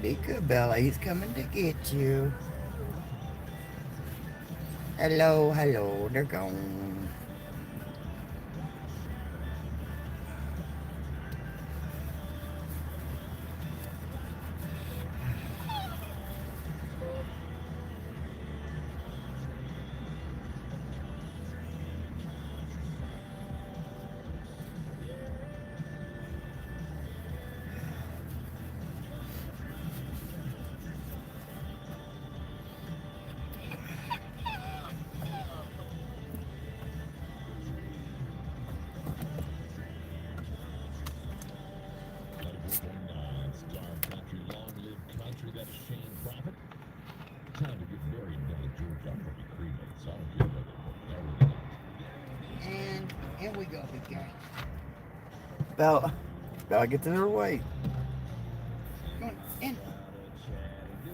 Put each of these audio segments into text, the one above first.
Be good, Bella. He's coming to get you. Hello, hello. They're gone. And we go, big guy. Bella. Bella, get to her way. Come on, in.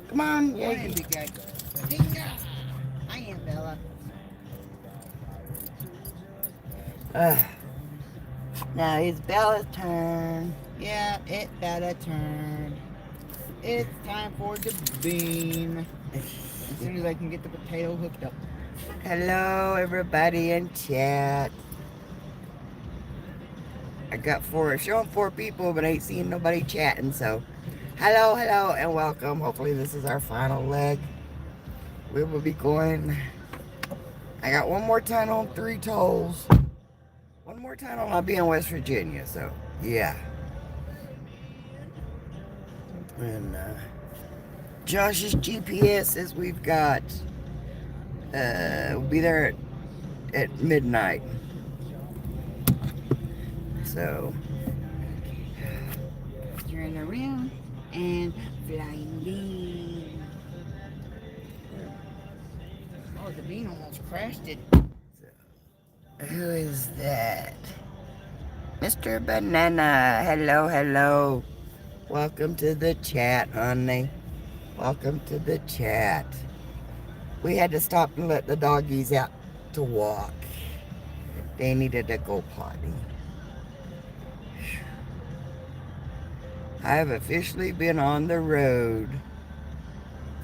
Come on, yeah. Come on in, big guy. I am Bella. Now it's Bella's turn. Yeah, it's Bella's turn. It's time for the bean. As soon as I can get the potato hooked up. Hello, everybody in chat. I got showing 4 people, but I ain't seeing nobody chatting, so hello, hello, and welcome. Hopefully this is our final leg. We will be going. I got one more tunnel and 3 tolls. One more tunnel and I'll be in West Virginia, so yeah. And Josh's GPS says we've got we'll be there at midnight. So turn around and flying bean. Oh, the bean almost crashed it. So, who is that? Mr. Banana. Hello, hello. Welcome to the chat, honey. Welcome to the chat. We had to stop and let the doggies out to walk. They needed to go potty. I have officially been on the road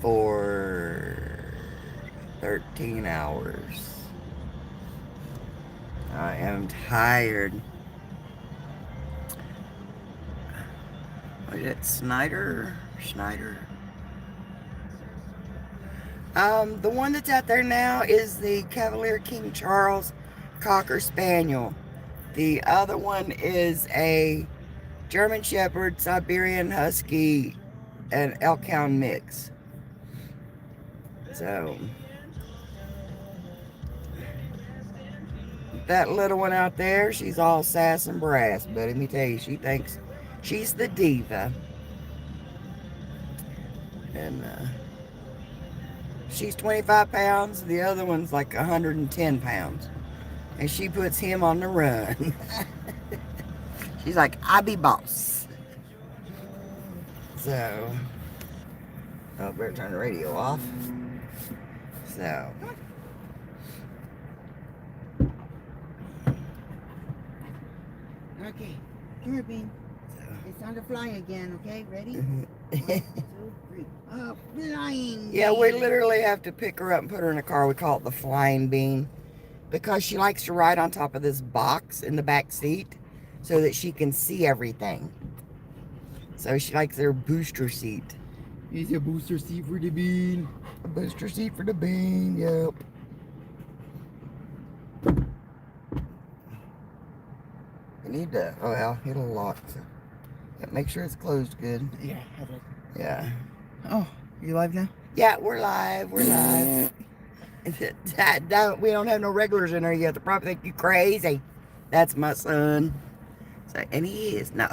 for 13 hours. I am tired. Is it Schneider? The one that's out there now is the Cavalier King Charles Cocker Spaniel. The other one is a German Shepherd, Siberian Husky, and Elk Hound mix. So that little one out there, she's all sass and brass, but let me tell you, she thinks she's the diva. And she's 25 pounds. The other one's like 110 pounds. And she puts him on the run. She's like, I be boss. So, oh, better turn the radio off. So, okay, come here, Bean. It's time to fly again, okay? Ready? 1, 2, 3. Oh, flying. Yeah, we literally have to pick her up and put her in a car. We call it the flying bean because she likes to ride on top of this box in the back seat so that she can see everything. So she likes her booster seat. It's a booster seat for the bean. A booster seat for the bean, yep. I need to, oh well, it'll lock. So. Make sure it's closed good. Yeah. Yeah. Oh, you live now? Yeah, we're live. We're live. We don't have no regulars in there yet. They'll probably think you crazy. That's my son. So, and he is. No.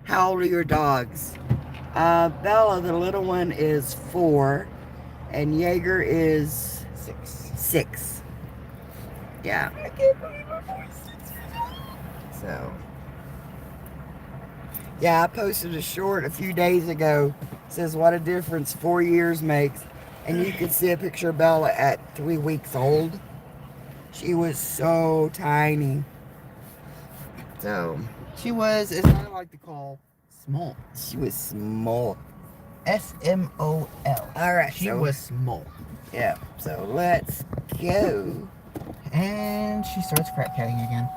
How old are your dogs? Bella, the little one, is 4. And Jaeger is 6. Yeah. I can't believe my boy's 6 years old. So. Yeah, I posted a short a few days ago. It says what a difference 4 years makes. And you can see a picture of Bella at 3 weeks old. She was so tiny. So, she was, as I like to call, small. She was small. S-M-O-L. Alright, She was small. Yeah, so let's go. And she starts crap catting again.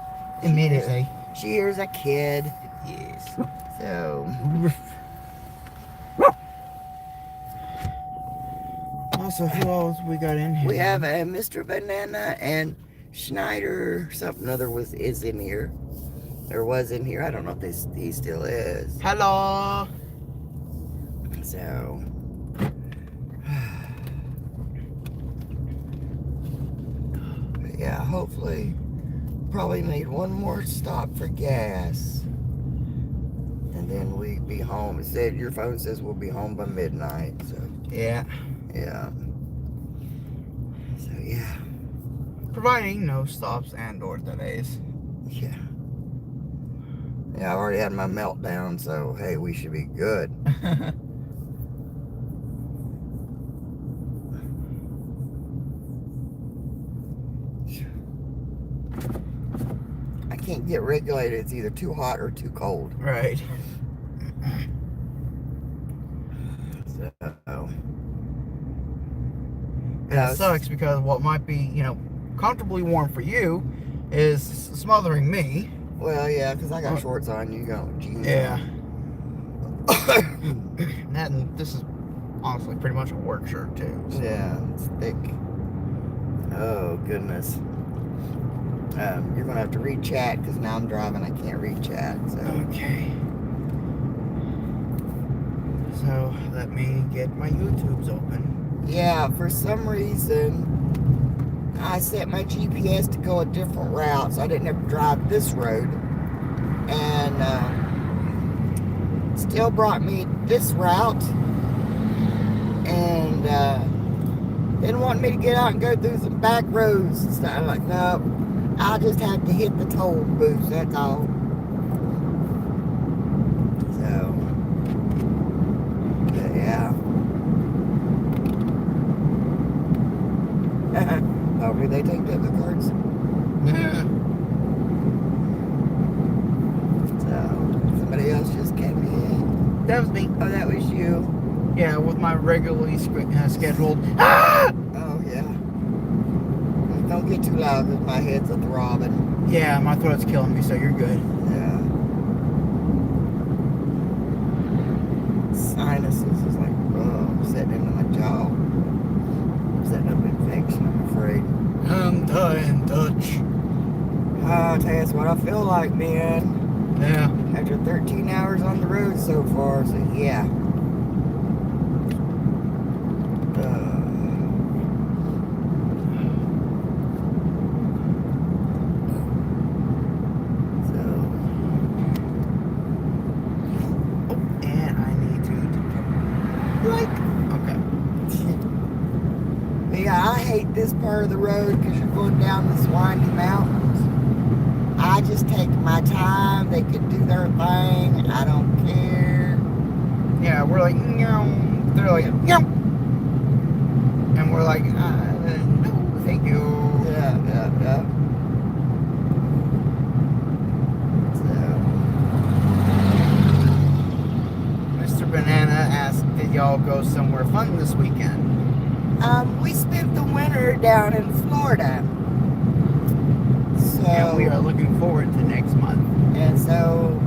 Immediately. She hears a kid. Yes. So. Also, who else we got in here? We have a Mr. Banana and Schneider, something other is in here. Or was in here. I don't know if he still is. Hello. So. Yeah, hopefully. Probably need one more stop for gas. And then we'd be home. It said your phone says we'll be home by midnight. So. Yeah. Yeah. So, yeah. Providing no stops and or delays. Yeah. Yeah, I already had my meltdown, so hey, we should be good. I can't get regulated. It's either too hot or too cold. Right. So. And it sucks because what might be, comfortably warm for you is smothering me. Well, yeah, because I got shorts on. You got jeans. Yeah. And this is honestly pretty much a work shirt too. So. Yeah, it's thick. Oh goodness. You're gonna have to read chat because now I'm driving. I can't read chat. So. Okay. So let me get my YouTubes open. Yeah, for some reason I set my GPS to go a different route, so I didn't have to drive this road, and still brought me this route, and didn't want me to get out and go through some back roads and stuff. I'm like, no, I'll just have to hit the toll booth, that's all. So, but yeah. Hopefully they take debit cards. So, somebody else just came in. That was me. Oh, that was you. Yeah, with my regularly scheduled. Ah! Oh, yeah. Don't get too loud because my head's a throbbing. Yeah, my throat's killing me, so you're good. Yeah. Sinuses is like, setting into my jaw. Setting up infection, I'm afraid. In touch. I'll tell you, that's what I feel like, man. Yeah. After 13 hours on the road so far, so yeah. I hate this part of the road because you're going down this windy mountains. I just take my time. They can do their thing. I don't care. Yeah, we're like, no. They're like, no. And we're like, no, thank you. Yeah. So. Mr. Banana asked, did y'all go somewhere fun this weekend? We spent the winter down in Florida. So, and we are looking forward to next month. And so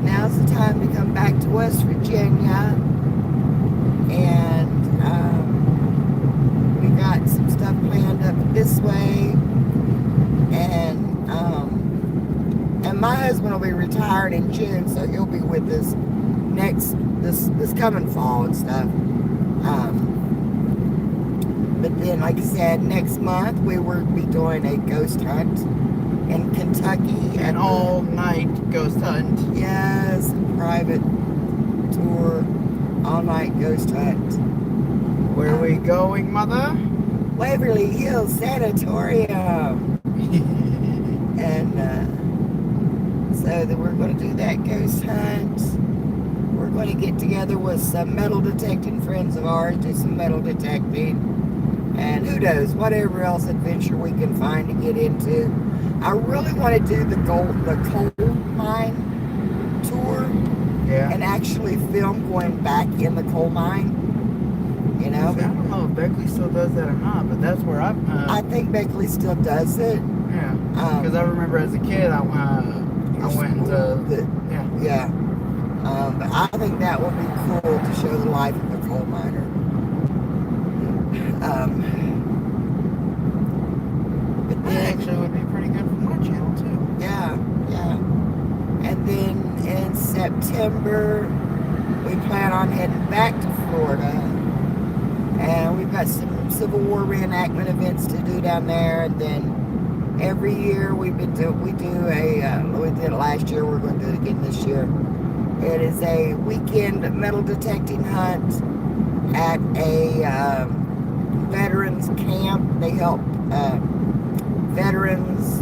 now's the time to come back to West Virginia. And we got some stuff planned up this way. And my husband will be retired in June, so he'll be with us this coming fall and stuff. But then, like I said, next month we will be doing a ghost hunt in Kentucky. An all-night ghost hunt. Yes, private tour, all-night ghost hunt. Where are we going, Mother? Waverly Hills Sanatorium. And so then we're going to do that ghost hunt. We're going to get together with some metal detecting friends of ours, do some metal detecting. And who knows, whatever else adventure we can find to get into. I really want to do the coal mine tour. and actually film going back in the coal mine. You know? See, I don't know if Beckley still does that or not, but that's where I think Beckley still does it. Yeah. Because I remember as a kid, I went into... Yeah. But I think that would be cool to show the life of a coal miner. But that actually would be pretty good for my channel too. Yeah. And then in September, we plan on heading back to Florida. And we've got some Civil War reenactment events to do down there. And then every year we did it last year, we're going to do it again this year. It is a weekend metal detecting hunt at a veterans camp. They help veterans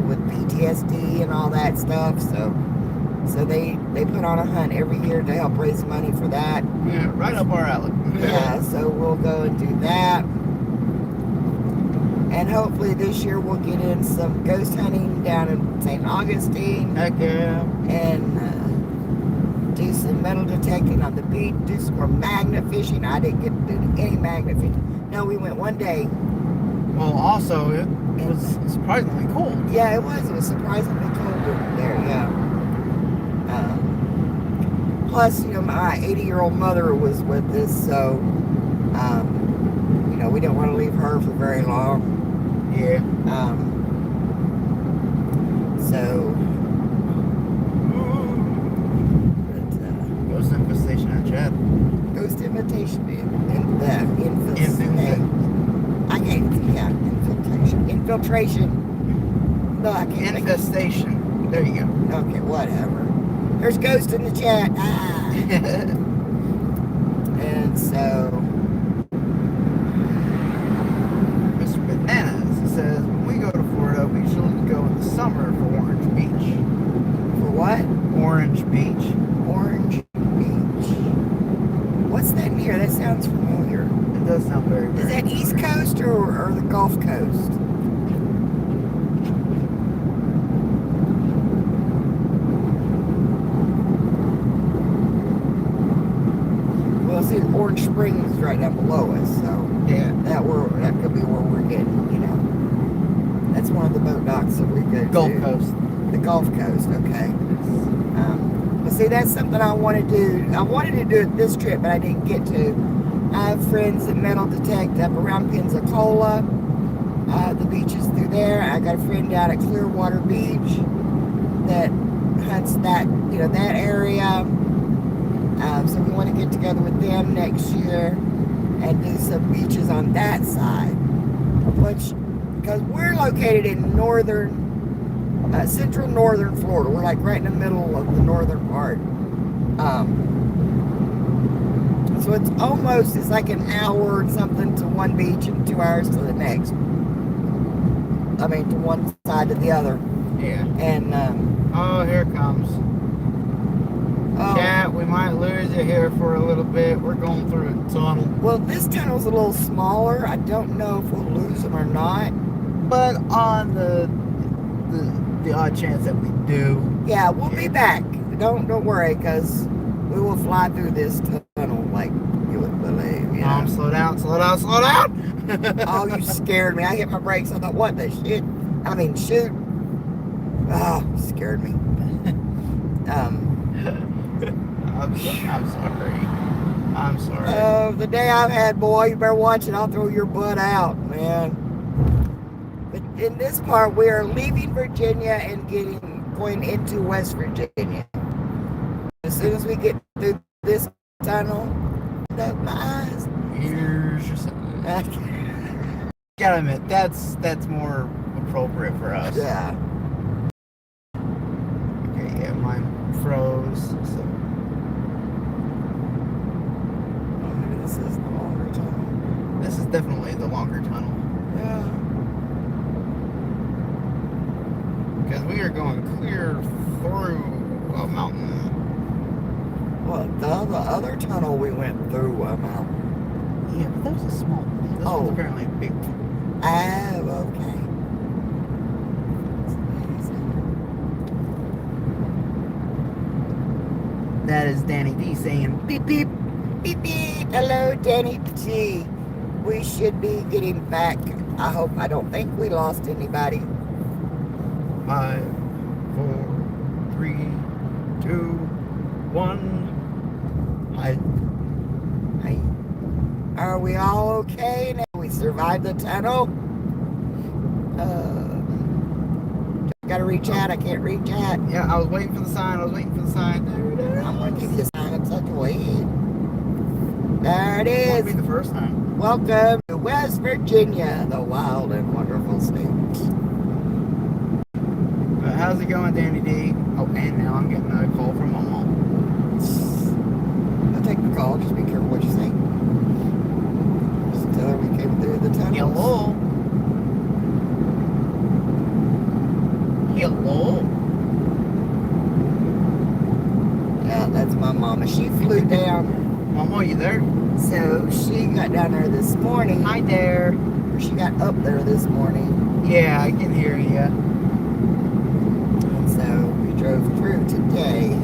with PTSD and all that stuff. So they put on a hunt every year to help raise money for that. Yeah, right up our alley. Yeah, so we'll go and do that. And hopefully this year we'll get in some ghost hunting down in St. Augustine. Heck yeah. And do some metal detecting on the beach, do some more magnet fishing. I didn't get to do any magnet fishing. No, we went one day. Well, also, it was surprisingly cold. Yeah, it was. It was surprisingly cold over there, yeah. Plus, you know, my 80-year-old mother was with us, so, you know, we didn't want to leave her for very long. Yeah. Ghost infestation in chat. Ghost invitation infiltration. No, I can't. Infestation. There you go. Okay, whatever. There's ghost in the chat. And so, Mr. Bananas says, when we go to Florida, we usually go in the summer for Orange Beach. for what? Orange Beach. Orange Beach. What's that near? That sounds familiar. It does sound very, Is that East Coast or the Gulf Coast? Well, see, Orange Springs is right down below us, so yeah, that could be where we're getting, you know. That's one of the boat docks that we go to. Gulf Coast. The Gulf Coast, okay. But see, that's something I want to do. I wanted to do it this trip, but I didn't get to. I have friends that metal detect up around Pensacola, the beaches through there. I got a friend down at Clearwater Beach that hunts that, you know, that area. So we want to get together with them next year and do some beaches on that side. Because we're located in central northern Florida. We're like right in the middle of the northern part. So it's like an hour or something to one beach and 2 hours to the next. I mean, to one side to the other. Yeah. And, oh, here it comes. Chat, we might lose you here for a little bit. We're going through a tunnel. Well, this tunnel's a little smaller. I don't know if we'll lose them or not. But on the odd chance that we do. Yeah, we'll be back. Don't worry, because we will fly through this tunnel like you would believe. You know? Slow down, slow down, slow down. Oh, you scared me. I hit my brakes. I thought, what the shit? I mean, shoot. Oh, you scared me. I'm sorry. Oh, the day I've had, boy, you better watch it. I'll throw your butt out, man. But in this part, we are leaving Virginia and going into West Virginia. As soon as we get through this tunnel, my eyes. Here's your son. Gotta admit, that's more appropriate for us. Yeah. Okay, yeah, mine froze. So. Maybe this is the longer tunnel. This is definitely the longer tunnel. Yeah. Because we are going clear through a mountain. Well, the other tunnel we went through a mountain. Yeah, but that was a small one. This one's apparently a big one. Oh, okay. that is Danny D saying beep beep. Beep beep. Hello, Danny T. We should be getting back. I don't think we lost anybody. 5, 4, 3, 2, 1. Hi. Hi. Are we all okay now? We survived the tunnel. Gotta reach out. I can't reach out. Yeah, I was waiting for the sign. I'm gonna give you a sign. I'm such a wait. There it is. Won't be the first time. Welcome to West Virginia, the wild and wonderful state. How's it going, Danny D? Oh, and now I'm getting a call from my mom. I'll take the call. Just be careful what you say. Just tell her we came through the tunnel. Hello. Hello. Yeah, that's my mama. She flew down. Mama, you there? So she got down there this morning. Hi there. Or she got up there this morning. Yeah, I can hear you. And so we drove through today.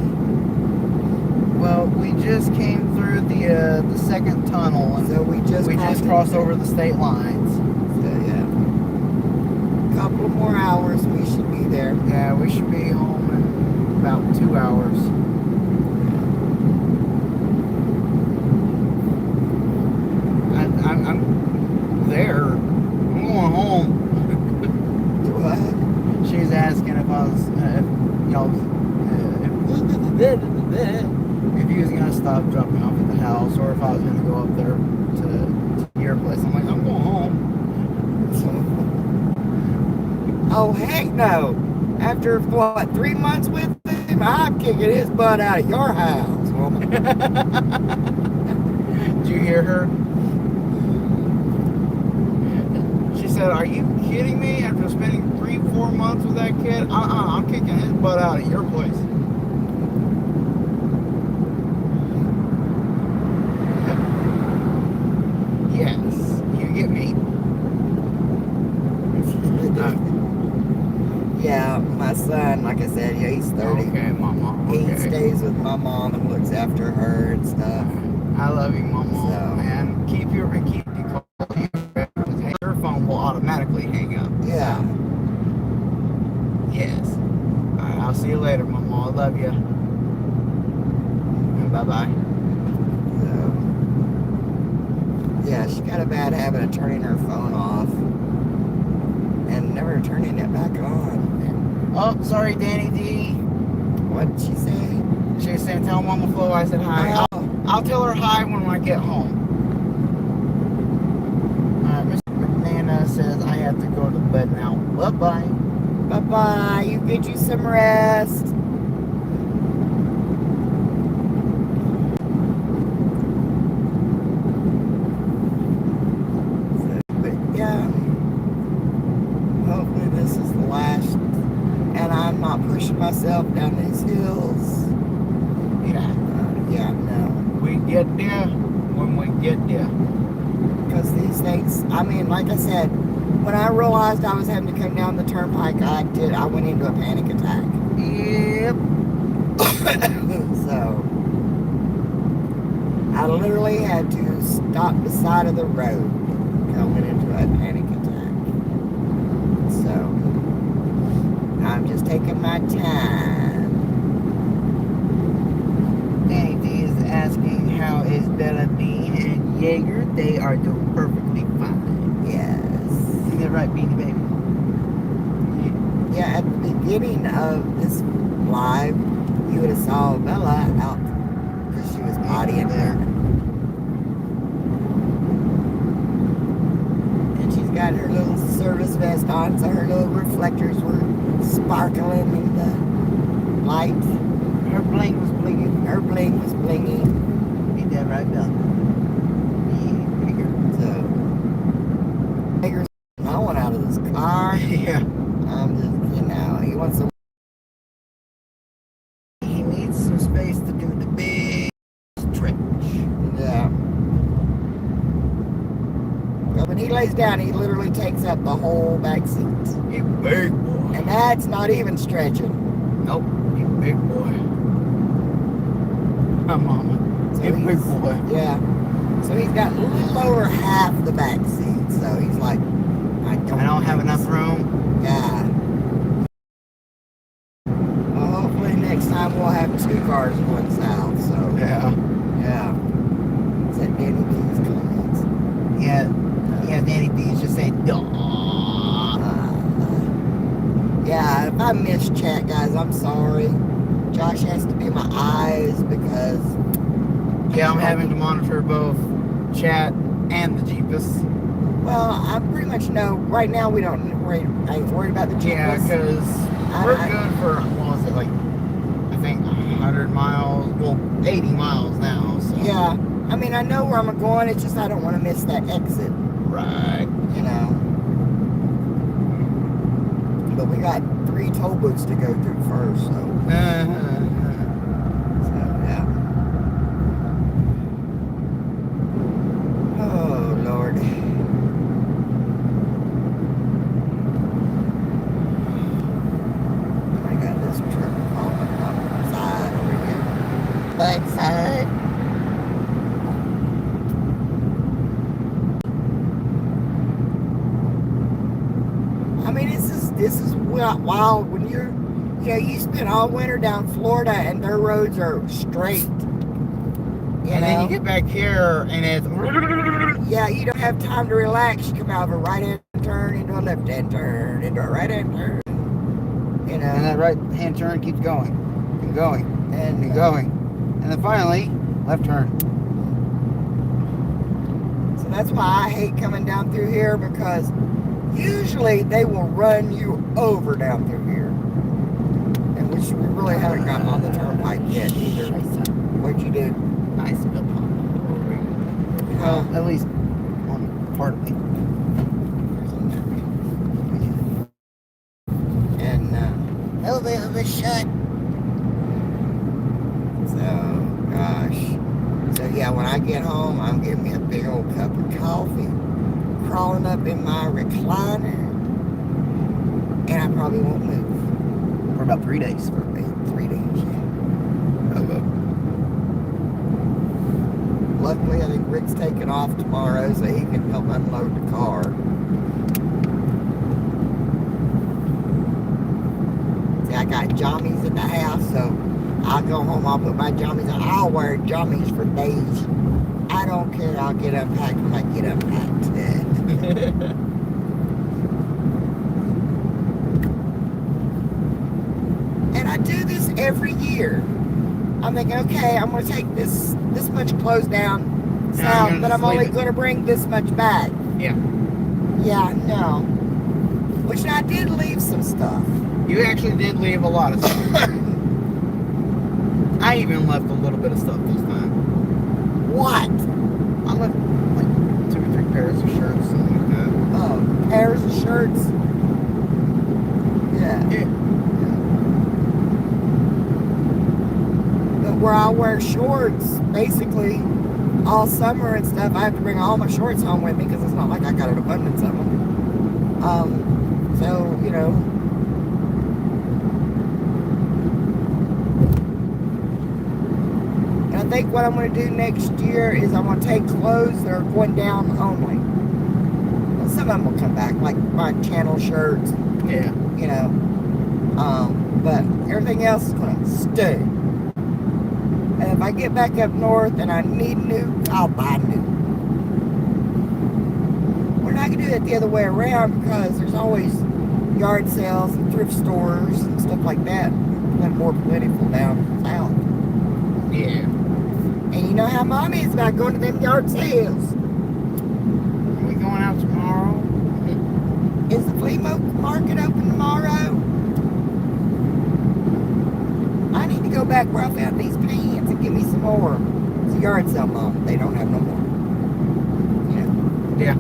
Well, we just came through the second tunnel, and So we just crossed over the state lines. So yeah, a couple more hours we should be there. Yeah, we should be home in about 2 hours. I'm there. I'm going home. What? She's asking if I was, if you was gonna stop dropping off at the house, or if I was gonna go up there to your place. I'm like, I'm going home. Oh heck no! After what, 3 months with him, I'm kicking his butt out of your house, woman. Did you hear her? She said, "Are you kidding me? After spending 3-4 months with that kid, I'm kicking his butt out of your place." Yes, you get me. Yeah, my son, like I said, yeah, he's 30. Okay, Mama. Okay. He stays with my mom and looks after her and stuff. I love you, Mama. So. Man, keep your call. Your phone will automatically hang up. Yeah. Yes. All right, I'll see you later, Mama. I love you. Bye bye. So, yeah, she got a bad habit of turning her phone off and never turning it back on. Oh, sorry, Danny D. What did she say? She was saying, tell Mama Flo I said hi. Oh. I'll tell her hi when I get home. Mr. McNana says I have to go to bed now. Bye-bye. Bye-bye. You get you some rest. But yeah, hopefully this is the last, and I'm not pushing myself down these hills. Yeah. Yeah, no. We get there when we get there. Because these things, I mean, like I said, when I realized I was having to come down the turnpike, I went into a panic attack. Yep. So, I literally had to stop the side of the road. I went into a panic attack. So, I'm just taking my time. Danny D is asking how is Bella Bean and Jaeger. They are doing perfectly fine. Yes. Isn't that right, Beanie Baby? Yeah, at the beginning of this live, you would have saw Bella out because she was pottying there. And she's got her little service vest on, so her little reflectors were sparkling in the light. Her bling was blinging. Her bling was blinging. Ain't that right, Bella? So, Hager's I want out of this car. Yeah. I'm just, he wants to. He needs some space to do the big stretch. Yeah. But when he lays down, he literally takes up the whole back seat. You big boy. And that's not even stretching. Nope, you big boy. my mama. So He's a big boy. Yeah. So he's got a little over half the back seat. So he's like, I don't have enough room. Yeah. Well, hopefully next time we'll have 2 cars going south. So Yeah. Yeah. Is that Danny B's comments? Yeah. Yeah, Danny B's just saying, duh. Yeah, if I miss chat, guys, I'm sorry. Josh has to be my eyes because... Yeah, I'm having to monitor both chat and the Jeepus. Well, I pretty much know. Right now, we don't worry. I ain't worried about the Jeepus. Yeah, because we're good for, what was it, like, I think 100 miles, well, 80 miles now, so. Yeah, I mean, I know where I'm going, it's just I don't want to miss that exit. Right. You know. But we got 3 toll booths to go through first, so. So, yeah. Oh, Lord. I got this truck on the side over here. Backside. I mean, this is wild when you're, you spend all winter down Florida and their roads are straight. And then you get back here and it's... Yeah, you don't have time to relax. You come out of a right-hand turn into a left-hand turn, into a right-hand turn. And that right-hand turn keeps going and going and going. And then finally, left turn. So that's why I hate coming down through here, because usually they will run you over down through here. And which we really haven't gotten on the turnpike yet either. What'd you do? Nice bill pump. Well, at least on part of me. And the shut. So, gosh. So yeah, when I get home, I'm getting me a big old cup of coffee, crawling up in my recliner, and I probably won't move. For about 3 days. For 3 days, yeah. Luckily, I think Rick's taking off tomorrow so he can help unload the car. See, I got jammies in the house, so I'll go home, I'll put my jammies on. I'll wear jammies for days. I don't care, I'll get unpacked when I get unpacked. And I do this every year. I'm thinking, okay, I'm going to take this much clothes down south, but I'm only going to bring this much back. Yeah. Yeah, no. Which I did leave some stuff. You actually did leave a lot of stuff. I even left a little bit of stuff this time. What? I left like 2 or 3 pairs of shirts, something like that. Oh, pairs of shirts? Yeah. Where I wear shorts basically all summer and stuff, I have to bring all my shorts home with me because it's not like I got an abundance of them. So, and I think what I'm going to do next year is I'm going to take clothes that are going down only. Well, some of them will come back, like my channel shirts. Yeah. But everything else is going to stay. And if I get back up north and I need new, I'll buy new. We're not going to do it the other way around because there's always yard sales and thrift stores and stuff like that. They're more plentiful down south. Yeah. And you know how Mommy is about going to them yard sales. Are we going out tomorrow? Is the flea market open tomorrow? I need to go back where I found these pants and get me some more. It's a yard sale, Mom. They don't have no more. Yeah.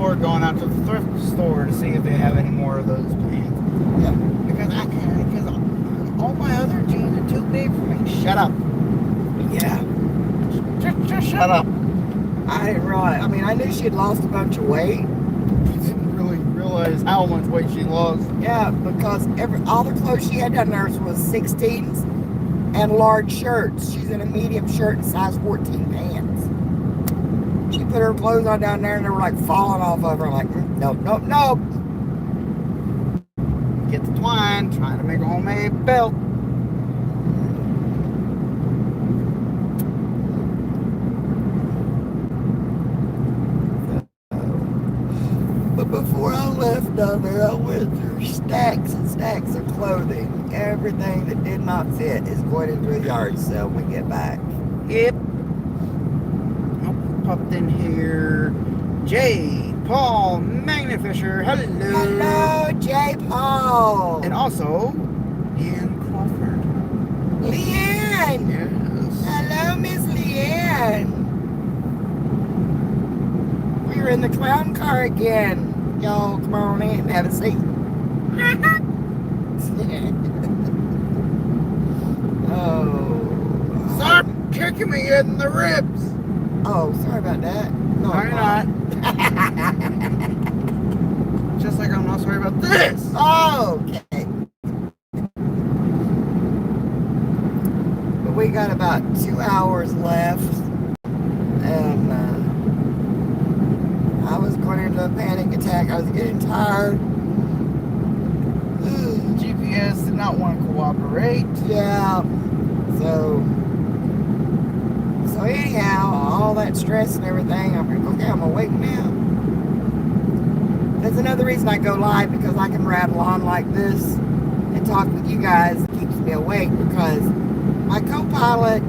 Or going out to the thrift store to see if they have any more of those pants. Yeah. Because all my other jeans are too big for me. Shut up. Yeah. Just shut up. I didn't realize. I mean, I knew she had lost a bunch of weight. I didn't really realize realize how much weight she lost. Yeah, because all the clothes she had down there was 16s and large shirts. She's in a medium shirt and size 14 pants. She put her clothes on down there and they were like falling off of her. Like, nope, nope, nope. Get the twine, trying to make a homemade belt. But before I left down there, I went through stacks and stacks of clothing. Everything that did not fit is going into a yard sale when we get back. Yep. Popped in here. J. Paul Magnifisher. Hello. Hello, J. Paul. And also, Leanne Crawford. Leanne. Yes. Hello, Miss Leanne. We're in the clown car again. Y'all come on in and have a seat. Oh. Stop kicking me in the ribs. Oh, sorry about that. No, you're not. Just like I'm not sorry about this. Oh, okay. But we got about 2 hours left. And I was going into a panic attack. I was getting tired. GPS did not want to cooperate. Yeah. So anyhow, all that stress and everything, I'm like, okay, I'm awake now. That's another reason I go live, because I can rattle on like this and talk with you guys. It keeps me awake, because my co-pilot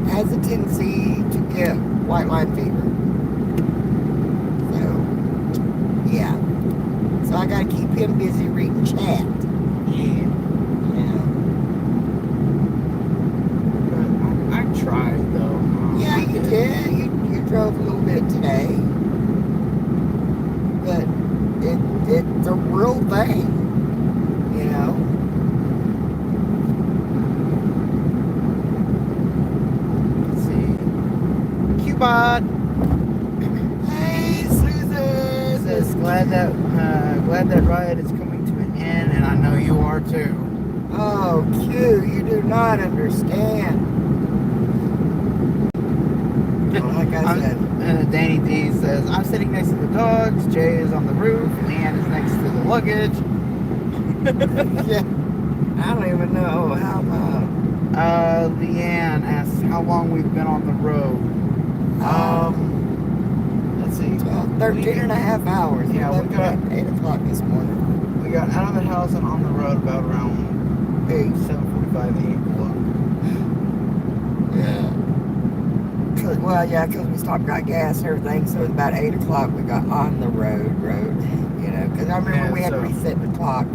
has a tendency to get white line fever. So, yeah. So I got to keep him busy reading chat. Yeah. I tried though. Yeah, you did. You drove a little bit today. But it's a real thing, you know. Let's see. Cubot. Hey, Susan. Says glad that ride is coming to an end, and I know you are too. Oh, Q, you do not understand. Like I said. Danny D says, I'm sitting next to the dogs, Jay is on the roof, Leanne is next to the luggage. Yeah. I don't even know how long. Leanne asks how long we've been on the road. Let's see. 13 and a half hours. Yeah, we got at 8 o'clock this morning. We got out of the house and on the road about around 7:45, 8 o'clock. Yeah. Well, yeah, because we stopped, got gas and everything, so it was about 8 o'clock we got on the road, you know, because I remember we had to reset the clock.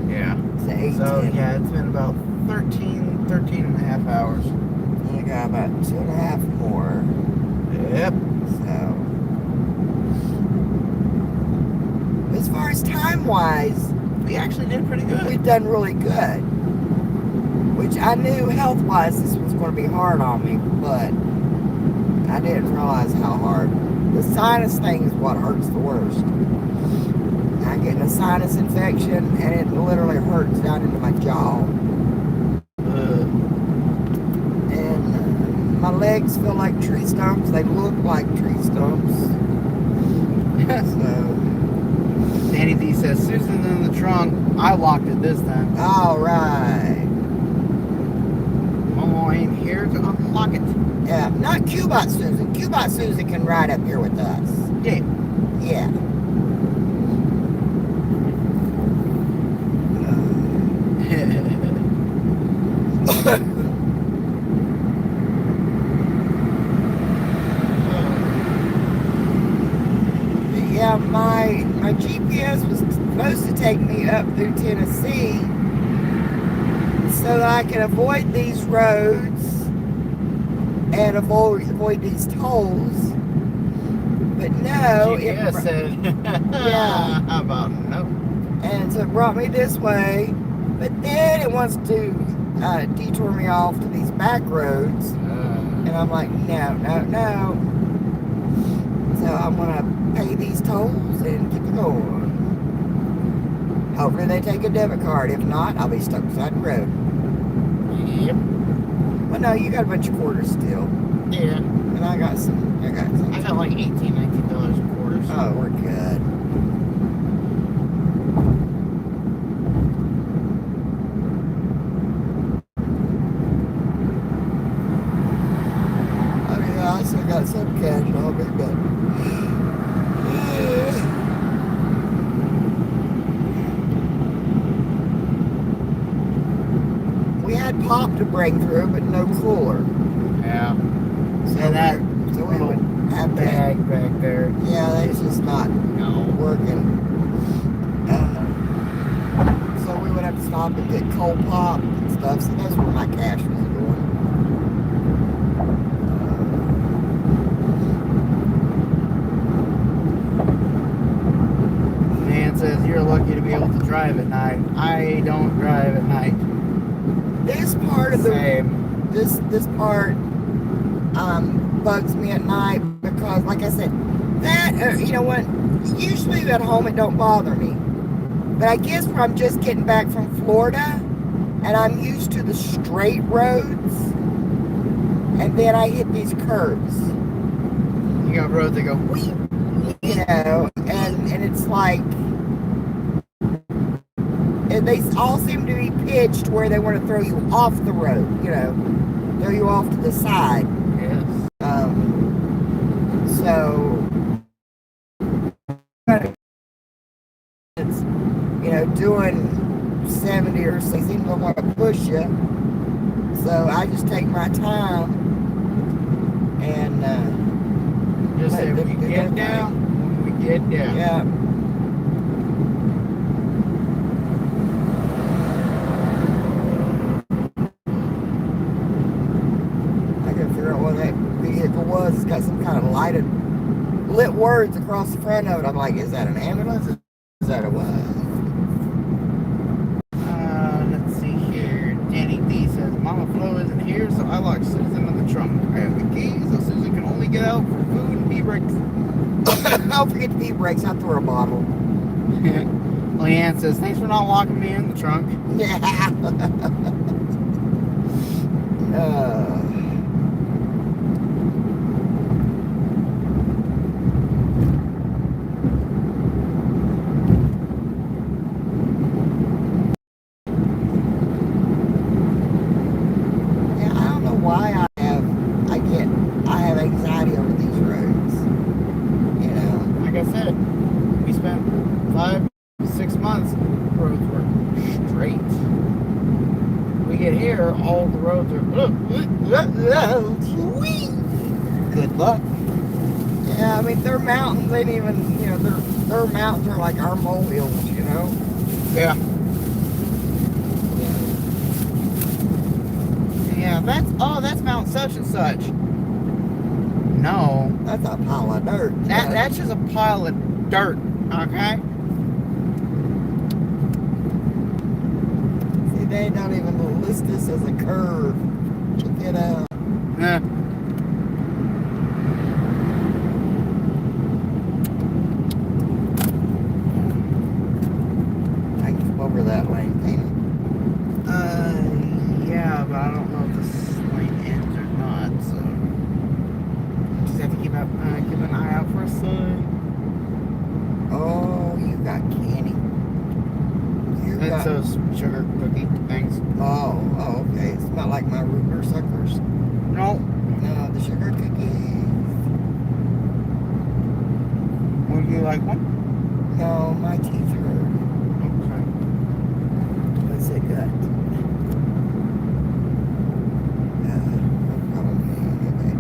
Yeah. To 8. So, yeah, it's been about 13 and a half hours. And we got about 2.5 more. Yep. So, as far as time-wise, we actually did pretty good. We've done really good. Which I knew health-wise this was going to be hard on me, but I didn't realize how hard. The sinus thing is what hurts the worst. I'm getting a sinus infection, and it literally hurts down into my jaw. And my legs feel like tree stumps. They look like tree stumps. So, Danny D says, Susan's in the trunk. I locked it this time. All right. Momo ain't here to unlock it. Yeah, not Cubot Susan. Cubot Susan can ride up here with us. Yeah. Yeah. Yeah, my GPS was supposed to take me up through Tennessee so that I can avoid these roads and avoid these tolls. But no, GPS said, yeah. How about no? And so it brought me this way, but then it wants to detour me off to these back roads. And I'm like, no. So I'm gonna pay these tolls and keep it going. Hopefully they take a debit card. If not, I'll be stuck beside the road. Yep. Well, no, you got a bunch of quarters still. Yeah. And I got some. I got like $18, $19 in quarters. Oh, we're good. I mean, I still got some cash. I'll be good. We had pop to bring through, but no cooler. Yeah. So and that we would have bag back there. Yeah, that's just not working. So we would have to stop and get cold pop and stuff. So that's where my cash was going. Man says you're lucky to be able to drive at night. I don't drive at night. This part of the Same. this part bugs me at night because, like I said, that you know what? Usually at home it don't bother me, but I guess when I'm just getting back from Florida and I'm used to the straight roads, and then I hit these curves. You got roads that go whee, you know, and it's like. And they all seem to be pitched where they want to throw you off the road, you know, throw you off to the side. Yes. So it's, you know, doing 70 or 60, they don't want to push you. So I just take my time and just say when we get down, when we get down. Yeah. What that vehicle was. It's got some kind of lit words across the front of it. I'm like, is that an ambulance? Is that a what? Let's see here. Danny D says, Mama Flo isn't here, so I locked Susan in the trunk. I have the keys, so Susan can only get out for food and pee breaks. Don't forget the pee breaks. I'll throw a bottle. Leanne says, thanks for not locking me in the trunk. Yeah. I have anxiety over these roads. You know. Like I said, we spent 5 to 6 months, roads were straight. We get here, all the roads are good luck. Yeah, I mean their mountains ain't even, you know, their mountains are like our molehills, you know. Yeah. Yeah, that's Mount such and such. No. That's a pile of dirt. That's just a pile of dirt, okay? See, they don't even list this as a curve. Check it out. Yeah. I can come over that lane, can't I? Yeah, but I don't know if this lane ends or not, so just have to keep an eye out for a sign. Oh, you got candy. That's those sugar cookie things. Oh, okay. It's not like my root beer suckers. No. No, the sugar cookies. Would you like one? No, my teeth hurt. Okay. What's it got? No problem. Okay.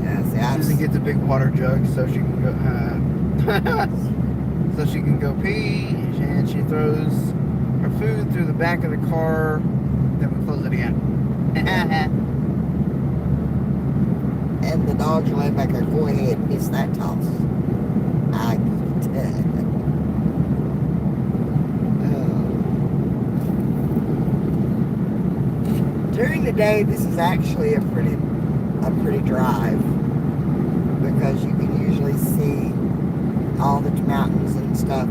Yeah, see, Susan gets a big water jug so she can go so she can go pee, and she throws her food through the back of the car, then we close it again. And the dogs are laying back there, go ahead, miss that toss. I get it. During the day, this is actually a pretty drive because you can usually see all stuff.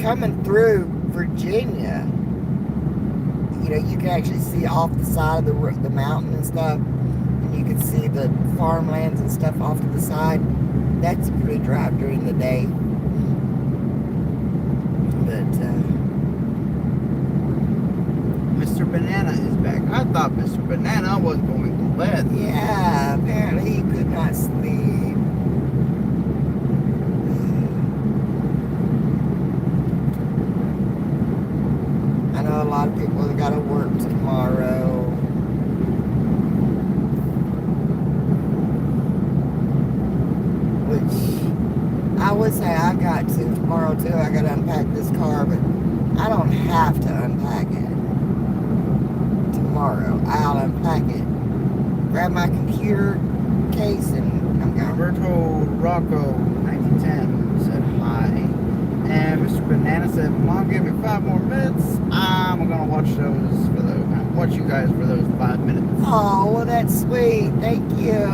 Coming through Virginia, you know, you can actually see off the side of the mountain and stuff. And you can see the farmlands and stuff off to the side. That's a pretty drive during the day. But, Mr. Banana is back. I thought Mr. Banana was going to bed. yeah, apparently he could not sleep. I know a lot of people have got to work tomorrow. Which I would say I got to tomorrow too. I got to unpack this car, but I don't have to unpack it tomorrow. I'll unpack it, grab my computer case, and I'm going. Roberto Rocco 1910 said hi. And Mr. Banana said, Mom, give me 5 more minutes. I'm gonna watch you guys for those 5 minutes. Oh, well, that's sweet. Thank you.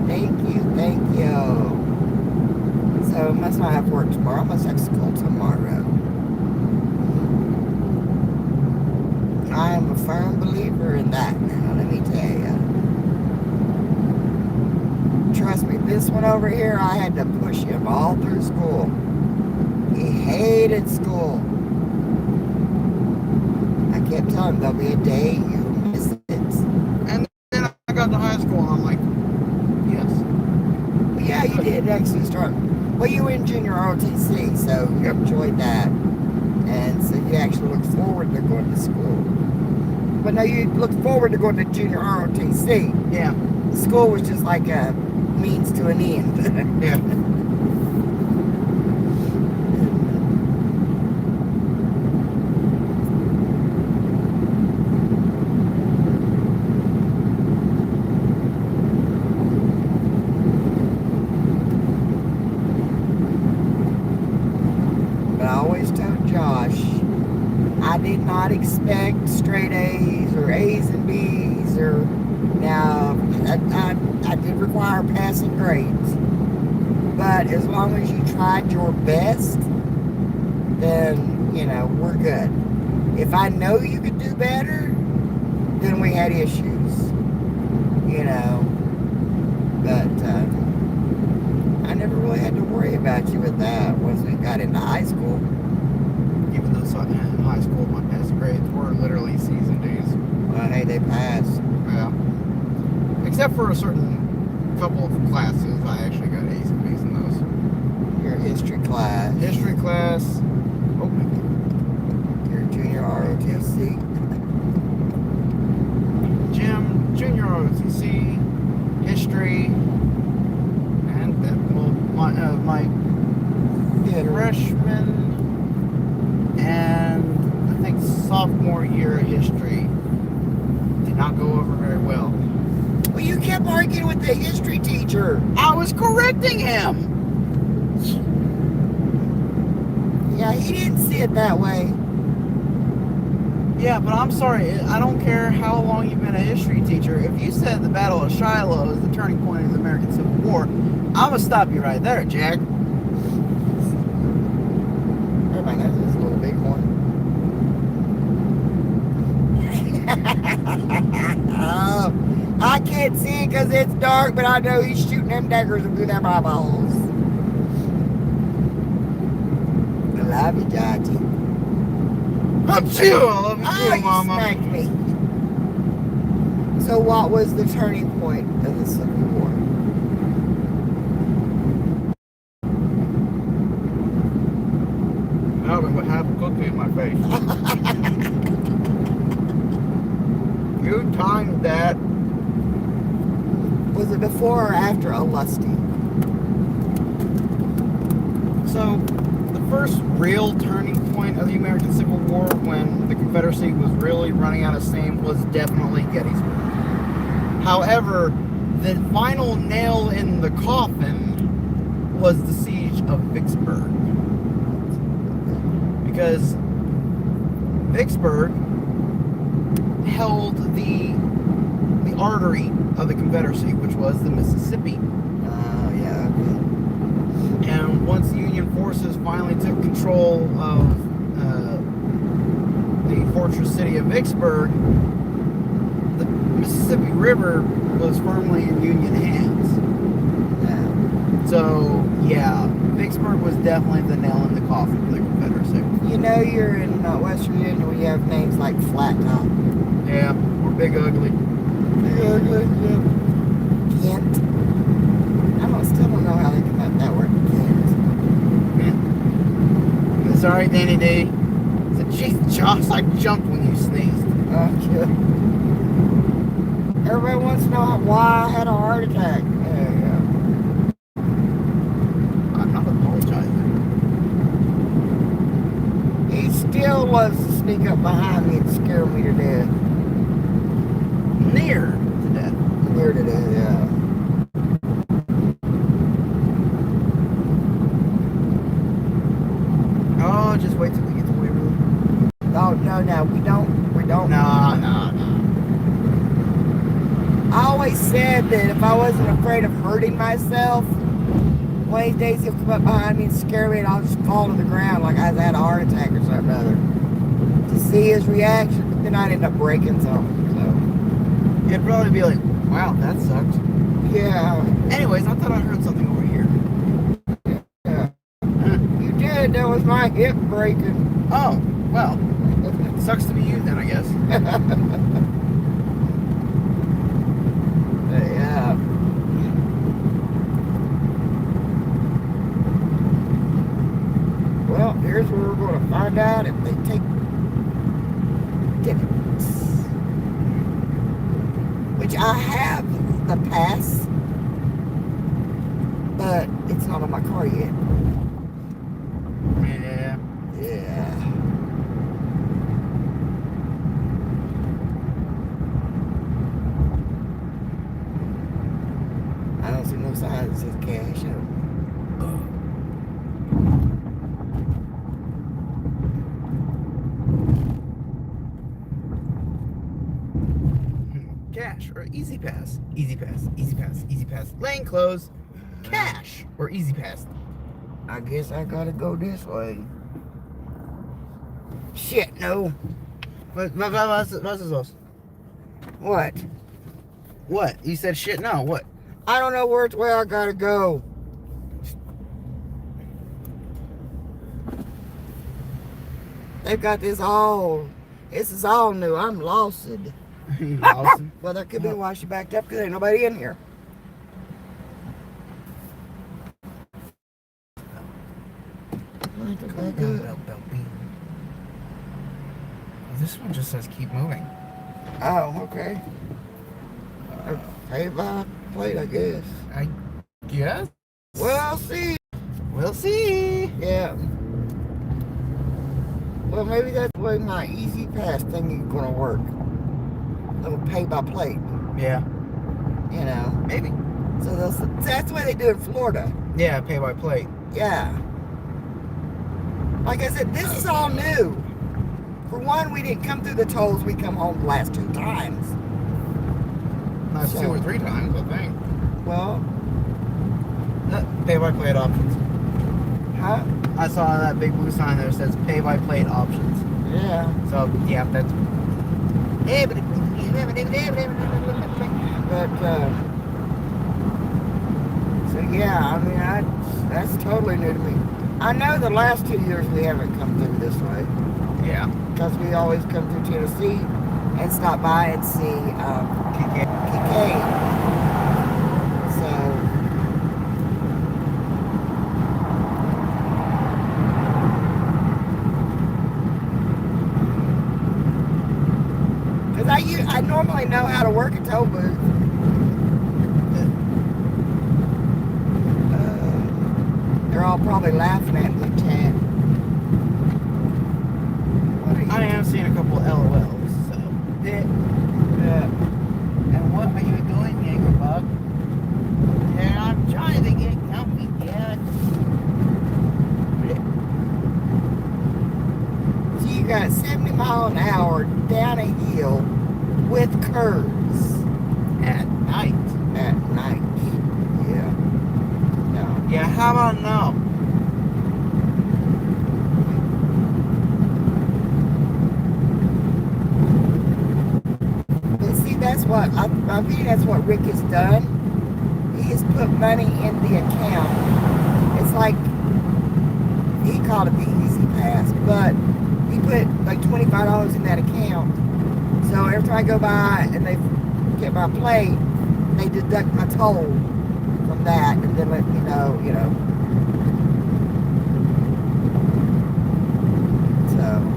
Thank you. So, I must not have work tomorrow. I must have school tomorrow. I am a firm believer in that now, let me tell you. Trust me, this one over here, I had to push him all through school. He hated school. I kept telling him there'll be a day you miss it. And then I got to high school and I'm like, yes. Yeah, you did actually start. Well, you were in junior ROTC, so you enjoyed that. And so you actually looked forward to going to school. But no, you looked forward to going to junior ROTC. Yeah. School was just like a means to an end. Yeah. But I always told Josh, I did not expect straight A's or A's and B's or now I did require passing grades. But as long as you tried your best, then, you know, we're good. If I know you could do better, then we had issues. You know. But I never really had to worry about you with that once we got into high school. Even though in high school my passing grades were literally C's and D's. Well, hey, they passed. Yeah. Except for a certain couple of classes, I actually got A's and B's in those. Your history class. History class. Oh. Your junior ROTC. Gym, junior ROTC, history, and then my freshman and I think sophomore year of history did not go over very well. Well, you kept arguing with the history teacher. I was correcting him. Yeah, he didn't see it that way. Yeah, but I'm sorry. I don't care how long you've been a history teacher. If you said the Battle of Shiloh is the turning point of the American Civil War, I'm going to stop you right there, Jack. Everybody knows this little big one. Oh, I can't see it because it's dark, but I know he's shooting them daggers through them eyeballs. I love you, Judgy. I love you too, Mama. Smacked me. So what was the turning point of the Civil War? Melvin would have a cookie in my face. You timed that. Was it before or after Ulusty? So, the first real turning point of the American Civil War when the Confederacy was really running out of steam was definitely Gettysburg. However, the final nail in the coffin was the siege of Vicksburg. Because Vicksburg held the artery of the Confederacy, which was the Mississippi. Yeah. forces finally took control of the fortress city of Vicksburg, the Mississippi River was firmly in Union hands. So, yeah, Vicksburg was definitely the nail in the coffin for the Confederacy. You know, you're in West Virginia where you have names like Flat Top. Yeah, or Big Ugly. Big Ugly, yeah. Kent. Still don't know how they come up with that word, Kent. Yeah. Sorry, Danny D. Said, jeez, Josh, I jumped when you sneezed. Okay. Everybody wants to know why I had a heart attack. Yeah. I'm not apologizing. He still loves to sneak up behind me and scare me to death. Near to death. Near to death, yeah. Oh, just wait till we get to Waverly. Oh, no, we don't. No. I always said that if I wasn't afraid of hurting myself, one of these days he'll come up behind me and scare me and I'll just fall to the ground like I had a heart attack or something or other. To see his reaction, but then I'd end up breaking something, so. You'd probably be like, wow, that sucked. Yeah. Anyways, I thought I heard something over here. Yeah. You did, that was my hip breaking. Oh, well. Sucks to be you then, I guess. Yeah. Well, here's where we're going to find out if they take tickets. Which I have the pass, but it's not on my car yet. Yeah. Yeah. I don't see no sign that says cash. Cash or Easy Pass. Easy Pass. Easy Pass. Easy Pass. Lane closed. Cash or Easy Pass. I guess I gotta go this way. Shit, no. What's this? What? What? You said shit? No. What? I don't know which way I gotta go. They've got this all. This is all new. I'm lost. Awesome. Well, there could be why she backed up because ain't nobody in here. This one just says keep moving. Oh, okay. Pay by plate, I guess. I guess. We'll see. We'll see. Yeah. Well, maybe that's the way my Easy Pass thing is gonna work. It'll pay by plate. Yeah. You know. Maybe. So that's the way they do it in Florida. Yeah, pay by plate. Yeah. Like I said, this is all new. For one, we didn't come through the tolls. We come home the last 2 times. Not 2 or 3 times, I think. Well, Pay by plate options. huh? I saw that big blue sign there that says pay by plate options. Yeah. So, yeah, that's. But, so yeah, I mean, that's totally new to me. I know the last 2 years we haven't come through this way. Yeah. Because we always come through Tennessee and stop by and see Kincaid. So, because I normally know how to work a toll booth. They're all probably laughing at me, Chad. I am seeing a couple LOLs, so. And what are you doing, Jagerbug? Yeah, I'm trying to get comfy, Dad. So you got 70 miles an hour down a hill with curves. At night. At night. Yeah. No. Yeah, how about now? what I think that's what Rick has done. He has put money in the account. It's like he called it the Easy Pass, but he put like $25 in that account. So every time I go by and they get my plate, they deduct my toll from that and then let me know, So.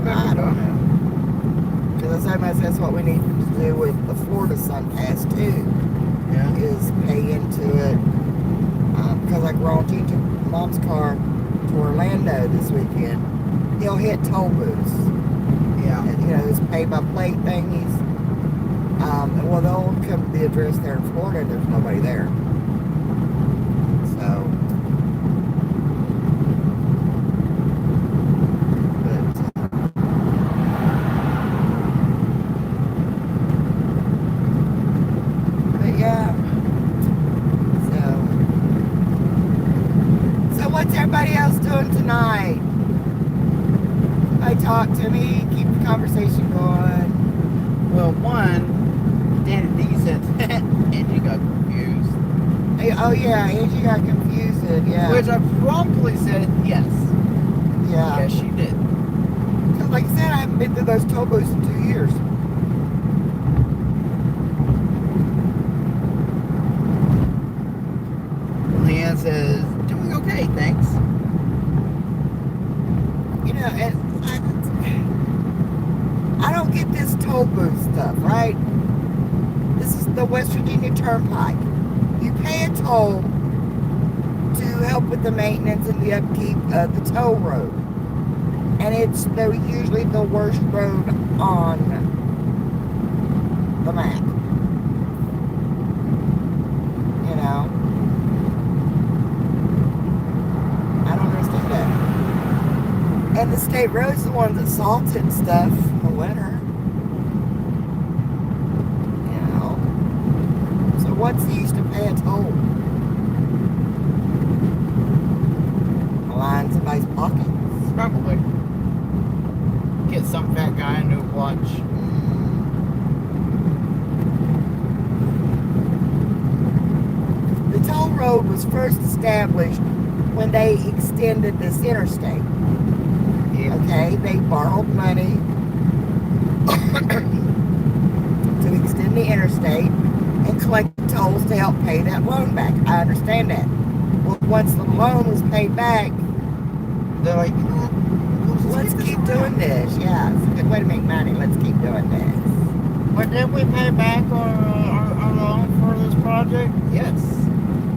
I don't know. Because that's what we need to do with the Florida Sun Pass too. Yeah. Is pay into it. Because like we're on teaching Mom's car to Orlando this weekend. He'll hit toll booths. Yeah. And, those pay by plate thingies. Well, they'll come to the address there in Florida and there's nobody there. So. What's everybody else doing tonight? Talk to me, keep the conversation going. Well, one, Dan and Dee said Angie got confused. Oh yeah, Angie got confused, yeah. Which I promptly said yes. Yeah. Yes, she did. Because like I said, I haven't been through those toll booths in 2 years. Leanne says, doing okay, thanks. And I don't get this toll booth stuff, right? This is the West Virginia Turnpike. You pay a toll to help with the maintenance and the upkeep of the toll road. And they're usually the worst road on the map. I don't understand that. And the state road's the ones that salted and stuff in the winter. So what's the use to pay a toll? Line somebody's pocket? Probably. Get some fat guy a new watch. The toll road was first established when they extended this interstate. Okay, they borrowed money to extend the interstate and collect tolls to help pay that loan back. I understand that. Well, once the loan was paid back, they're like, let's keep doing this. Yeah, it's a good way to make money. Let's keep doing this. But did we pay back our loan for this project? Yes.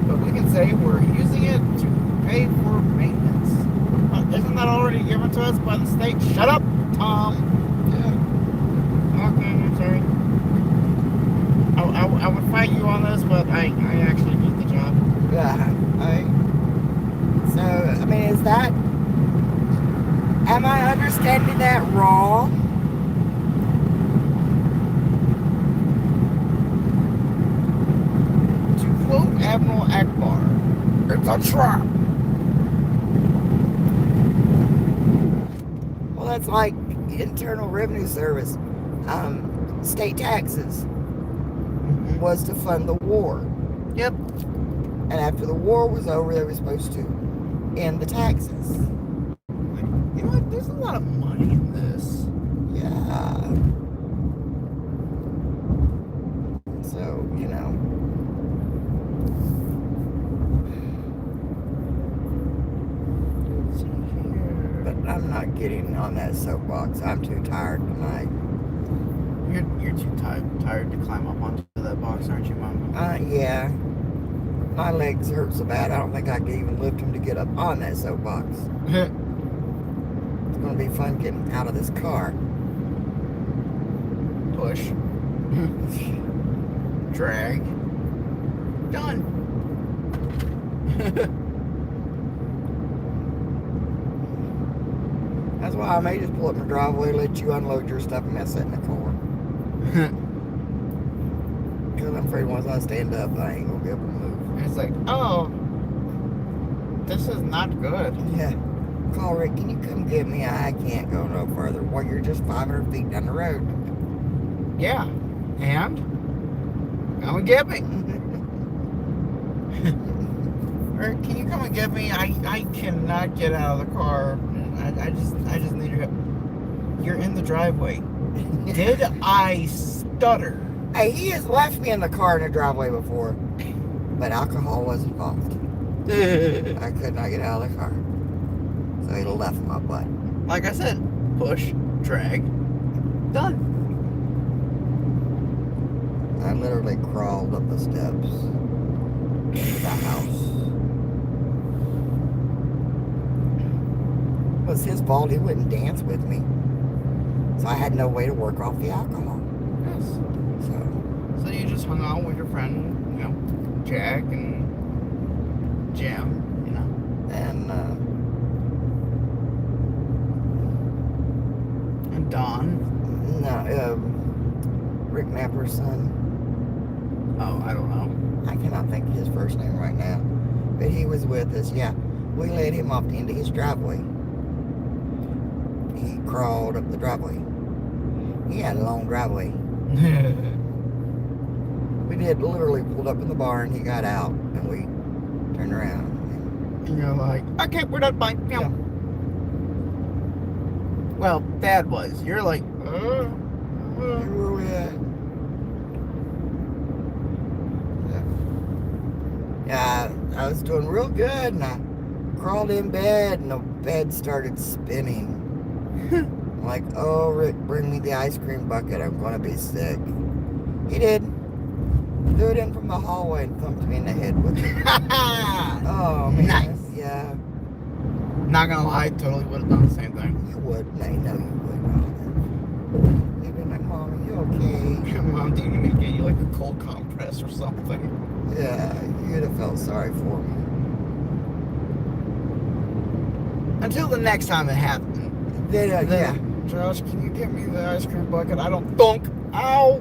But we can say we're using it to pay for maintenance. Isn't that already given to us by the state? Shut up, Tom. Yeah. Okay, I'm sorry. I would fight you on this, but I actually need the job. Yeah. So, I mean, am I understanding that wrong? To quote Admiral Akbar, it's a trap. Well, that's like Internal Revenue Service. State taxes was to fund the war. Yep. And after the war was over, they were supposed to end the taxes. You know what? There's a lot of money in this. Yeah. So, But I'm not getting on that soapbox. I'm too tired tonight. You're too tired to climb up onto that box, aren't you, Mom? Yeah. My legs hurt so bad, I don't think I could even lift them to get up on that soapbox. It's going to be fun getting out of this car. Push. Drag. Done. That's why I may just pull up my driveway, let you unload your stuff, and mess it in the car. Because I'm afraid once I stand up, I ain't going to be able to move. It's like, oh, this is not good. Yeah. Call Rick, can you come get me? I can't go no further. Well, you're just 500 feet down the road. Yeah. And? Come and get me. Rick, can you come and get me? I cannot get out of the car. I just need your help. You're in the driveway. Did I stutter? Hey, he has left me in the car in the driveway before. But alcohol was involved. I could not get out of the car. So he left my butt. Like I said, push, drag, done. I literally crawled up the steps into the house. It was his fault. He wouldn't dance with me. So I had no way to work off the alcohol. Yes. So you just hung out with your friend, you know, Jack and Jim, you know. And Don. No, Rick Napper's son. Oh, I don't know. I cannot think of his first name right now. But he was with us, yeah. We let him off into his driveway. He crawled up the driveway. He had a long driveway. We did literally pulled up in the barn, he got out, and we turned around. And you're like, I can't put that bike down. Yeah. Well, Dad was. You're like, Where were we at? Yeah, I was doing real good, and I crawled in bed, and the bed started spinning. I'm like, oh, Rick, bring me the ice cream bucket. I'm going to be sick. He did. Threw it in from the hallway and thumped me in the head with it. Oh, man. Nice. Yeah. Not gonna lie, totally would have done the same thing. You would. I know you would. You'd be like, Mom, are you okay? Mom, do you need me to get you like a cold compress or something? Yeah, you'd have felt sorry for me. Until the next time it happened. Then, yeah. Josh, can you get me the ice cream bucket? I don't thunk. Ow!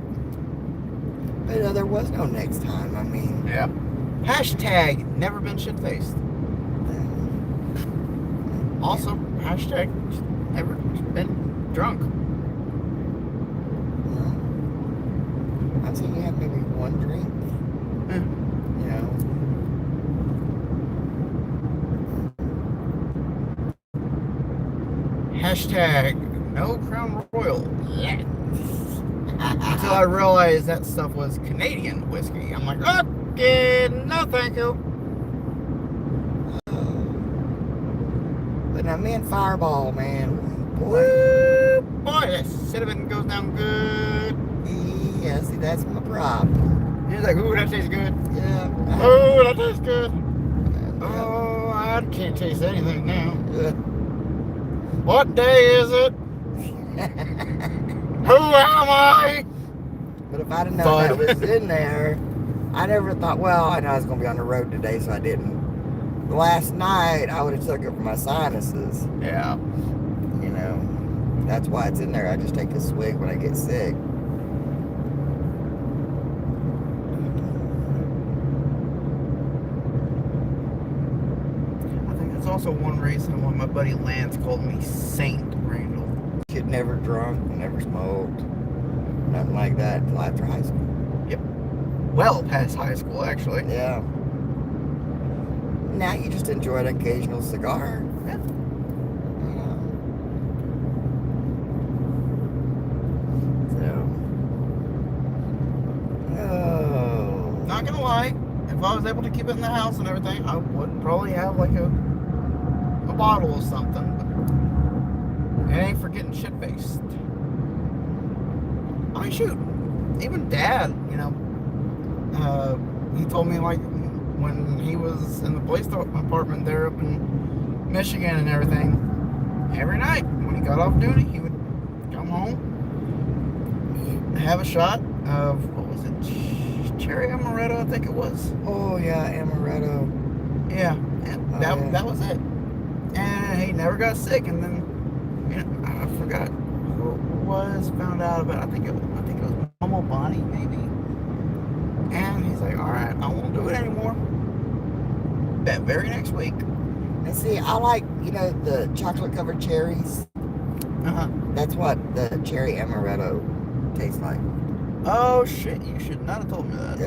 But there was no next time. I mean. Yeah. Hashtag never been shit-faced. Also, hashtag never been drunk. Well, I'd say you have maybe one drink. You know. Hashtag no Crown Royal yet. Until I realized that stuff was Canadian whiskey. I'm like, okay, no thank you. But now me and Fireball, man. Woo, boy, that cinnamon goes down good. Yeah, see, that's my problem. He's like, ooh, that tastes good. Yeah. Oh, that tastes good. Oh, I can't taste anything now. What day is it? Who am I? But if I'd have known that was in there, I never thought, well, I know I was going to be on the road today, so I didn't. Last night, I would have took it for my sinuses. Yeah. You know, that's why it's in there. I just take a swig when I get sick. I think that's also one reason why my buddy Lance called me Saint Randall. Kid never drunk, never smoked, nothing like that until after high school. Yep. Well past high school, actually. Yeah. Now you just enjoy an occasional cigar. Yeah. Oh. Not gonna lie, if I was able to keep it in the house and everything, I would probably have like a bottle or something. But it ain't for getting shit-faced. I mean, shoot, even Dad, you know, he told me like when he was in the police department there up in Michigan and everything, every night when he got off duty, he would come home, have a shot of, what was it, cherry amaretto, I think it was. Oh yeah, amaretto. Yeah, and that was it. And he never got sick. And then, you know, I forgot who it was. Found out about. I think it was Mama Bonnie, maybe. And he's like, "All right, I won't do it anymore." That very next week, And see, I like, the chocolate covered cherries. Uh-huh. That's what the cherry amaretto tastes like. Oh, shit. You should not have told me that.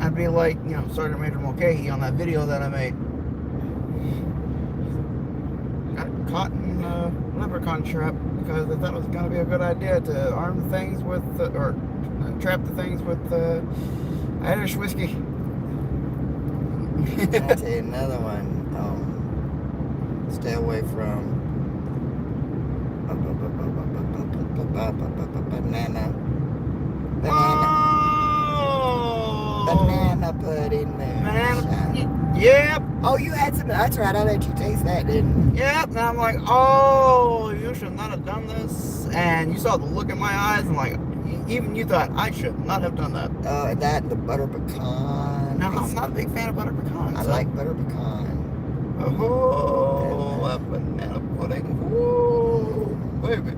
I'd be like, Sergeant Major Mulcahy on that video that I made. Got caught in a leprechaun trap because I thought it was going to be a good idea to arm the things with, or trap the things with Irish whiskey. I'll tell you another one. Stay away from banana pudding moonshine. Yep. Oh, you had some. That's right. I let you taste that, didn't you? Yep. And I'm like, oh, you should not have done this. And you saw the look in my eyes, and like, even you thought I should not have done that. That and the butter pecan. No, I'm not a big fan of butter pecan. I like butter pecan. Oh, that banana pudding. Ooh, baby.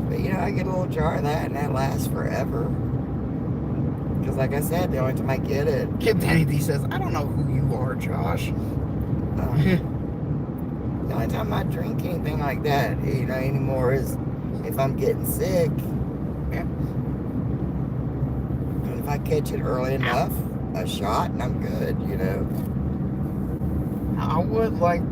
But I get a little jar of that, and that lasts forever. Because, like I said, the only time I get it. Kid Danny D says, I don't know who you are, Josh. The only time I drink anything like that, anymore is if I'm getting sick. Yeah. And if I catch it early enough, a shot, and I'm good, I would like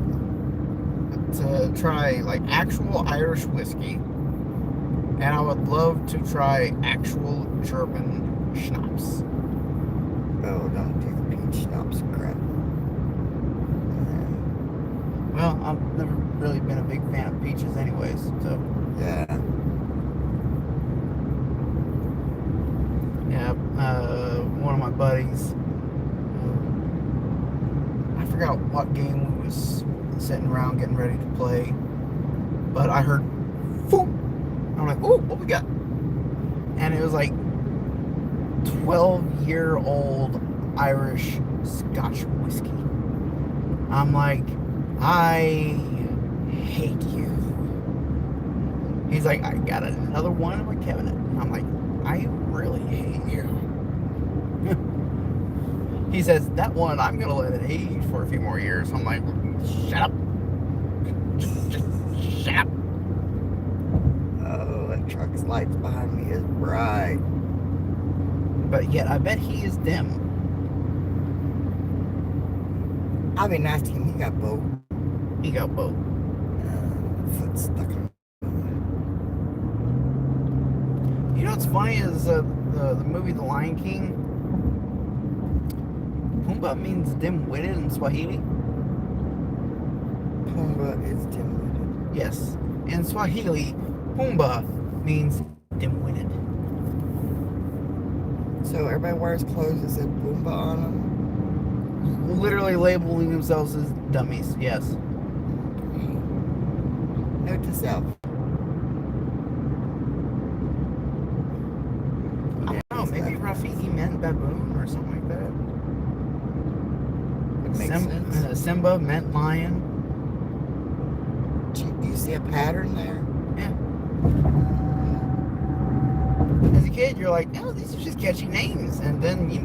to try like actual Irish whiskey, and I would love to try actual German schnapps. Oh, don't do the peach schnapps crap. Well, I've never really been a big fan of peaches anyways, so. Yeah. Yeah, one of my buddies, I forgot what game we was sitting around getting ready to play, but I heard, "Foop." I'm like, "Ooh, what we got?" And it was like 12-year-old Irish Scotch whiskey. I'm like, I hate you. He's like, I got another one in my cabinet. I'm like, I really hate you. He says, that one, I'm going to let it age for a few more years. I'm like, shut up. Just shut up. Oh, that truck's lights behind me is bright. But yet, I bet he is dim. I'll be nice to him. He got both. He got both. Foot stuck in. You know what's funny is the movie The Lion King, Pumbaa means dim-witted in Swahili. Pumbaa is dim-witted. Yes. In Swahili, Pumbaa means dim-witted. So everybody wears clothes that said Pumbaa on them? Literally labeling themselves as dummies, yes. Note to self. I don't know, maybe Rafiki meant baboon or something like that. It makes sense. Simba meant lion. Do you see a pattern there? Yeah. As a kid, you're like, oh, these are just catchy names. And then, you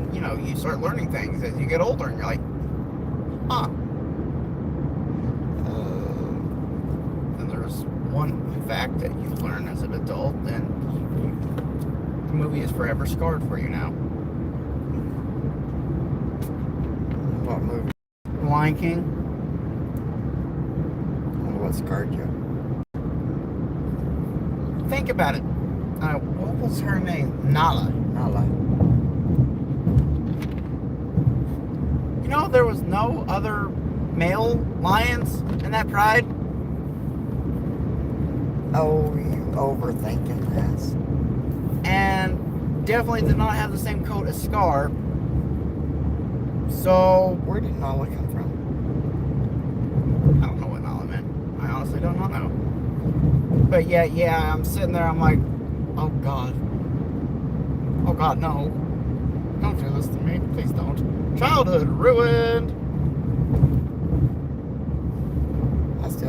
start learning things as you get older, and you're like, huh. And there's one fact that you learn as an adult, and the movie is forever scarred for you now. What movie? The Lion King. I wonder what scarred you. Think about it. What was her name? Nala. Nala. There was no other male lions in that pride? Oh, you overthinking this. And definitely did not have the same coat as Scar. So, Where did Nala come from? I don't know what Nala meant. I honestly don't know. But yeah, I'm sitting there, I'm like, oh God. Oh God, no. Don't do this to me. Please don't. Childhood ruined.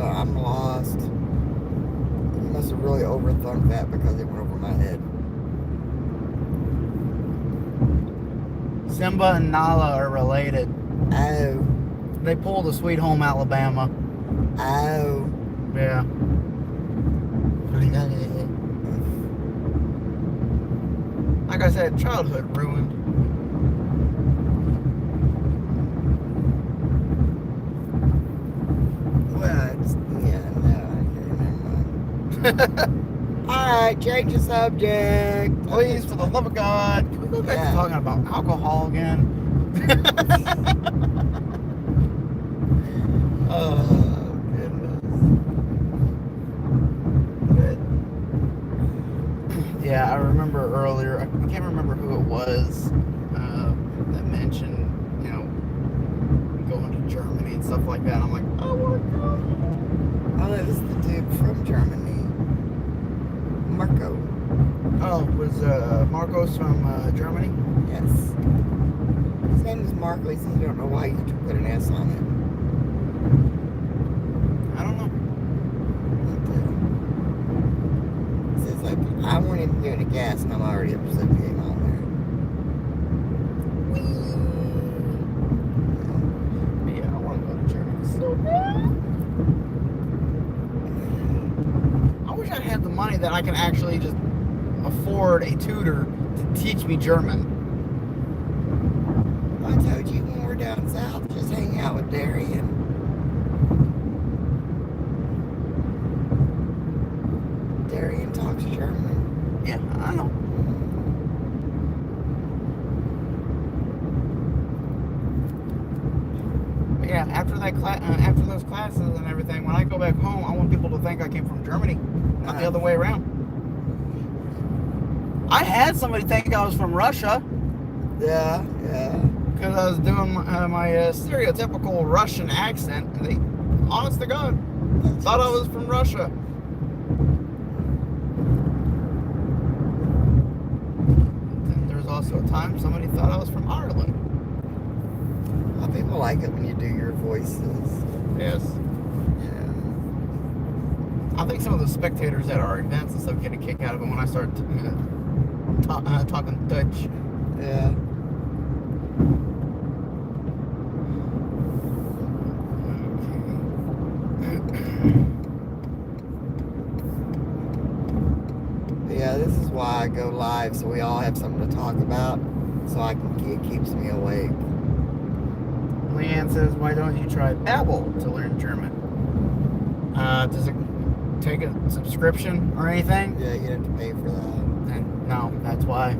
I'm lost. You must have really overthunk that because it went over my head. Simba and Nala are related. Oh. They pulled a Sweet Home Alabama. Oh. Yeah. Like I said, childhood ruined. Well, yeah, no, okay, never mind. Alright, change the subject. Please, for the love of God, can we go back to talking about alcohol again? Oh, goodness. But, yeah, I remember earlier, I can't remember who it was that mentioned, you know, going to Germany and stuff like that. I'm like, oh my God. oh, it was the dude from Germany. Marco. Oh, was Marcos from Germany? Yes. His name is Marco. He says you don't know why you put an S on it. I don't know. He says, like, I won't even give it a gas and I'm already up to 78 on there. Yeah, I want to go to Germany so bad. I wish I had the money that I can actually just afford a tutor to teach me German. I told you when we're down south, just hang out with Darian. Darian talks German. Yeah, I know. But yeah, after that after those classes and everything, when I go back home, I want people to think I came from Germany, not the other way around. I had somebody think I was from Russia. Yeah, yeah. Because I was doing my stereotypical Russian accent, and they, honest to God, thought I was from Russia. And there's also a time somebody thought I was from Ireland. A lot of people like it when you do your voices. Yes. Yeah. I think some of the spectators at our events and stuff get a kick out of it when I start talking Dutch. Yeah. Yeah, this is why I go live, so we all have something to talk about, so it keeps me awake. Leanne says, why don't you try Babbel to learn German? Does it take a subscription or anything? Yeah, you have to pay for that. And no, that's why.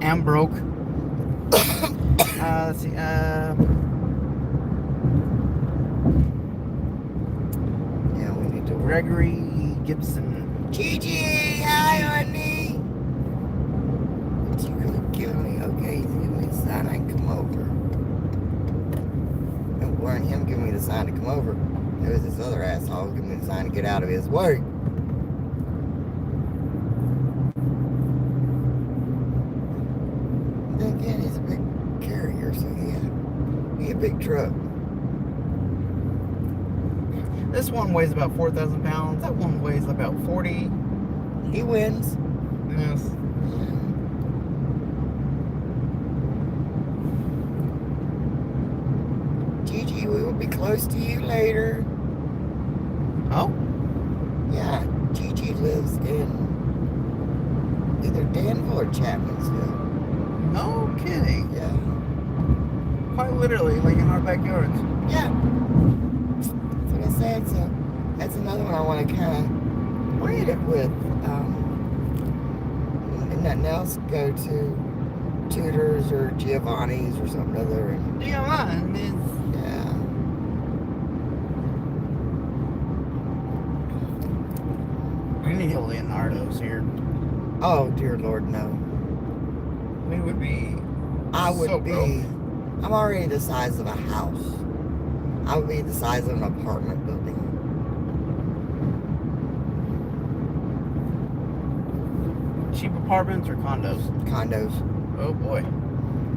I'm broke. Let's see. Yeah, we need to. Gregory Gibson. Gigi, hi, honey. But you could have given me, okay, he's giving me the sign I can come over. It weren't him giving me the sign to come over. It was this other asshole giving me the sign to get out of his way. Then again, he's a big carrier, so yeah, he a big truck. This one weighs about 4,000 pounds. That one weighs about 40. He wins. Yes. Gigi, we will be close to you later. Oh? Yeah, Gigi lives in either Danville or Chapmansville. No kidding. Yeah. Quite literally, like in our backyards. Yeah. That's what I said. So that's another one I want to kind of read it with. And nothing else, go to Tudors or Giovanni's or something other. And, Giovanni's. yeah. We need Leonardo's here. Oh, dear Lord, no. We would be. I would so be. broke. I'm already the size of a house. I would be the size of an apartment building. Cheap apartments or condos? Condos. Oh boy.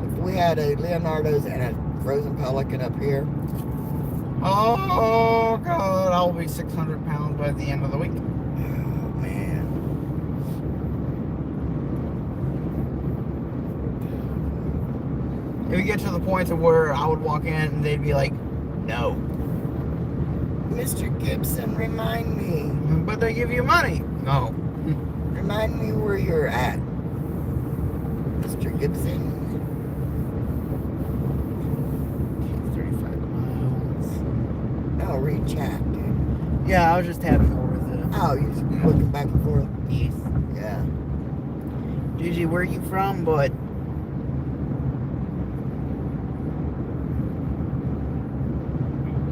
If we had a Leonardo's and a frozen pelican up here, Oh God, I'll be 600 pounds by the end of the week. oh man. it would get to the point of where I would walk in and they'd be like, no. Mr. Gibson, remind me. But they give you money. No. Remind me where you're at. Mr. Gibson. 35 miles. Oh, read chat, dude. Yeah, I was just tapping over the... Oh, you're just looking back and forth? Yes. Yeah. Gigi, where are you from, bud?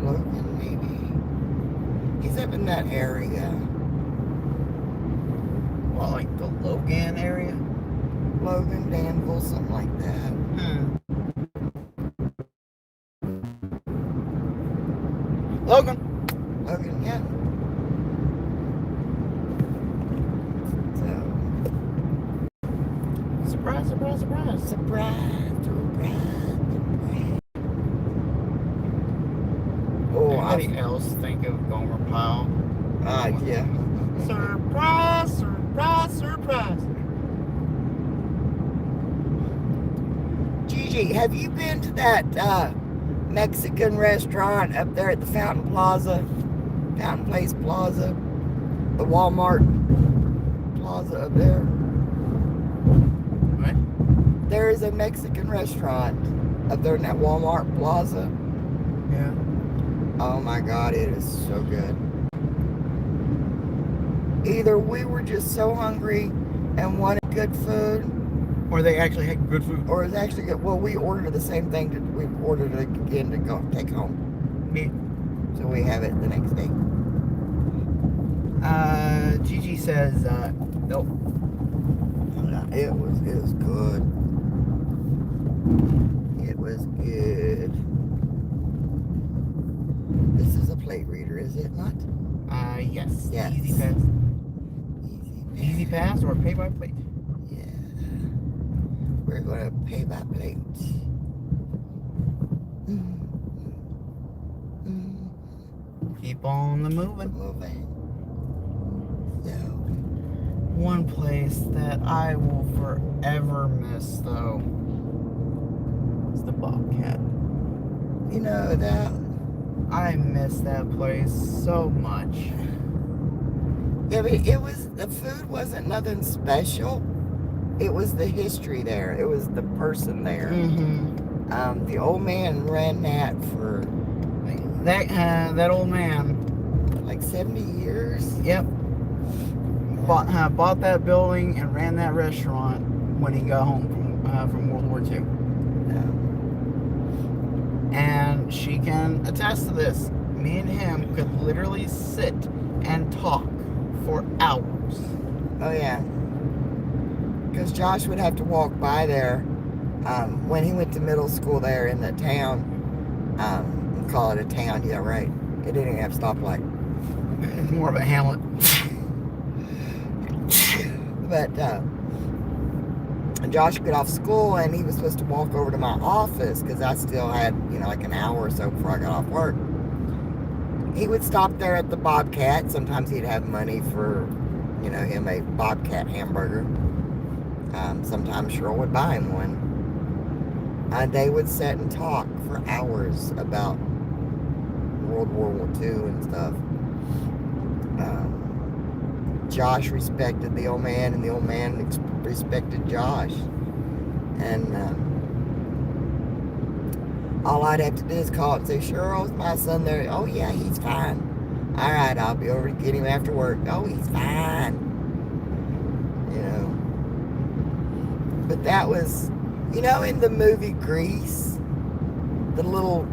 Logan, maybe. He's up in that area. Well, like the Logan area? Logan, Danville, something like that. Logan. Logan, yeah. So. Surprise, surprise, surprise. Surprise, surprise, surprise. Oh, anybody else think of Gomer Pyle? Yeah. Surprise, surprise, surprise. Gigi, have you been to that Mexican restaurant up there at the Fountain Place Plaza? The Walmart Plaza up there? What? There is a Mexican restaurant up there in that Walmart Plaza. Yeah. Oh my God, it is so good. Either we were just so hungry and wanted good food, Or they actually had good food. or it's actually good. Well, we ordered the same thing that we ordered it again to go take home. Yeah. So we have it the next day. Gigi says, nope. It was good. It was good. This is a plate reader, is it not? Yes. Yes. Easy pass. Easy pass or pay by plate? Yeah. We're going to pay by plate. Keep on the moving. So, One place that I will forever miss, though, is the Bobcat. you know that. I miss that place so much. Yeah, but the food wasn't nothing special. It was the history there. It was the person there. Mm-hmm. The old man ran that for That old man. like 70 years. Yep. Bought that building and ran that restaurant when he got home from World War II. And she can attest to this. Me and him could literally sit and talk for hours. Oh, yeah. Because Josh would have to walk by there when he went to middle school there in the town. We call it a town, yeah, right. It didn't even have a stoplight. It's more of a hamlet. But Josh would get off school and he was supposed to walk over to my office because I still had, like an hour or so before I got off work. He would stop there at the Bobcat. Sometimes he'd have money for, him a Bobcat hamburger. Sometimes Cheryl would buy him one. They would sit and talk for hours about World War II and stuff. Josh respected the old man, and the old man respected Josh. And all I'd have to do is call and say, Cheryl's my son there. Oh, yeah, he's fine. All right, I'll be over to get him after work. Oh, he's fine. But that was, in the movie Grease, the little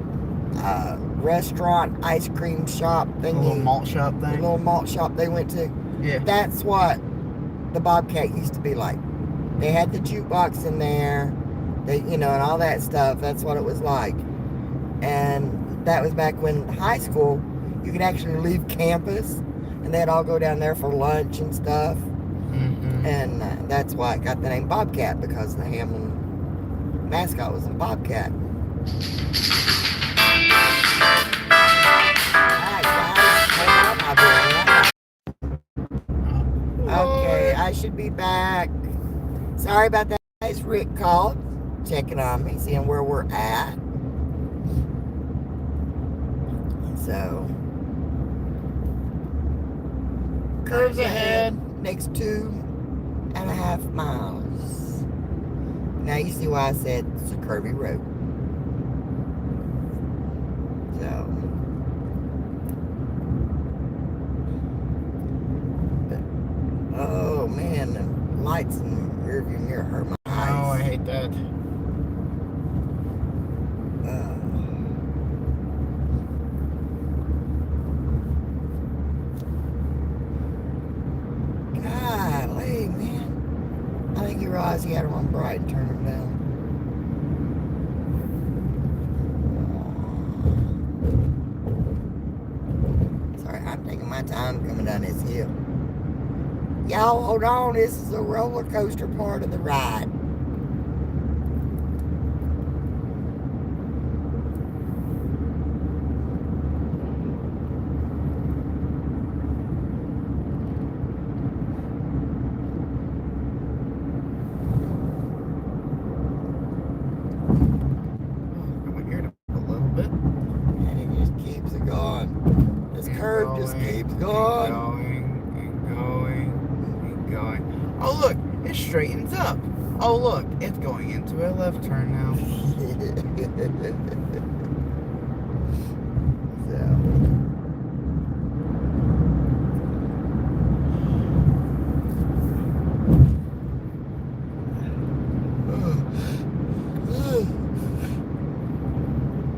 restaurant, ice cream shop thingy. The little malt shop thing. The little malt shop they went to. Yeah. That's what the Bobcat used to be like. They had the jukebox in there, and all that stuff. That's what it was like. And that was back when high school, you could actually leave campus, and they'd all go down there for lunch and stuff. Mm-hmm. And that's why it got the name Bobcat, because the Hamlin mascot was a Bobcat. Alright, guys, hold on, I'll be right. Okay, I should be back. Sorry about that, guys. Rick called checking on me, seeing where we're at. So, curves ahead, next 2.5 miles. Now you see why I said it's a curvy road. So, but, oh man, the lights in the rearview mirror hurt my eyes. Oh, I hate that. Golly, man. I think he realized he had to run bright and turn him down. Sorry, I'm taking my time coming down this hill. Y'all, hold on. This is the roller coaster part of the ride. Curve just keeps going. And going. Oh, look, it straightens up. Oh, look, it's going into a left turn now.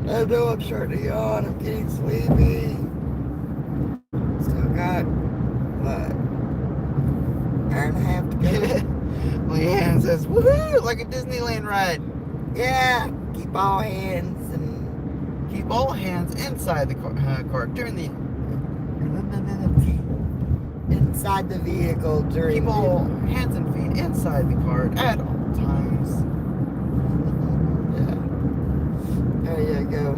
I know I'm starting to yawn. I'm getting sleepy. Still got, what, hour and a half to go. Leanne says, woohoo, like a Disneyland ride. Yeah, keep all hands inside the car during the... inside the vehicle during Keep all hands and feet inside the car at all times. Yeah. There you go.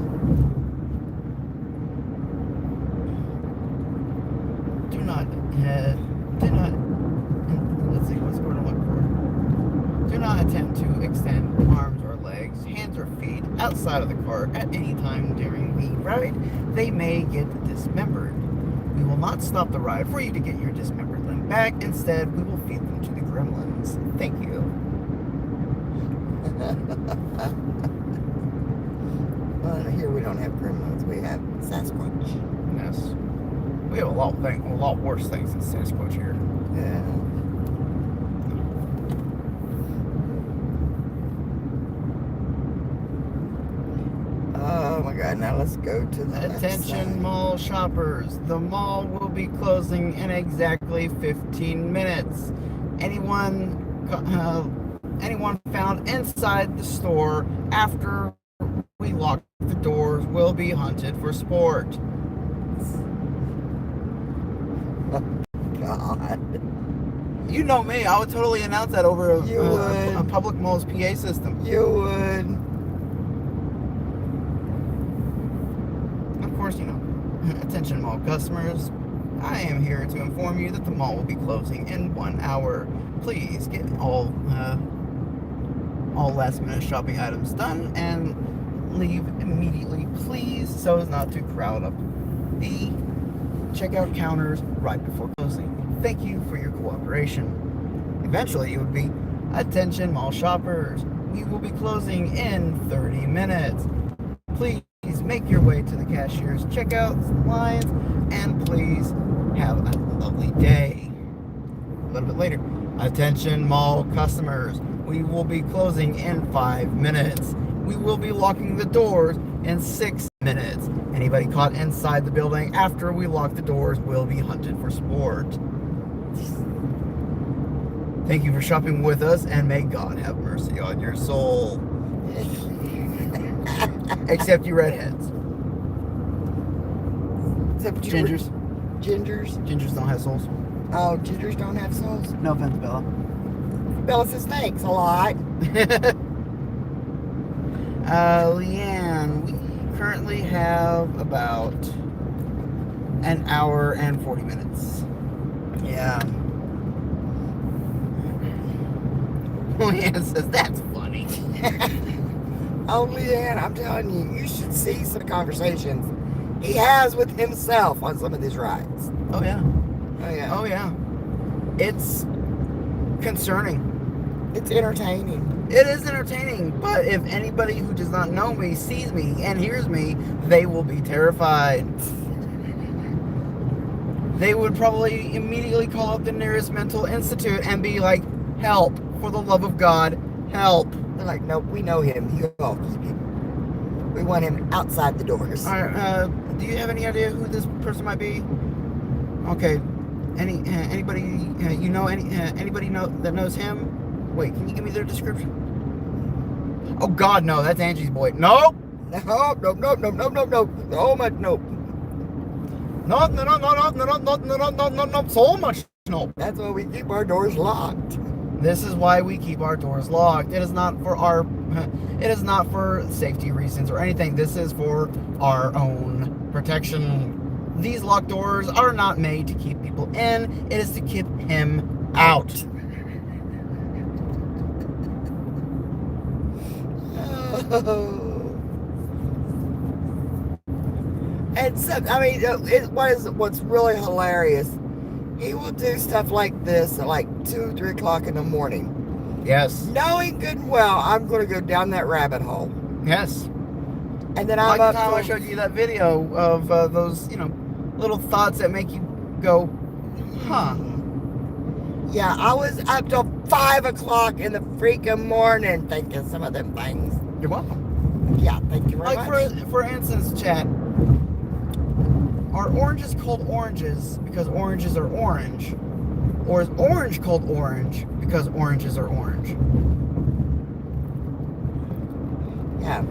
Let's see, what's going to look for? Do not attempt to extend arms or legs, hands or feet outside of the car at any time during the ride. They may get dismembered. We will not stop the ride for you to get your dismembered limb back. Instead, we will feed them to the gremlins. Thank you. Well, here we don't have gremlins. We have Sasquatch. Yes. We have a lot worse things than Sasquatch here. Yeah. Oh my God! Now let's go to the Attention, mall shoppers. The mall will be closing in exactly 15 minutes. Anyone found inside the store after we lock the doors will be hunted for sport. God. You know me, I would totally announce that over a public mall's PA system. You would. Of course, you know. Attention mall customers. I am here to inform you that the mall will be closing in 1 hour. Please get all last minute shopping items done and leave immediately, please, so as not to crowd up the checkout counters right before closing. Thank you for your cooperation. Eventually, it would be, attention mall shoppers. We will be closing in 30 minutes. Please make your way to the cashier's checkout lines and please have a lovely day. A little bit later, attention mall customers. We will be closing in 5 minutes. We will be locking the doors in 6 minutes. Anybody caught inside the building after we lock the doors will be hunted for sport. Thank you for shopping with us, and may God have mercy on your soul. Except you redheads. Except you Gingers. Gingers? Gingers don't have souls. Oh, gingers don't have souls? No offense, Bella. Bella says thanks a lot. Leanne, we currently have about an hour and 40 minutes. Yeah. Leanne says, that's funny. Oh, Leanne, I'm telling you, you should see some conversations he has with himself on some of these rides. Oh, yeah. Oh, yeah. Oh, yeah. It's concerning. It's entertaining. It is entertaining, but if anybody who does not know me sees me and hears me, they will be terrified. They would probably immediately call up the nearest mental institute and be like, help, for the love of God, help. They're like, nope, we know him. You all keep him. We want him outside the doors. All right, do you have any idea who this person might be? Okay, anybody you know anybody that knows him? Wait, can you give me their description? Oh God, no, that's Angie's boy. Nope. No, no, no, no, no, no, no. So much nope. No, no, no, no, no, no, no, no, no, no, no, no, so much nope. That's why we keep our doors locked. This is why we keep our doors locked. It is not for safety reasons or anything. This is for our own protection. These locked doors are not made to keep people in. It is to keep him out. And so, I mean, what's really hilarious, he will do stuff like this at like 2, 3 o'clock in the morning. Yes. Knowing good and well, I'm going to go down that rabbit hole. Yes. And then I'm like up the time I showed you that video of those, little thoughts that make you go, huh. Yeah, I was up till 5 o'clock in the freaking morning thinking some of them things. You're welcome. Yeah, thank you very much. Like for instance, chat, are oranges called oranges because oranges are orange? Or is orange called orange because oranges are orange? Yeah.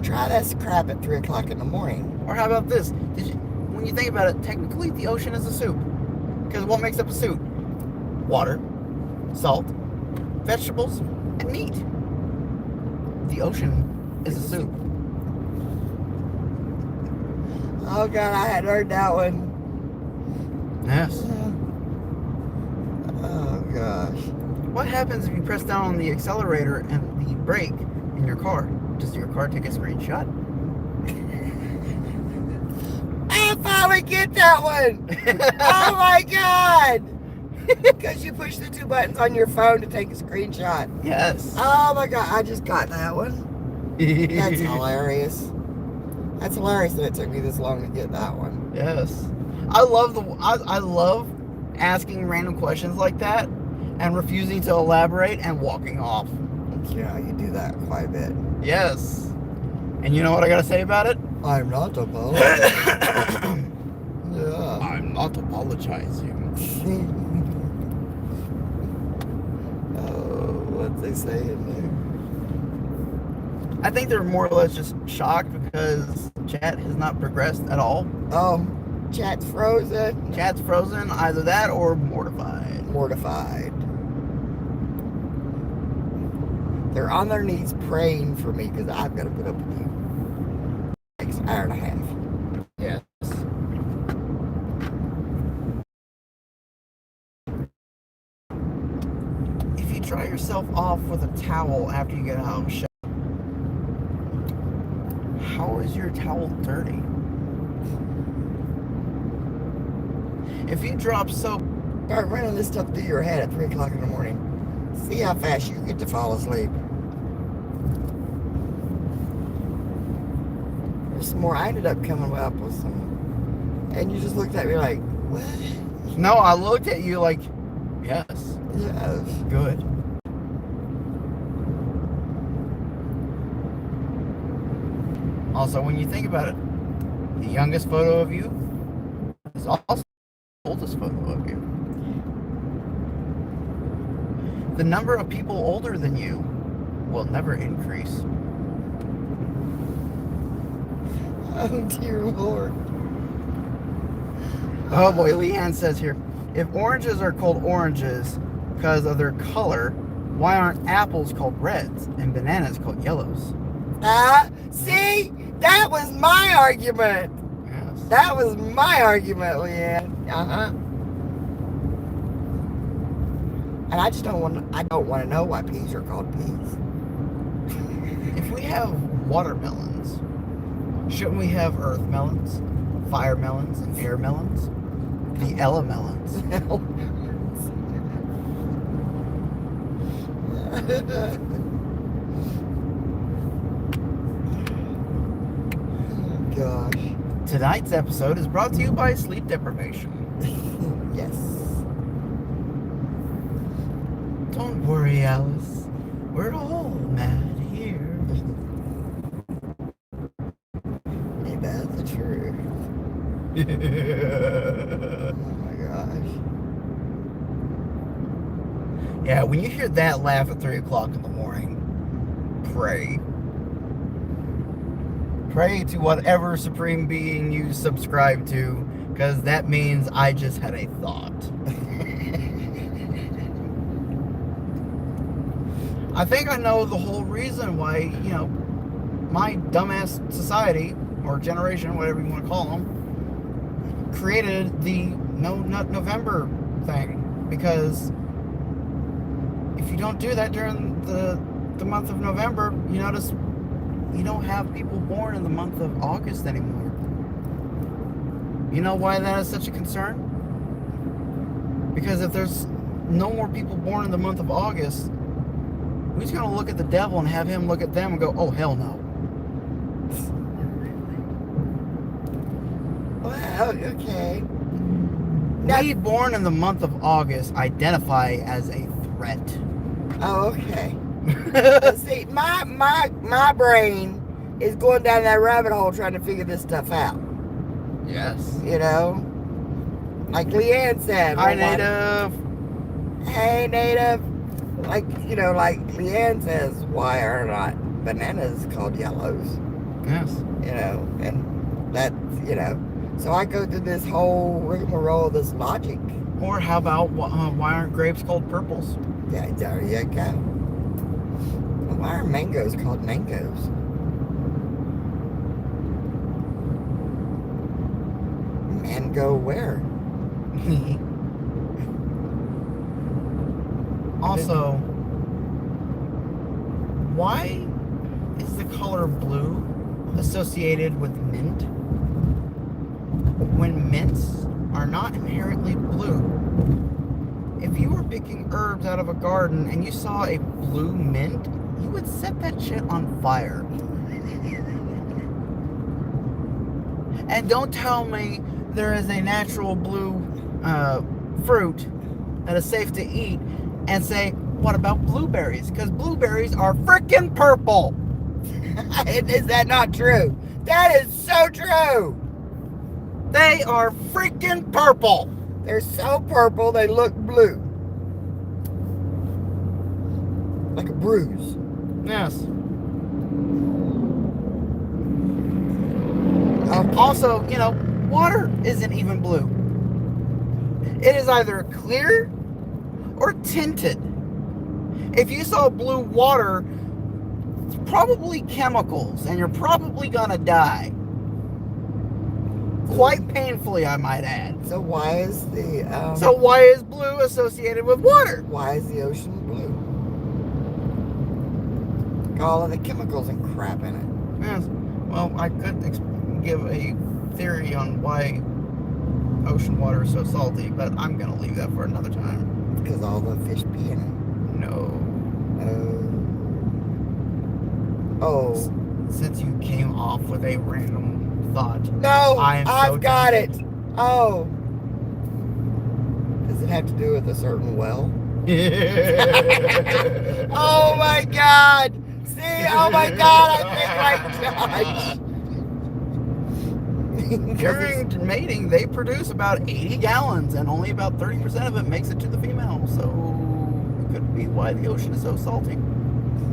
Try this crap at 3 o'clock in the morning. Or how about this? When you think about it, technically the ocean is a soup. Because what makes up a soup? Water, salt, vegetables, and meat. The ocean is a soup. Oh God, I had heard that one. Yes. Oh gosh. What happens if you press down on the accelerator and the brake in your car? Does your car take a screenshot? I finally get that one. Oh my God. Because you push the 2 buttons on your phone to take a screenshot. Yes. Oh my God, I just got that one. That's hilarious. That's hilarious that it took me this long to get that one. Yes. I love asking random questions like that and refusing to elaborate and walking off. Yeah, you do that quite a bit. Yes. And you know what I gotta say about it? I'm not apologizing. Yeah. I'm not apologizing. Oh, what's they saying there? I think they're more or less just shocked because chat has not progressed at all. Oh, chat's frozen. Chat's frozen, either that or mortified. Mortified. They're on their knees praying for me because I've got to put up with you. Next hour and a half. Yes. If you dry yourself off with a towel after you get out of the shower, how is your towel dirty? If you drop soap, Start running this stuff through your head at 3 o'clock in the morning. See how fast you get to fall asleep. There's some more. I ended up coming up with some. And you just looked at me like, what? no, I looked at you like, yes, Yes. good. Also, when you think about it, the youngest photo of you is also the oldest photo of you. The number of people older than you will never increase. Oh, dear Lord. Oh boy, Leanne says here, if oranges are called oranges because of their color, why aren't apples called reds and bananas called yellows? See? That was my argument. Yes. That was my argument, Leanne. Uh-huh. And I don't want to know why peas are called peas. If we have watermelons, shouldn't we have earth melons, fire melons, and air melons? The Ella melons. Gosh. Tonight's episode is brought to you by sleep deprivation. Yes. Don't worry, Alice. We're all mad here. Ain't that the truth? Oh my gosh. Yeah, when you hear that laugh at 3 o'clock in the morning, pray. Pray to whatever supreme being you subscribe to, because that means I just had a thought. I think I know the whole reason why, my dumbass society, or generation, whatever you want to call them, created the No Nut November thing. Because if you don't do that during the month of November, you notice you don't have people born in the month of August anymore. You know why that is such a concern? Because if there's no more people born in the month of August, who's going to look at the devil and have him look at them and go, oh, hell no? Well, okay. We born in the month of August identify as a threat. Oh, okay. See, my brain is going down that rabbit hole trying to figure this stuff out. Yes. Like Leanne said. Hi, Native. Hey, Native. Like Leanne says, why are not bananas called yellows? Yes. And that's, so I go through this whole rigmarole of this logic. Or how about why aren't grapes called purples? Yeah, there you go. Why are mangoes called mangoes? Mango where? Also, why is the color blue associated with mint when mints are not inherently blue? If you were picking herbs out of a garden and you saw a blue mint, you would set that shit on fire. And don't tell me there is a natural blue fruit that is safe to eat and say, what about blueberries? Because blueberries are freaking purple. Is that not true? That is so true. They are freaking purple. They're so purple they look blue. Like a bruise. Yes. Also, water isn't even blue. It is either clear or tinted. If you saw blue water, it's probably chemicals, and you're probably gonna die. Quite painfully, I might add. So why is So why is blue associated with water? Why is the ocean blue? All of the chemicals and crap in it. Yes. Well, I could give a theory on why ocean water is so salty, but I'm gonna leave that for another time. Because all the fish pee in it. No. Oh. Since you came off with a random thought. No, I've got it. Oh. Does it have to do with a certain well? Oh my God. See, oh my God, I think like Josh. During mating, they produce about 80 gallons, and only about 30% of it makes it to the female. So, it could be why the ocean is so salty.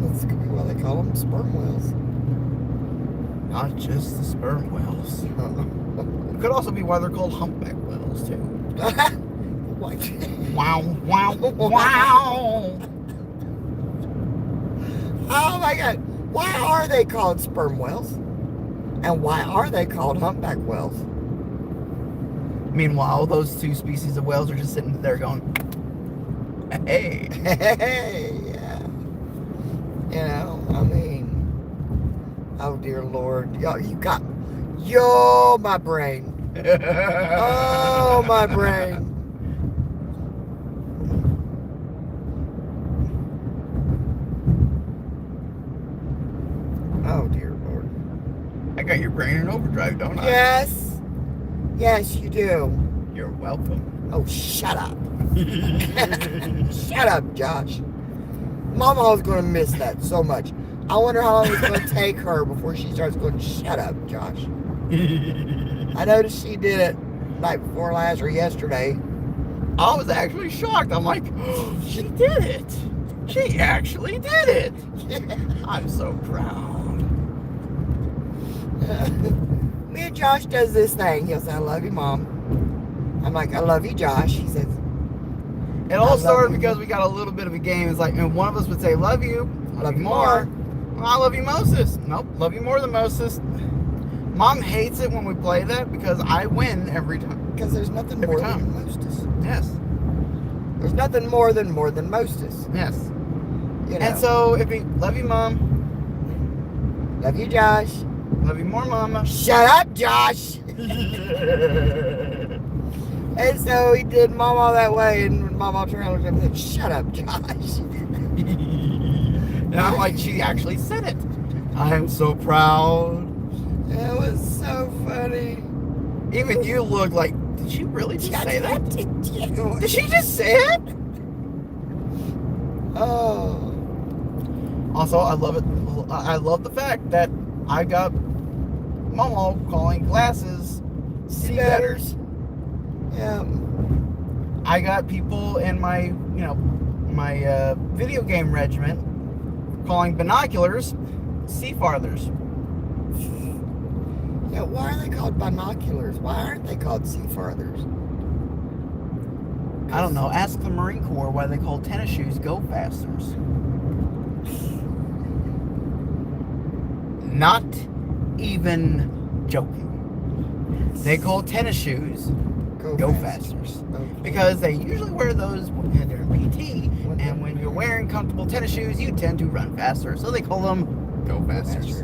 That's could be why they call them sperm whales. Not just the sperm whales. It could also be why they're called humpback whales, too. What? Wow, wow, wow. Oh my God. Why are they called sperm whales? And why are they called humpback whales? Meanwhile, those two species of whales are just sitting there going, hey. Hey, yeah. I mean, Oh, dear Lord. Yo, my brain. Oh, my brain. Oh, dear Lord. I got your brain in overdrive, don't I? Yes. Yes, you do. You're welcome. Oh, shut up. Shut up, Josh. Mama's going to miss that so much. I wonder how long it's going to take her before she starts going, shut up, Josh. I noticed she did it night before last or yesterday. I was actually shocked. I'm like, oh, she did it. She actually did it. I'm so proud. Me and Josh does this thing. He'll say, I love you, Mom. I'm like, I love you, Josh. He says, it all started because we got a little bit of a game. It's like, and one of us would say, love you. Love you more. Well, I love you, Moses. Nope, love you more than Moses. Mom hates it when we play that because I win every time. Because there's nothing more than Moses. Yes. There's nothing more than Moses. Yes. You know. And so, if we love you, Mom. Love you, Josh. Love you more, Mama. Shut up, Josh. And so he did Mom all that way, and Mom all turned around and said, shut up, Josh. And I'm like, she actually said it. I'm so proud. It was so funny. Even you look like, did she really just say that? Did she just say it? Oh. Also, I love it. I love the fact that I got Momo calling glasses see betters. Yeah. I got people in my, my video game regiment calling binoculars see farthers. Yeah, why are they called binoculars? Why aren't they called see farthers? I don't know. Ask the Marine Corps why they call tennis shoes go fasters. Not even joking. They call tennis shoes go fasters. Okay. Because they usually wear those when they're in PT, and when you're wearing comfortable tennis shoes, you tend to run faster. So they call them go fasters.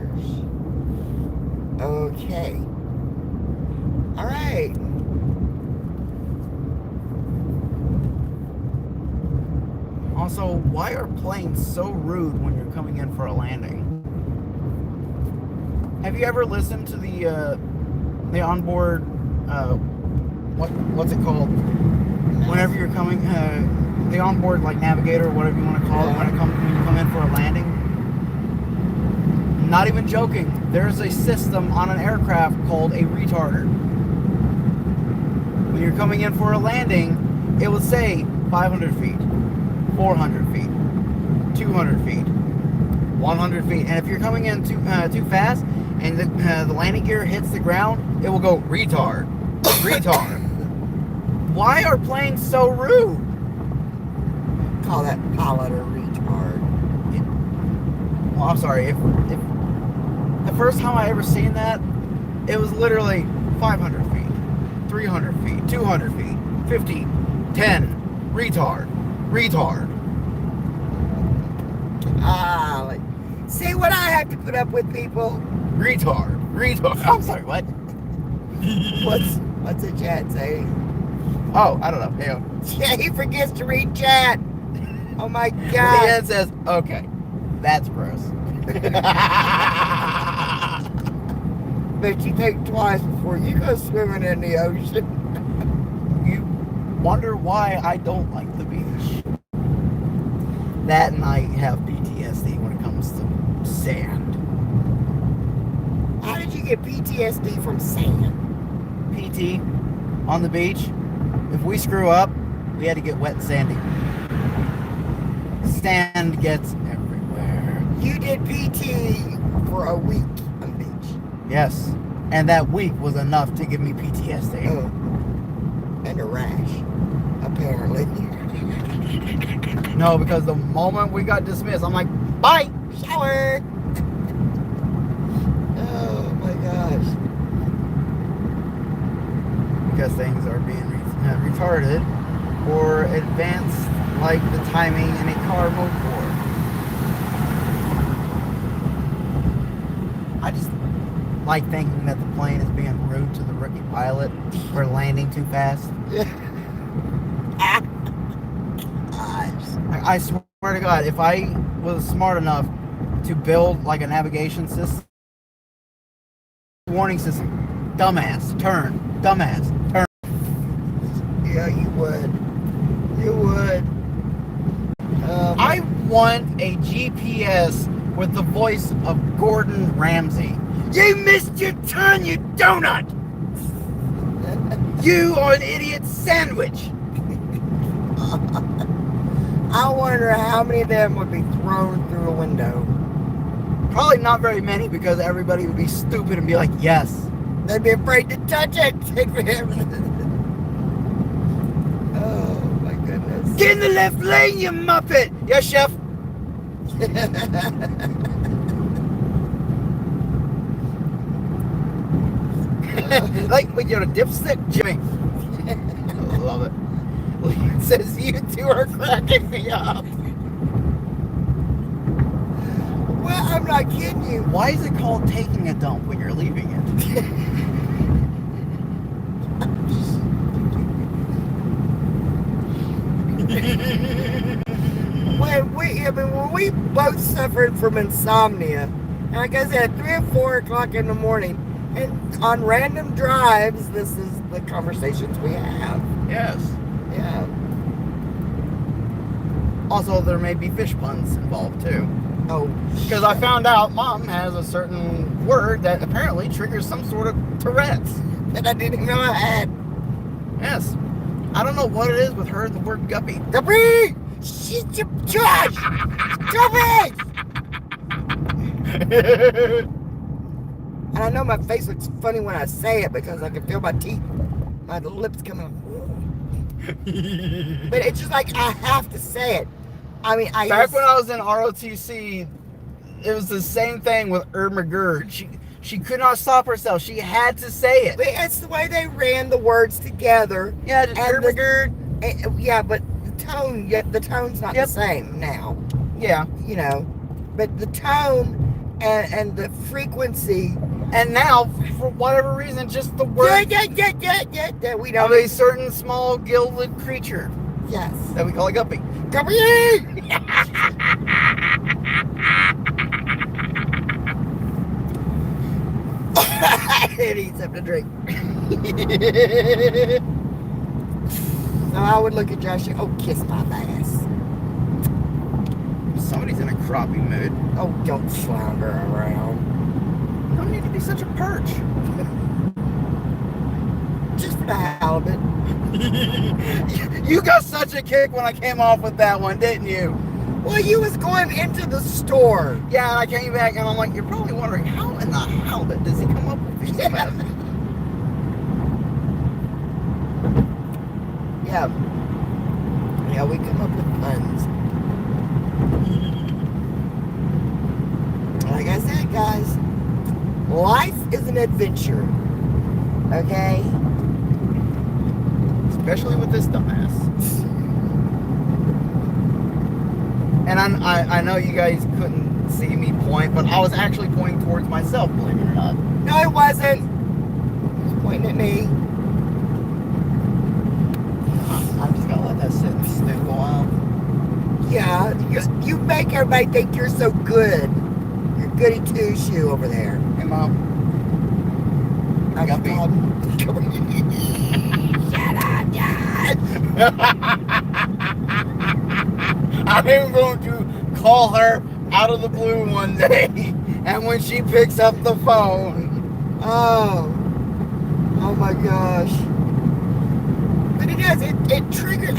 Okay. All right. Also, why are planes so rude when you're coming in for a landing? Have you ever listened to the onboard what's it called? Whenever you're coming, the onboard like navigator or whatever you want to call it when you come in for a landing. Not even joking. There's a system on an aircraft called a retarder. When you're coming in for a landing, it will say 500 feet, 400 feet, 200 feet, 100 feet. And if you're coming in too fast and the landing gear hits the ground, it will go retard, retard. Why are planes so rude? Call that pilot a retard. Well, I'm sorry. If the first time I ever seen that, it was literally 500 feet, 300 feet, 200 feet, 50, 10, retard, retard. See what I have to put up with, people? Retard, retard. I'm sorry, what? What's the chat say? Oh, I don't know. Hang on. Yeah, he forgets to read chat. Oh my God. The end says, okay, that's gross. Bet you think twice before you go swimming in the ocean. You wonder why I don't like the beach. That and I have PTSD when it comes to sand. How did you get PTSD from sand? PT on the beach. If we screw up, we had to get wet and sandy. Sand gets everywhere. You did PT for a week on the beach. Yes. And that week was enough to give me PTSD. Oh. And a rash, apparently. No, because the moment we got dismissed, I'm like, bye, shower. Oh my gosh. Because things are being retarded or advanced like the timing in a car mode board. I just like thinking that the plane is being rude to the rookie pilot for landing too fast. I swear to God, if I was smart enough to build like a navigation system, warning system, dumbass, turn, dumbass, turn. Yeah, you would. You would. I want a GPS with the voice of Gordon Ramsay. You missed your turn, you donut! You are an idiot sandwich! I wonder how many of them would be thrown through a window. Probably not very many, because everybody would be stupid and be like, yes. They'd be afraid to touch it. Oh my goodness. Get in the left lane, you muppet! Yes, chef. Like when you're a dipstick, Jimmy. I love it. It says you two are cracking me up. Well, I'm not kidding you. Why is it called taking a dump when you're leaving it? when we both suffered from insomnia, and like I said, 3 or 4 o'clock in the morning, and on random drives, this is the conversations we have. Yes. Yeah. Also, there may be fish puns involved too. Oh, because I found out Mom has a certain word that apparently triggers some sort of Tourette's. that I didn't even know I had. Yes. I don't know what it is with her and the word guppy. Guppy! She's trash! Guppy! And I know my face looks funny when I say it because I can feel my teeth, my lips coming. But it's just like I have to say it. I mean, Back when I was in ROTC, it was the same thing with Ermagerd. She could not stop herself. She had to say it. It's the way they ran the words together. Yeah, just Ermagerd. Yeah, but the tone's not the same now. Yeah. You know, but the tone and the frequency. And now, for whatever reason, just the word. Yeah, we know. Of a certain small gilded creature. Yes. That we call a guppy. Guppy! It needs something to drink. So I would look at Josh and, oh, kiss my ass. Somebody's in a crappie mood. Oh, don't flounder around. You don't need to be such a perch. Just for the halibut. You got such a kick when I came off with that one, didn't you? Well, you was going into the store. Yeah, and I came back and I'm like, you're probably wondering, how in the halibut does he come up with these stuff? Yeah. Yeah, we come up with puns. Like I said, guys, life is an adventure. Okay? Especially with this dumbass. And I know you guys couldn't see me point, but I was actually pointing towards myself, believe it or not. No, it wasn't. It was pointing at me. I'm just gonna let that sit and stew a while. Yeah, you make everybody think you're so good. You're goody two-shoe over there. Hey, Mom. I got beat. Shut up, Dad. I'm going to call her out of the blue one day, and when she picks up the phone, oh my gosh! But it does. It triggers.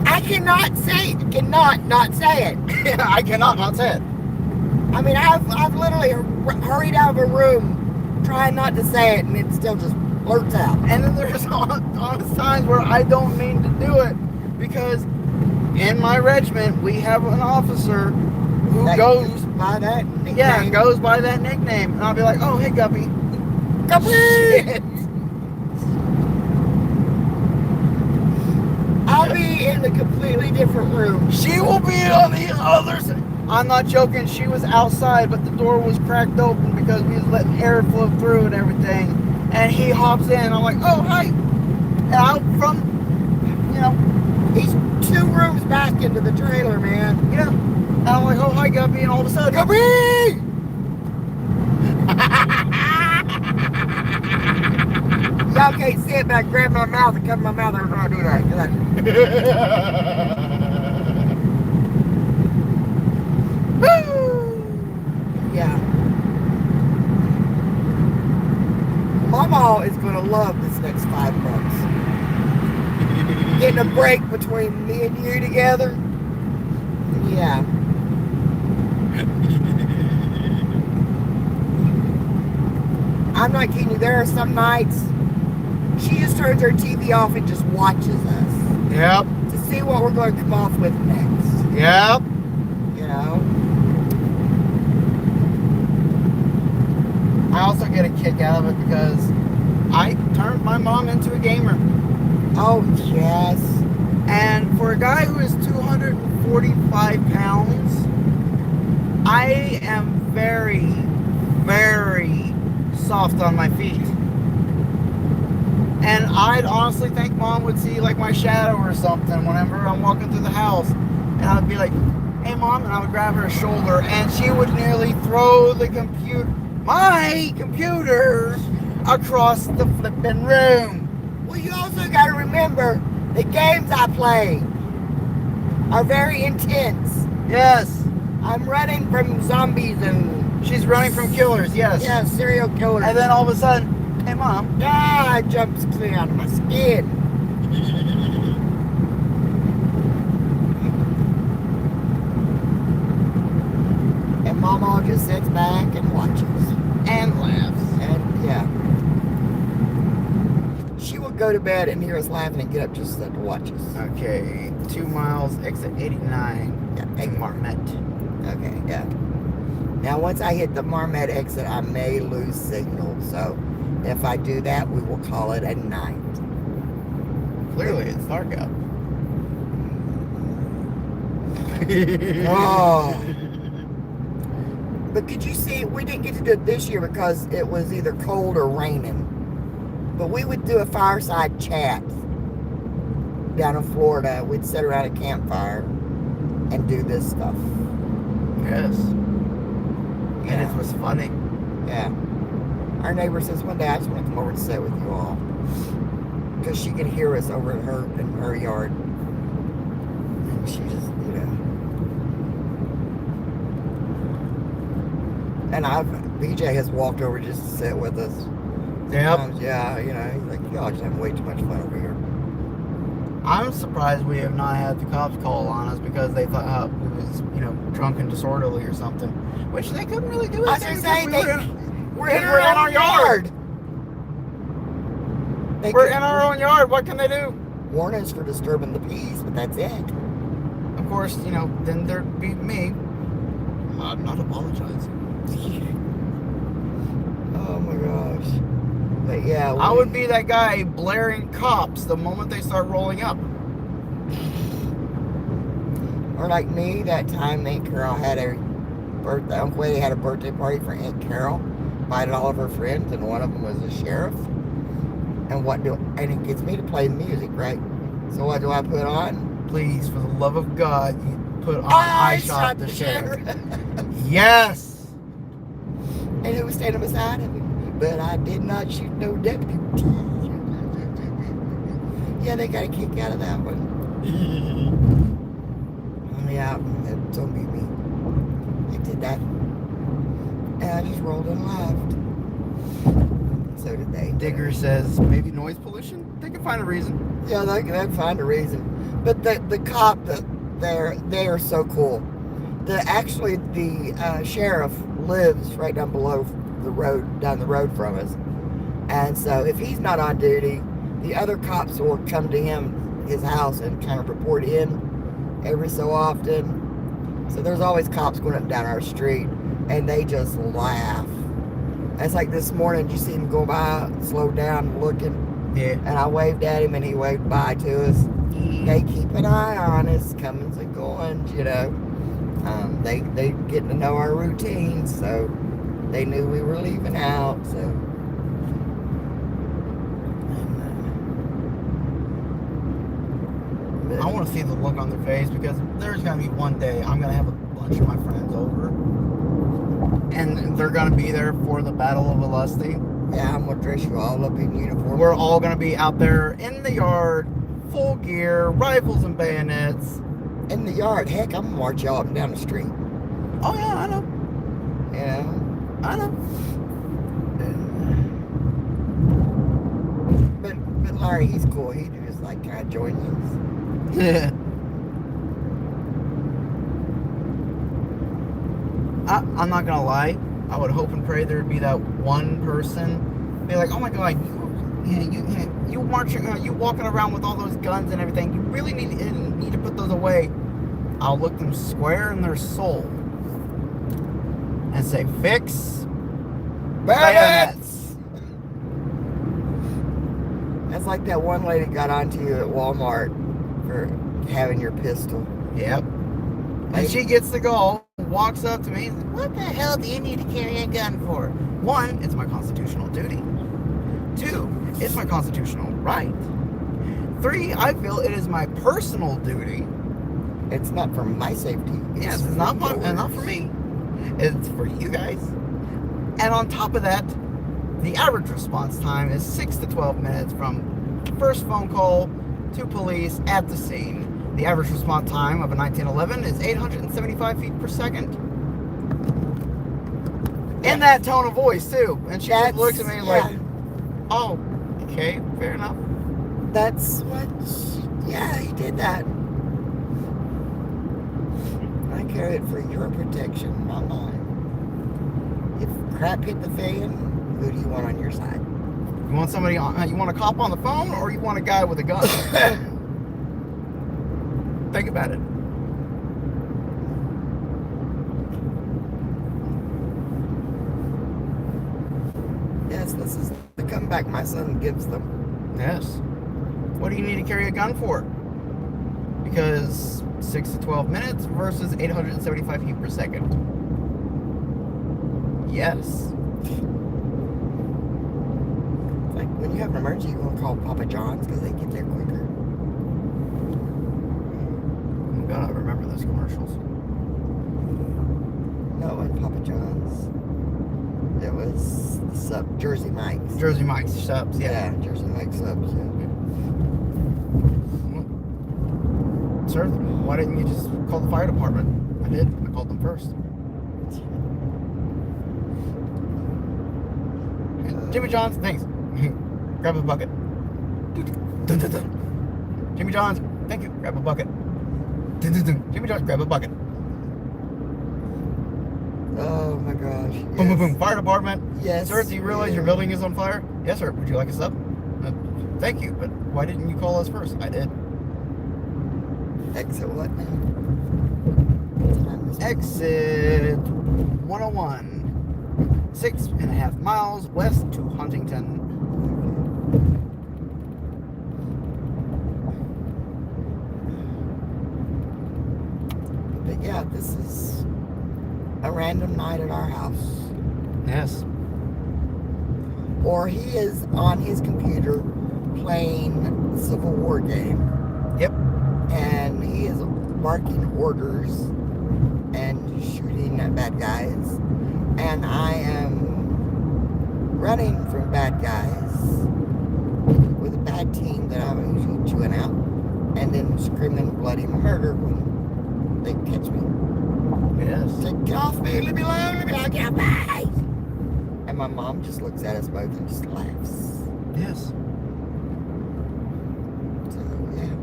I cannot say it. Cannot not say it. I cannot not say it. I mean, I've literally hurried out of a room trying not to say it, and it still just blurts out. And then there's honest times where I don't mean to do it, because in my regiment we have an officer who goes by that nickname. Yeah, goes by that nickname, and I'll be like, oh, hey, Guppy. Guppy! Shit. I'll be in a completely different room. She will be on the other side. I'm not joking. She was outside, but the door was cracked open because we was letting air flow through and everything. And he hops in. I'm like, oh, hi. And out from, He's 2 rooms back into the trailer, man. And I'm like, oh, hi, Guppy. And all of a sudden, Guppy! Y'all can't see it, but I grabbed my mouth and covered my mouth every time I do that. Woo! Yeah. Mama is going to love this next 5 months. Getting a break between me and you together. Yeah. I'm not kidding you. There are some nights she just turns her TV off and just watches us. Yep. To see what we're going to come off with next. Yep. I also get a kick out of it because I turned my mom into a gamer. Oh, yes. And for a guy who is 245 pounds, I am very, very soft on my feet. And I'd honestly think Mom would see like my shadow or something whenever I'm walking through the house. And I would be like, hey, Mom, and I would grab her shoulder and she would nearly throw my computer across the flipping room. Well, you also got to remember, the games I play are very intense. Yes. I'm running from zombies and... She's running from killers, yes. Yeah, serial killers. And then all of a sudden, hey, Mom. Ah, it jumps clear out of my skin. And Mama just sits back and watches. And laughs. And, yeah. She will go to bed and hear us laughing and get up just to watch us. Okay, 2 miles, exit 89. Yeah, to Marmet. Okay, yeah. Now, once I hit the Marmet exit, I may lose signal. So, if I do that, we will call it a night. Clearly, it's dark out. Oh. But could you see, we didn't get to do it this year because it was either cold or raining. But we would do a fireside chat down in Florida. We'd sit around a campfire and do this stuff. Yes. Yeah. And it was funny. Yeah. Our neighbor says one day I just want to come over and sit with you all. Because she could hear us over in her yard. And she just, And BJ has walked over just to sit with us. Yep. Yeah, he's like, y'all just having way too much fun over here. I'm surprised we have not had the cops call on us because they thought we was, drunk and disorderly or something. Which they couldn't really do. I was going to say, we're in our own yard. We're in our own yard. What can they do? Warn us for disturbing the peace, but that's it. Of course, then there'd be me. I'm not apologizing. Oh my gosh. But yeah. I would be that guy blaring cops the moment they start rolling up. Or like me, that time Aunt Carol had a birthday. Uncle Eddie had a birthday party for Aunt Carol. Invited all of her friends, and one of them was a sheriff. And it gets me to play music, right? So what do I put on? Please, for the love of God, you put on I Shot the Sheriff. Yes! And who was standing beside him? But I did not shoot no deputy. Yeah, they got a kick out of that one. Yeah, don't beat me. I did that. And I just rolled and laughed. So did they. Digger says, maybe noise pollution? They can find a reason. Yeah, they can find a reason. But the cop, they are so cool. The sheriff lives right down below down the road from us. And so if he's not on duty, the other cops will come to his house and kind of report in every so often. So there's always cops going up and down our street, and they just laugh. It's like this morning, you see him go by, slow down, looking. Yeah. And I waved at him, and he waved by to us. They keep an eye on us, comings and goings, They getting to know our routines, so They knew we were leaving out, so. I want to see the look on their face, because there's going to be one day I'm going to have a bunch of my friends over, and they're going to be there for the Battle of Alusty. Yeah, I'm going to dress you all up in uniform. We're all going to be out there in the yard, full gear, rifles and bayonets. In the yard? Heck, I'm going to march y'all up and down the street. Oh, yeah, I know. Yeah. I know. But Larry, he's cool. He just like, can I join you? Yeah. I'm not gonna lie. I would hope and pray there'd be that one person, be like, "Oh my God, you marching, you walking around with all those guns and everything. You really need to put those away." I'll look them square in their soul and say, "Fix bayonets." That's like that one lady got onto you at Walmart for having your pistol. Yep. And she gets the goal, walks up to me, "What the hell do you need to carry a gun for?" 1, it's my constitutional duty. 2, it's my constitutional right. 3, I feel it is my personal duty. It's not for my safety. Yes, it's not for me. It's for you guys. And on top of that, the average response time is 6 to 12 minutes from first phone call to police at the scene. The average response time of a 1911 is 875 feet per second. In that tone of voice, too. And she just looks at me like, "Oh, okay, fair enough." That's what... Yeah, he did that. I carry it for your protection, not mine. If crap hit the fan, who do you want on your side? You want somebody on? You want a cop on the phone, or you want a guy with a gun? Think about it. Yes, this is the comeback my son gives them. Yes. What do you need to carry a gun for? Because 6 to 12 minutes versus 875 feet per second. Yes. Like when you have an emergency, you want to call Papa John's because they get there quicker. Oh God, I remember those commercials. No, at Papa John's. It was Jersey Mike's. Jersey Mike's subs, yeah. Yeah, Jersey Mike's subs, yeah. Sir, why didn't you just call the fire department? I did. I called them first. Jimmy John's, thanks. Grab a bucket. Dun, dun, dun. Jimmy John's, thank you. Grab a bucket. Dun, dun, dun. Jimmy John's, grab a bucket. Oh my gosh. Yes. Boom, boom, boom. Fire department. Yes. Sir, do you realize your building is on fire? Yes, sir. Would you like a sub? Thank you, but why didn't you call us first? I did. Exit what now? Exit 101. 6.5 miles west to Huntington. But yeah, this is a random night at our house. Yes. Or he is on his computer playing the Civil War game. Yep. And he is barking orders and shooting at bad guys. And I am running from bad guys with a bad team that I'm usually chewing out. And then screaming bloody murder when they catch me. Yes. Say, "Get off me, leave me alone, leave me alone, get off me!" And my mom just looks at us both and just laughs. Yes. So, yeah.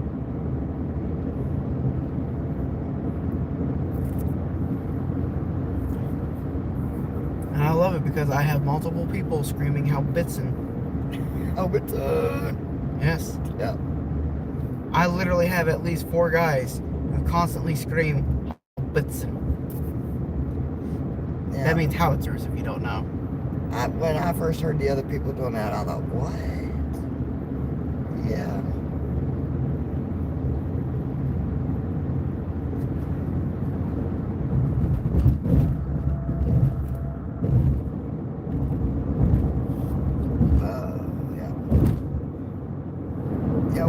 And I love it because I have multiple people screaming Haubitsen. Oh, but, Yes. yeah. I literally have at least 4 guys who constantly scream Haubitsen. Yeah. That means howitzers, if you don't know. When I first heard the other people doing that, I thought, what? Yeah.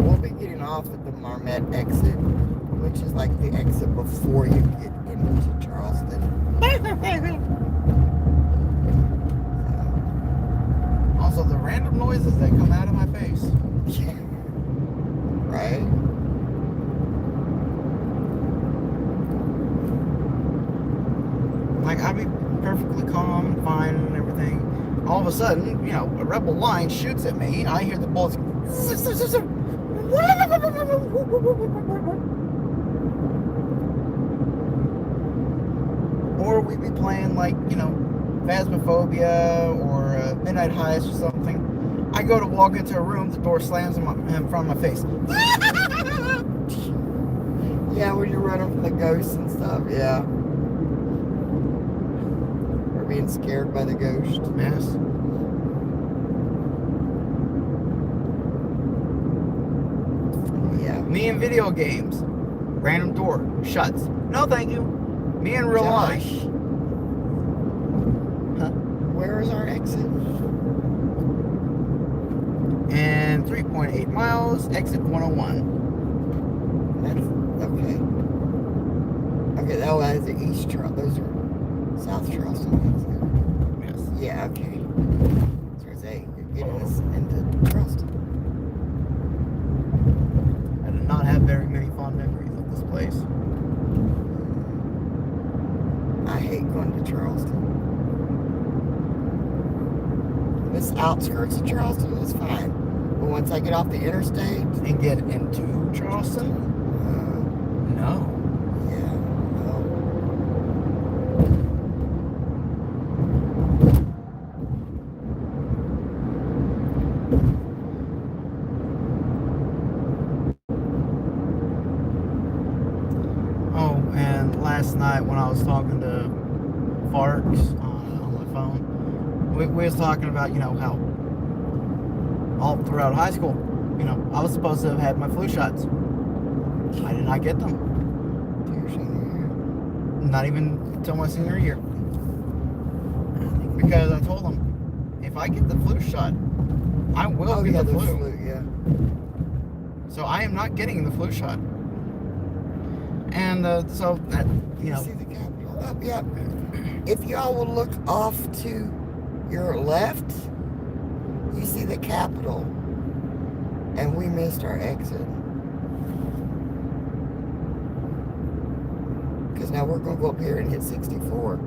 we'll be getting off at the Marmet exit, which is like the exit before you get into Charleston. Also, the random noises that come out of my face. Yeah. Right? Like, I'd be perfectly calm and fine and everything. All of a sudden, a rebel line shoots at me. I hear the bullets. Or we'd be playing, like, Phasmophobia or Midnight Heist or something. I go to walk into a room, the door slams in front of my face. Yeah, when you're running from the ghosts and stuff, yeah. Or being scared by the ghost. Yes. Yeah. Me in video games. Random door shuts. No, thank you. Me in real life. Huh? Where is our exit? And 3.8 miles, exit 101. That's okay. Okay, that was the East Charleston. Those are South Charleston. Yes. Yeah, okay. So you're getting us into Charleston. I did not have very many fond memories of this place. I hate going to Charleston. This outskirts of Charleston is fine. But once I get off the interstate And get into Charleston? No. yeah, no. Oh, and last night when I was talking to Farks on my phone, we was talking about, how all throughout high school, I was supposed to have had my flu shots. I did not get them. To your senior year. Not even until my senior year. Because I told them, if I get the flu shot, I will get the flu. Yeah. So I am not getting the flu shot. And so that, You see the Capitol up? Yeah. If y'all will look off to your left, you see the Capitol. And we missed our exit. Because now we're going to go up here and hit 64.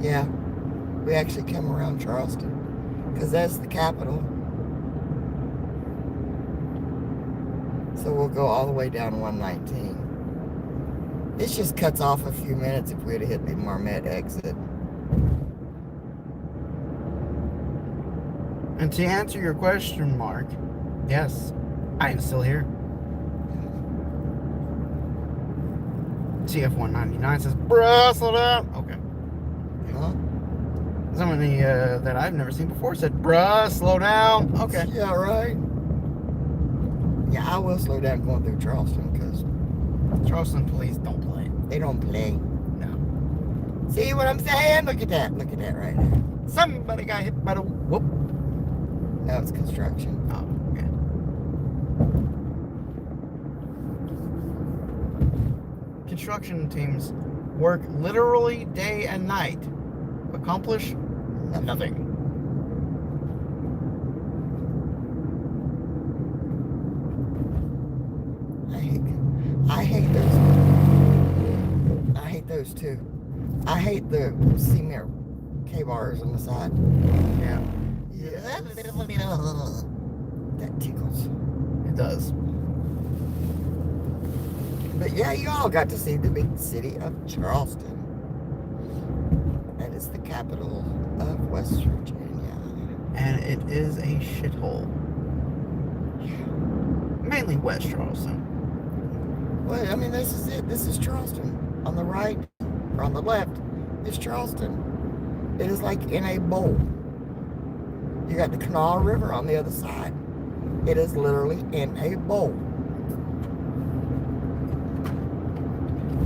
Yeah. We actually came around Charleston. Because that's the Capitol. So we'll go all the way down 119. This just cuts off a few minutes if we had hit the Marmet exit. And to answer your question, Mark, yes, I am still here. TF199 says, bruh, slow down. Okay. Huh? Somebody that I've never seen before said, bruh, slow down. Okay. Yeah, right. Yeah, I will slow down going through Charleston because Charleston police don't play. they don't play. No. See what I'm saying? Look at that. Look at that right there. Somebody got hit by the whoop. Now it's construction. Oh, okay. Construction teams work literally day and night. Accomplish nothing. I hate those. I hate those too. I hate the cement K-bars on the side. Yeah. Yeah. That tickles. It does. But yeah, you all got to see the big city of Charleston. That is the capital of West Virginia. And it is a shithole. Yeah. Mainly West Charleston. Well, I mean, this is it. This is Charleston. On the right, or on the left, is Charleston. It is like in a bowl. You got the Kanawha River on the other side. It is literally in a bowl.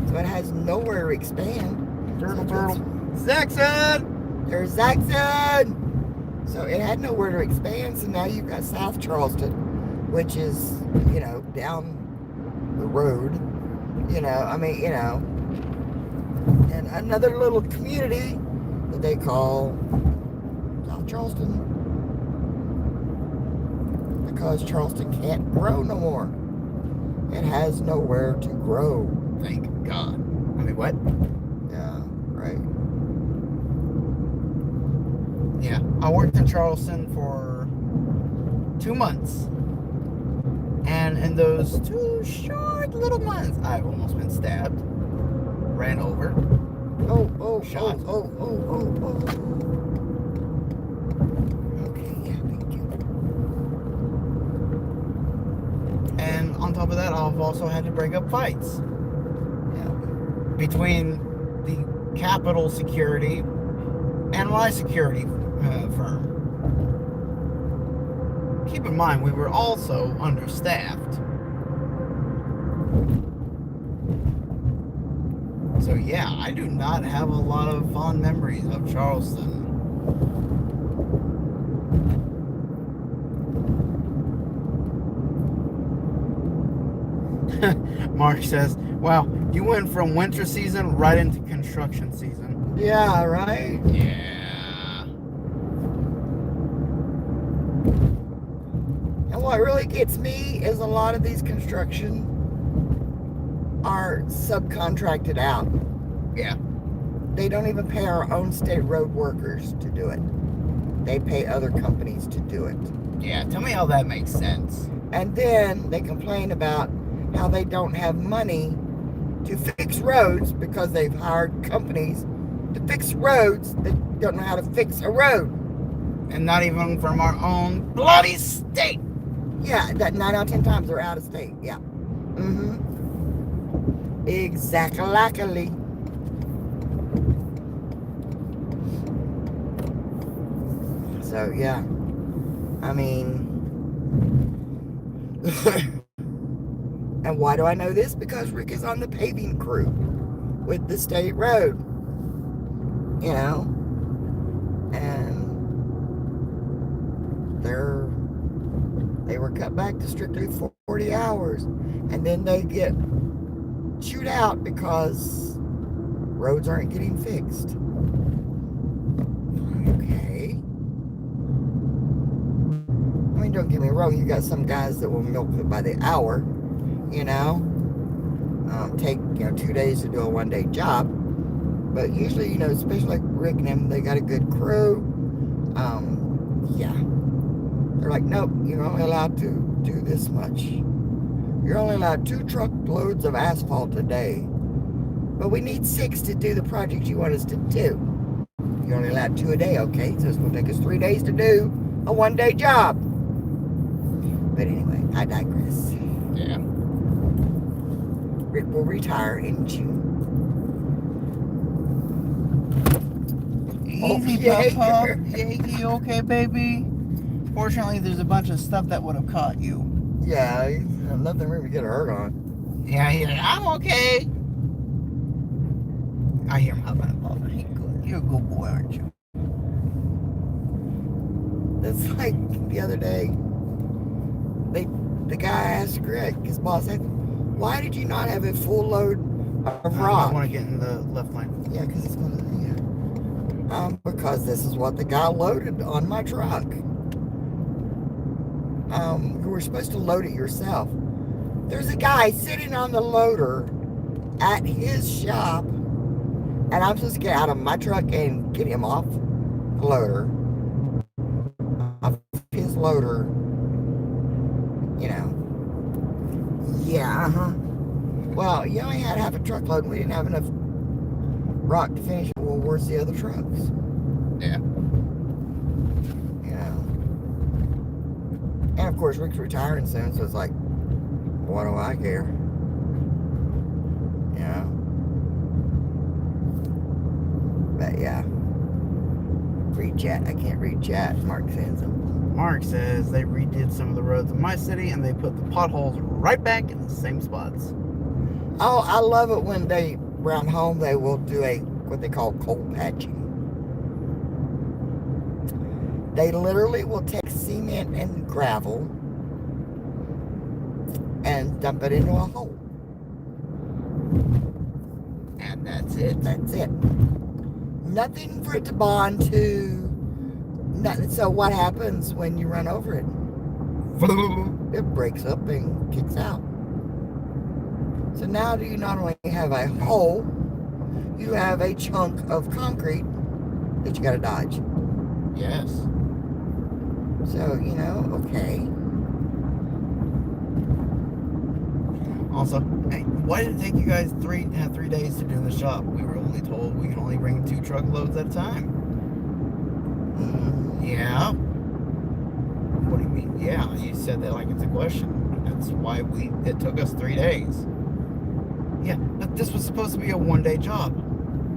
So it has nowhere to expand. Turtle. Zaxxon! There's Zaxxon! So it had nowhere to expand, so now you've got South Charleston, which is, down the road, and another little community that they call South Charleston, because Charleston can't grow no more. It has nowhere to grow. Thank God. I mean, what? Yeah, right. Yeah, I worked in Charleston for 2 months. And in those 2 short little months, I've almost been stabbed, ran over, shot. Oh. Okay, yeah, thank you. And on top of that, I've also had to break up fights. Yeah. Between the Capitol security and my security firm. Keep in mind, we were also understaffed. So yeah, I do not have a lot of fond memories of Charleston. Mark says, wow, you went from winter season right into construction season. Yeah, right? Yeah. And what really gets me is a lot of these construction are subcontracted out. Yeah. They don't even pay our own state road workers to do it. They pay other companies to do it. Yeah, tell me how that makes sense. And then they complain about how they don't have money to fix roads because they've hired companies to fix roads that don't know how to fix a road. And not even from our own bloody state. Yeah, that 9 out of 10 times they're out of state. Yeah. Mm-hmm. Exactly. So, yeah. I mean... And why do I know this? Because Rick is on the paving crew with the state road. And they were cut back to strictly 40 hours. And then they get chewed out because roads aren't getting fixed. Okay. I mean, don't get me wrong, you got some guys that will milk it by the hour, take 2 days to do a 1-day job. But usually, especially like Rick and them, they got a good crew. Yeah. They're like, nope, you're only allowed to do this much. You're only allowed 2 truckloads of asphalt a day. But we need 6 to do the project you want us to do. You're only allowed 2 a day, okay? So it's going to take us 3 days to do a 1-day job. But anyway, I digress. Yeah. Rick will retire in June. Easy, Papa. You okay, baby? Fortunately, there's a bunch of stuff that would have caught you. Yeah, nothing really to get hurt on. Yeah, I'm okay. I hear him huffing and puffing. Hey, good. You're a good boy, aren't you? That's like the other day. The guy asked Greg, his boss, said, why did you not have a full load of rock? I want to get in the left lane. Yeah, because it's going to, because this is what the guy loaded on my truck. You were supposed to load it yourself. There's a guy sitting on the loader at his shop, and I'm supposed to get out of my truck and get him off the loader. Off his loader. Yeah, Well, you only had half a truckload, and we didn't have enough rock to finish it. Well, where's the other trucks? Yeah. And of course, Rick's retiring soon, so it's like, what do I care? But yeah. Read chat. I can't read chat. Mark says something. Mark says they redid some of the roads in my city and they put the potholes right back in the same spots. Oh, I love it when around home, they will do what they call cold patching. They literally will take cement and gravel and dump it into a hole. And that's it. That's it. Nothing for it to bond to. Nothing. So what happens when you run over it? It breaks up and kicks out. So now you not only have a hole, you have a chunk of concrete that you got to dodge. Yes. So, okay. Also, hey, why did it take you guys 3 days to do this job? We were only told we can only bring 2 truckloads at a time. Yeah. What do you mean? Yeah, you said that like it's a question. That's why it took us 3 days. Yeah, but this was supposed to be a 1-day job.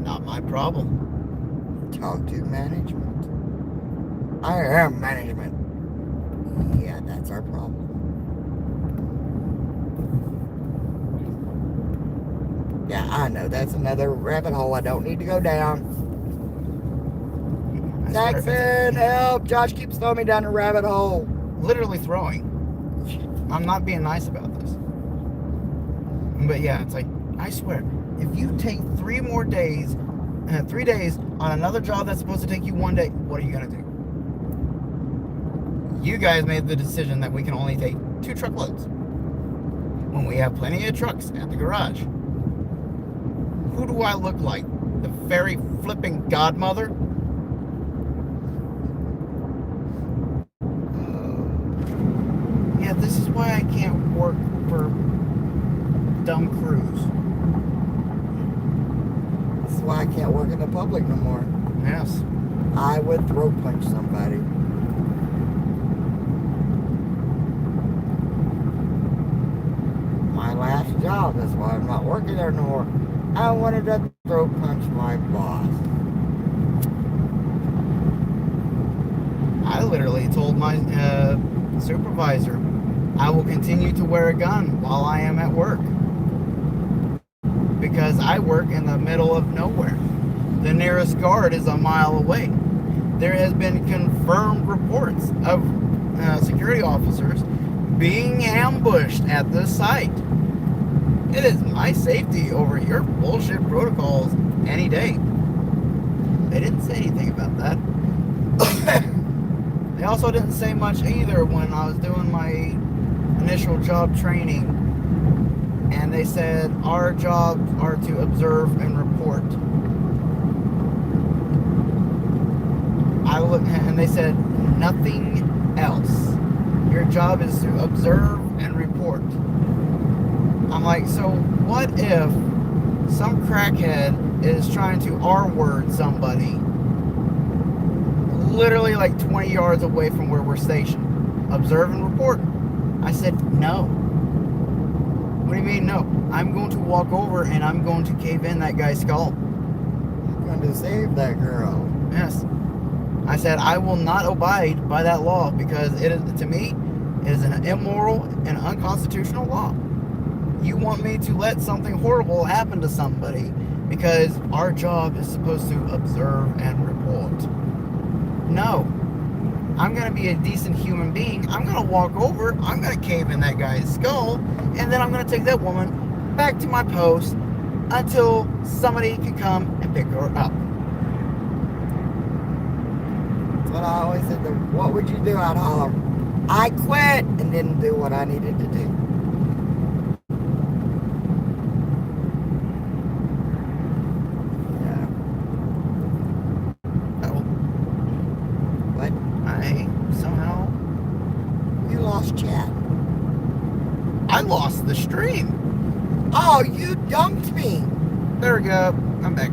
Not my problem. Talk to management. I am management. Yeah, that's our problem. Yeah, I know. That's another rabbit hole I don't need to go down. Jackson, help! Josh keeps throwing me down a rabbit hole. Literally throwing. I'm not being nice about this. But yeah, it's like, I swear, if you take 3 days on another job that's supposed to take you 1 day, what are you going to do? You guys made the decision that we can only take 2 truckloads when we have plenty of trucks at the garage. Who do I look like? The fairy flipping godmother? Yeah, this is why I can't work for dumb crews. This is why I can't work in the public no more. Yes. I would throat punch somebody. My last job, that's why I'm not working there no more. I wanted to throat punch my boss. I literally told my supervisor, I will continue to wear a gun while I am at work. Because I work in the middle of nowhere. The nearest guard is a mile away. There has been confirmed reports of security officers being ambushed at the site. It is my safety over your bullshit protocols any day. They didn't say anything about that. They also didn't say much either when I was doing my initial job training. And they said our jobs are to observe and report. And they said nothing else. Your job is to observe and report. I'm like, so what if some crackhead is trying to R-word somebody literally like 20 yards away from where we're stationed? Observe and report. I said, no. What do you mean, no? I'm going to walk over and I'm going to cave in that guy's skull. I'm going to save that girl. Yes. I said, I will not abide by that law because it is, to me, it is an immoral and unconstitutional law. You want me to let something horrible happen to somebody because our job is supposed to observe and report. No. I'm going to be a decent human being. I'm going to walk over, I'm going to cave in that guy's skull, and then I'm going to take that woman back to my post until somebody can come and pick her up. That's what I always said. What would you do? I'd holler, I quit, and didn't do what I needed to do. Chat. I lost the stream. Oh, you dumped me. There we go. I'm back.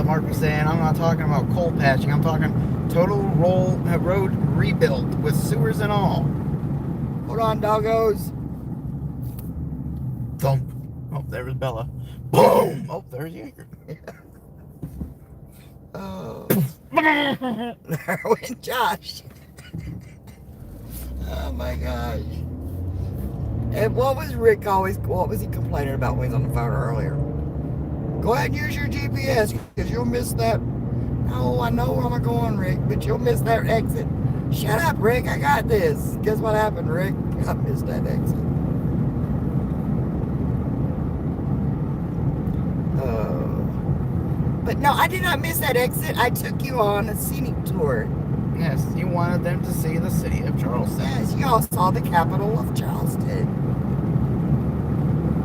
Mark was saying, I'm not talking about coal patching. I'm talking total road rebuild with sewers and all. Hold on, doggos. Thump. Oh, there was Bella. Boom. Oh, there's Jaeger. Oh. There went Josh. Oh my gosh. And what was Rick what was he complaining about when he was on the phone earlier? Go ahead and use your GPS because you'll miss that. Oh, I know where I'm going, Rick, but you'll miss that exit. Shut up, Rick. I got this. Guess what happened, Rick? I missed that exit. But no, I did not miss that exit. I took you on a scenic tour. Yes, you wanted them to see the city of Charleston. Yes, you all saw the capital of Charleston.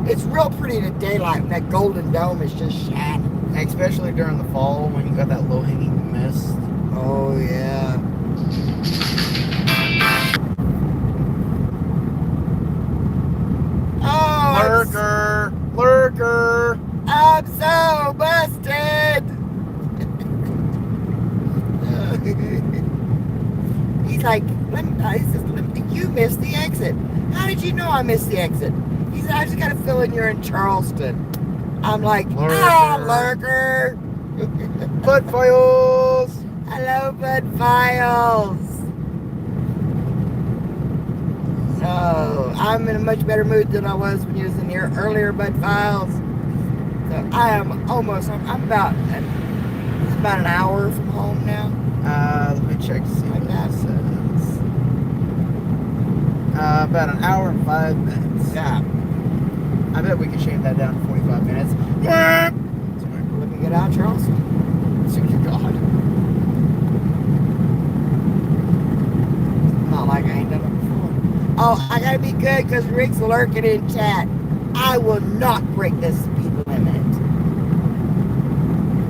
It's real pretty in the daylight when that golden dome is just shining. Especially during the fall when you got that low-hanging mist. Oh, yeah. Oh, Lurker! I'm so busted! He's like, you missed the exit. How did you know I missed the exit? He said, I just got a feeling you're in Charleston. I'm like, lurker. Bud Files! Hello, Bud Files. So, I'm in a much better mood than I was when you was in here earlier, Bud Files. So, I'm about an hour from home now. Let me check to see what that says. About an hour and 5 minutes. Yeah. I bet we can shave that down to 45 minutes. Let me get out, Charleston. So you God. Not like I ain't done it before. Oh, I gotta be good because Rick's lurking in chat. I will not break the speed limit.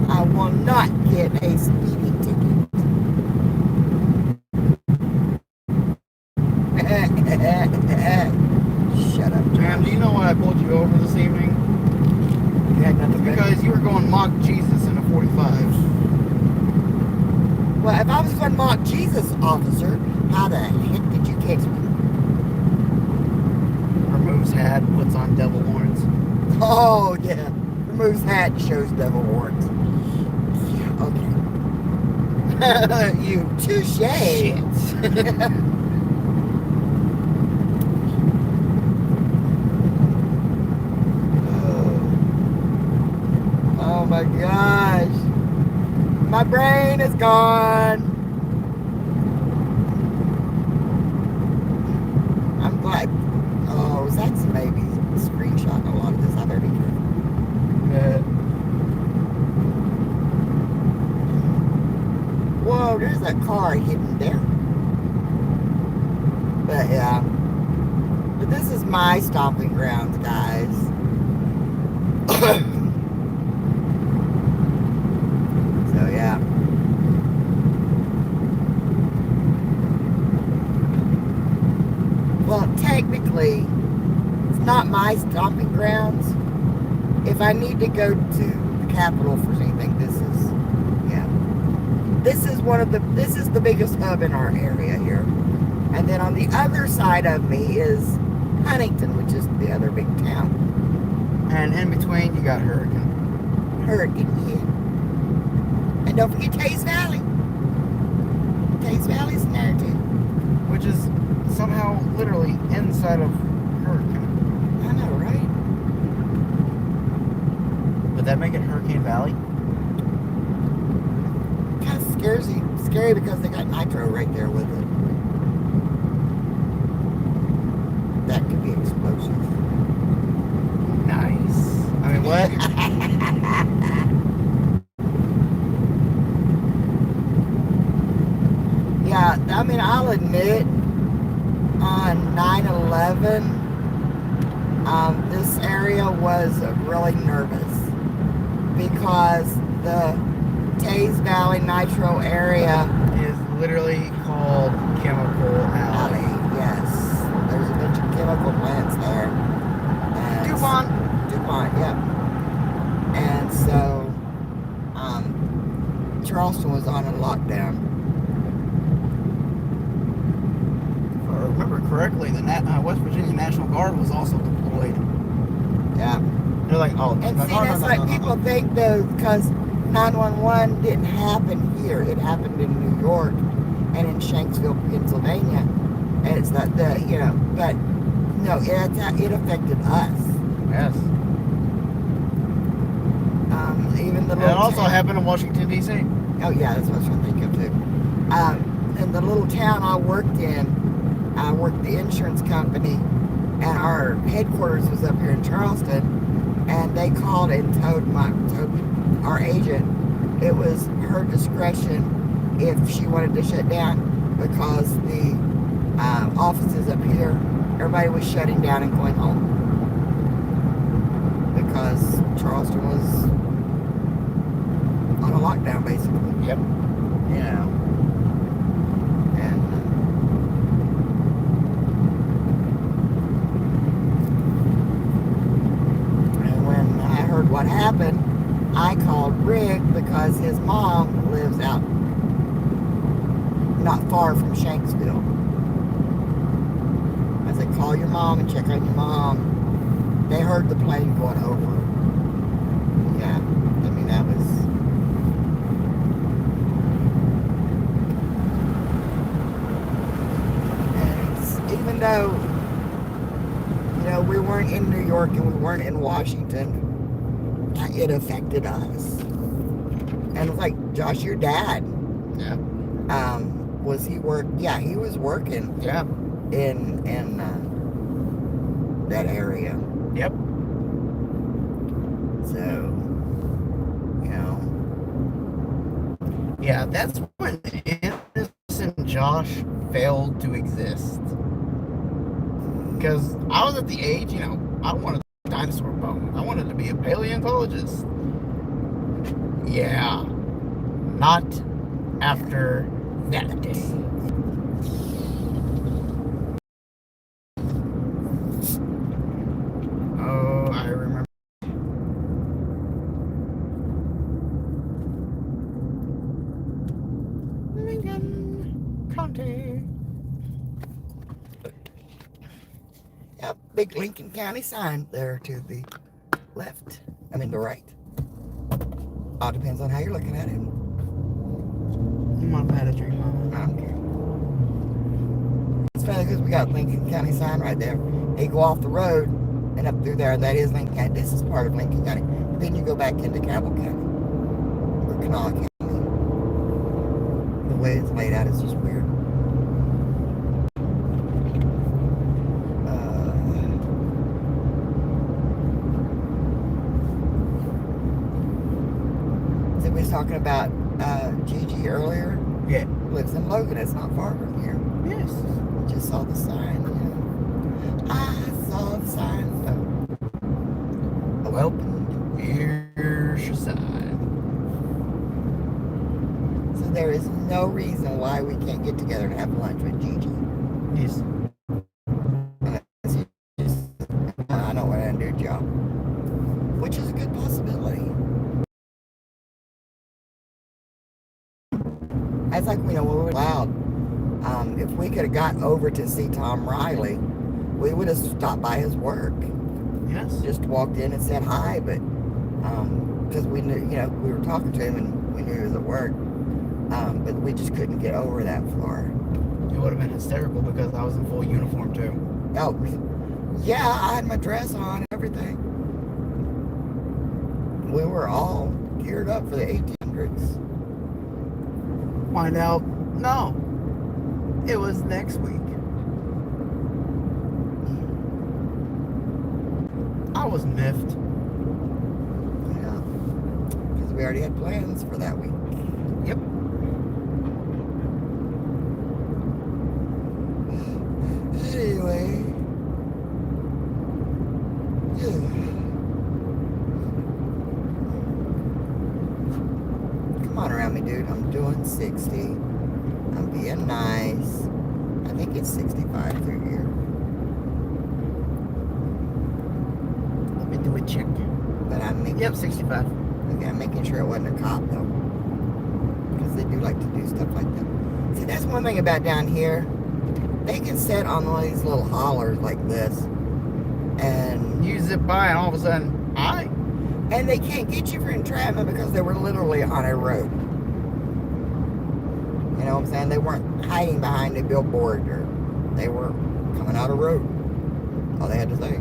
I will not get a speeding ticket. Shut up, Ma'am, do you know why I pulled you over this evening? You had nothing because you were going mock Jesus in a 45. Well, if I was going to mock Jesus, officer, how the heck did you catch me? Removes hat, puts on devil horns. Oh, yeah. Removes hat, shows devil horns. Yeah, okay. You touche. Oh my gosh. My brain is gone. I'm glad. Oh, Zach's maybe screenshot a lot of this. I better be careful. Whoa, there's that car hidden there. But yeah. But this is my stomping grounds, guys. So yeah. Well, technically, it's not my stomping grounds. If I need to go to the Capitol for anything, this is, yeah. This is the biggest hub in our area here. And then on the other side of me is Huntington, which is the other big town. And in between, you got Hurricane. Yeah. And don't forget Taze Valley. Taze Valley's in there too. Which is somehow literally inside of Hurricane. I know, right? Would that make it Hurricane Valley? Kind of scary because they got nitro right there with it. That could be explosive. Nice. I mean, what? Yeah, I mean, I'll admit, on 9/11, this area was really nervous because the Taze Valley Nitro area is literally called Chemical Alley. Yes, there's a bunch of chemical plants there. And DuPont, yeah. And so, Charleston was on a lockdown. If I remember correctly, the West Virginia National Guard was also deployed. Yeah. They're like, oh, and see, that's like people think though, because 911 didn't happen here. It happened in New York and in Shanksville, Pennsylvania. And it's not the, but no, it affected us. Yes. the And little it also town, happened in Washington, D.C. oh yeah, that's what I was trying to think of too. In the little town I worked in, I worked at the insurance company, and our headquarters was up here in Charleston, and they called and told our agent it was her discretion if she wanted to shut down, because the offices up here, everybody was shutting down and going home because Charleston was on a lockdown basically. Yep. You know. And when I heard what happened, I called Rick because his mom lives out not far from Shanksville. I said, call your mom and check on your mom. They heard the plane going over. Yeah, I mean, that was... And even though, you know, we weren't in New York and we weren't in Washington, it affected us. And it was like, Josh, your dad. Yeah. Was he work? Yeah, he was working. Yeah. In that area. Yep. So, you know. Yeah, that's when innocent Josh failed to exist. Because I was at the age, you know, I wanted a dinosaur bone. I wanted to be a paleontologist. Yeah. Not after that day. Oh, I remember. Lincoln County. Yep, big Lincoln County sign there to the left. I mean the right. All depends on how you're looking at it. I'm not mad at you, Mama. I don't care. It's funny because we got Lincoln County sign right there. You go off the road and up through there, that is Lincoln County. This is part of Lincoln County. Then you go back into Cabell County or Kanawha County. The way it's laid out is just weird. So we was talking about Gigi earlier. Yeah. Lives in Logan. It's not far from here. Yes. Just saw the sign. Yeah. I saw the sign. Well, here's your sign. So there is no reason why we can't get together and have lunch with Gigi. Yes. Unless you just, I don't want to do a job. Which is a good possibility. That's like, you know, when we were allowed. If we could have got over to see Tom Riley, we would have stopped by his work. Yes. Just walked in and said hi, but because we knew, you know, we were talking to him and we knew he was at work, but we just couldn't get over that far. It would have been hysterical because I was in full uniform too. Oh, yeah, I had my dress on and everything. We were all geared up for the 1800s. Find out, no, it was next week. I was miffed. Yeah, because we already had plans for that week. Yep. Anyway. Come on around me, dude. I'm doing 60. I'm being nice. I think it's 65 through here. Let me do a check. But I'm making... Yep, 65. Okay, I'm making sure it wasn't a cop, though. Because they do like to do stuff like that. See, that's one thing about down here. They can sit on one of these little hollers like this. And... You zip by and all of a sudden, hi. And they can't get you for entrapment because they were literally on a road. You know what I'm saying? They weren't hiding behind a billboard, or they were coming out of road. All they had to say.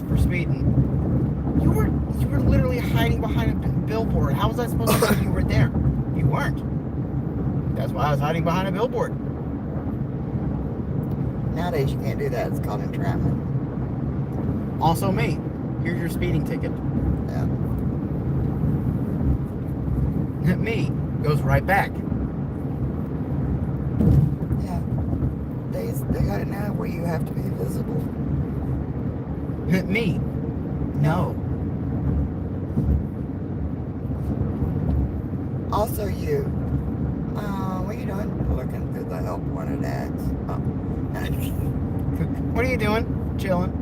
for speeding. You were literally hiding behind a billboard. How was I supposed to know you were there? You weren't. That's why I was hiding behind a billboard. Nowadays you can't do that. It's called entrapment. Also me. Here's your speeding ticket. Yeah. Me. Goes right back. Yeah. They got it now where you have to be visible. Me. No. Also you. What are you doing? Looking through the help wanted ads. Oh. What are you doing? Chilling.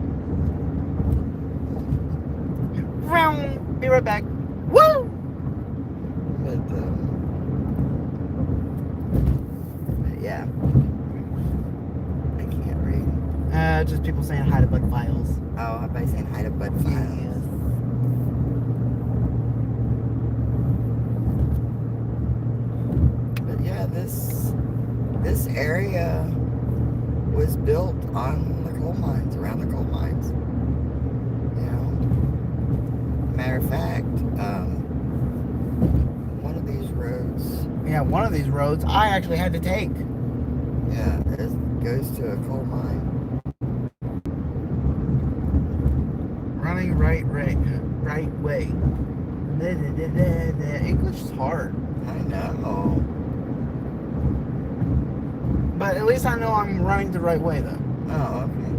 Be right back. Woo! But yeah. I can't read. Just people saying hi to Bud Files. Oh, I'm saying hi to Bud Files. Yes. But yeah, this area was built on the coal mines, around the coal mines. You know, matter of fact, one of these roads. Yeah, one of these roads I actually had to take. Yeah, it goes to a coal mine. Running right way. The English is hard. I know. But at least I know I'm running the right way, though. Oh, okay.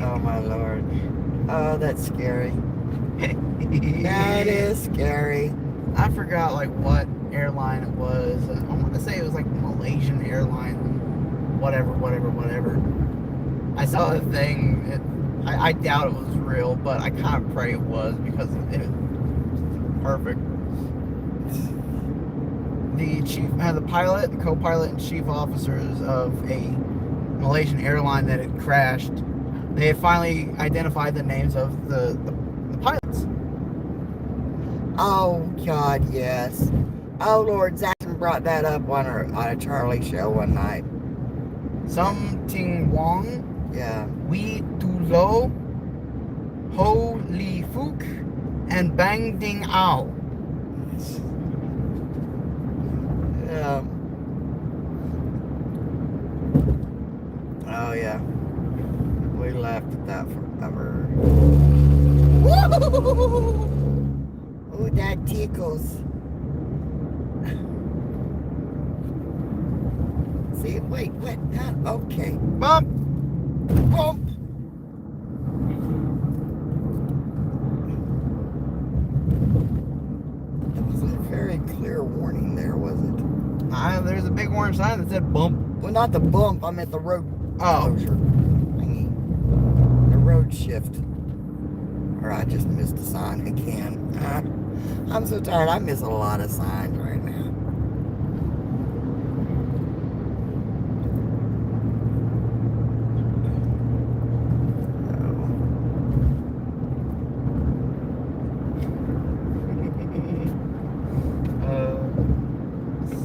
Oh my lord. Oh, that's scary. That is scary. I forgot like what airline it was. I want to say it was like Malaysian airline, whatever. I saw the thing. I doubt it was real, but I kind of pray it was because it was perfect. The pilot, the co-pilot, and chief officers of a Malaysian airline that had crashed, they had finally identified the names of the pilots. Oh God, yes. Oh Lord, Zach brought that up on a Charlie show one night. Some Ting Wong, Yeah. Wee Tu Lo, Ho Li Fook, and Bang Ding Ao. Yeah. Oh yeah. We laughed at that forever. Ooh, that tickles. See, wait, what? Okay. Bump! Bump. That wasn't a very clear warning there, was it? There's a big orange sign that said bump. Well, not the bump. I meant the road closure. The road shift. Or I just missed a sign again. I'm so tired. I miss a lot of signs right now.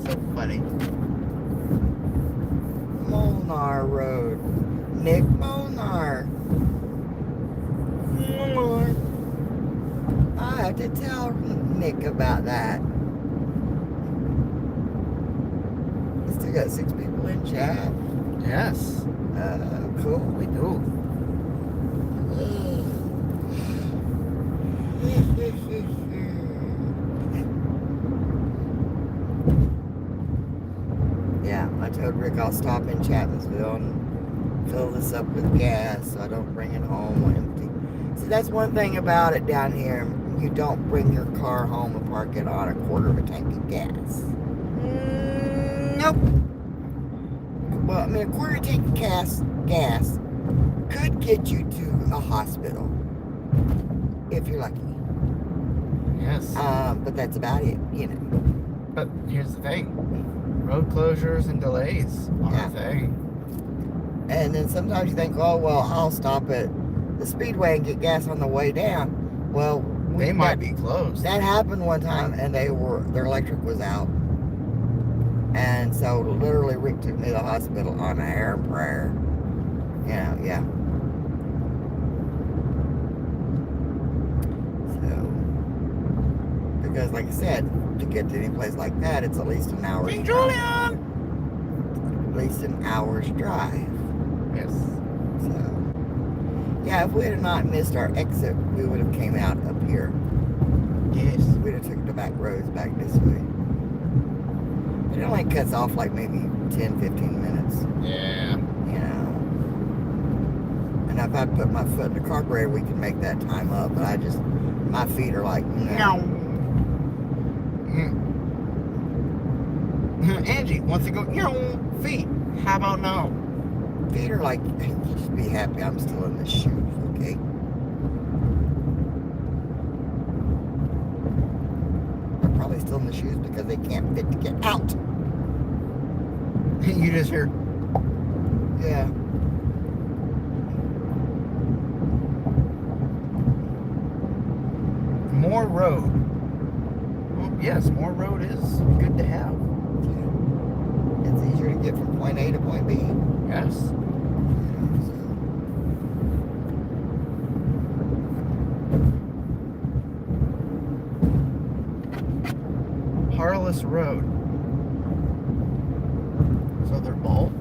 So funny. Molnar Road. Nick Molnar. I have to tell Nick about that. We still got 6 people in chat. Yes. Cool. We do. Yeah, I told Rick I'll stop in Chapmansville and fill this up with gas so I don't bring it home empty. See, that's one thing about it down here. You don't bring your car home and park it on a quarter of a tank of gas. Nope. Well, I mean, a quarter tank of gas could get you to a hospital if you're lucky. Yes. But that's about it, you know. But here's the thing. Road closures and delays are a thing. And then sometimes you think, oh, well, I'll stop at the Speedway and get gas on the way down. Well, They might be closed. that happened one time, and their electric was out. And so literally Rick took me to the hospital on a hair and prayer. You know, yeah. So, because like I said, to get to any place like that, it's at least an hour's King drive. Julian! At least an hour's drive. Yes. So, yeah, if we had not missed our exit, we would have came out up here. Yes. We'd have took the back roads back this way. It only cuts off like maybe 10, 15 minutes. Yeah. You know. And if I put my foot in the carburetor, we can make that time up. But my feet are like, no. Angie wants to go, feet. How about no? Feet are like, hey, just be happy I'm still in the shoes, okay? They're probably still in the shoes because they can't fit to get out. You just hear, Yeah. more road. Well, yes, more road is good to have. It's easier to get from point A to point B. Yes. Harless Road. So they're both.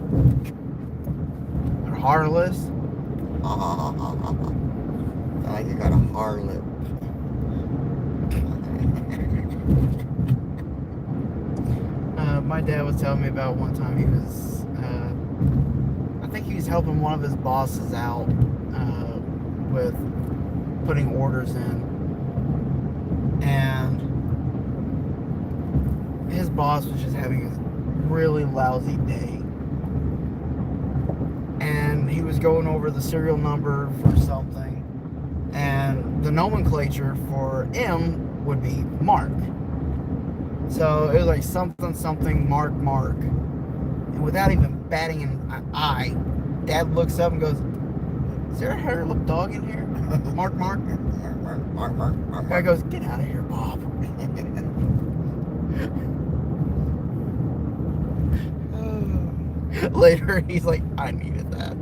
They're harless. Like you got a harlot. My dad was telling me about one time he was, I think he was helping one of his bosses out with putting orders in. And his boss was just having a really lousy day. And he was going over the serial number for something. And the nomenclature for M would be Mark. So it was like something, Mark. And without even batting an eye, Dad looks up and goes, "Is there a hair-lip dog in here?" Mark. Guy goes, "Get out of here, Bob." Later, he's like, "I needed that."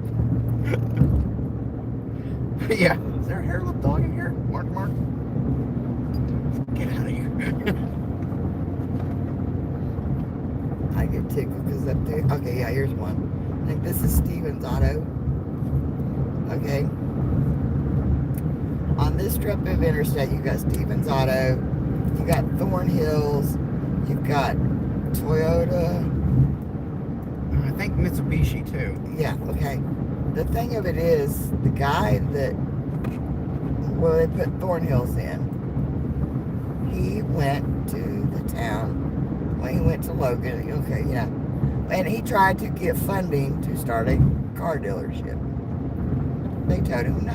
Yeah. Is there a hair-lip dog in here? Mark. Get out of here. I get tickled because up there. Okay, yeah, here's one. I think this is Stevens Auto. Okay. On this strip of interstate, you got Stevens Auto, you got Thornhills, you've got Toyota. I think Mitsubishi too. Yeah, okay. The thing of it is, the guy that, well, they put Thornhills in, he went to the town. Well, he went to Logan, okay, yeah. And he tried to get funding to start a car dealership. They told him no.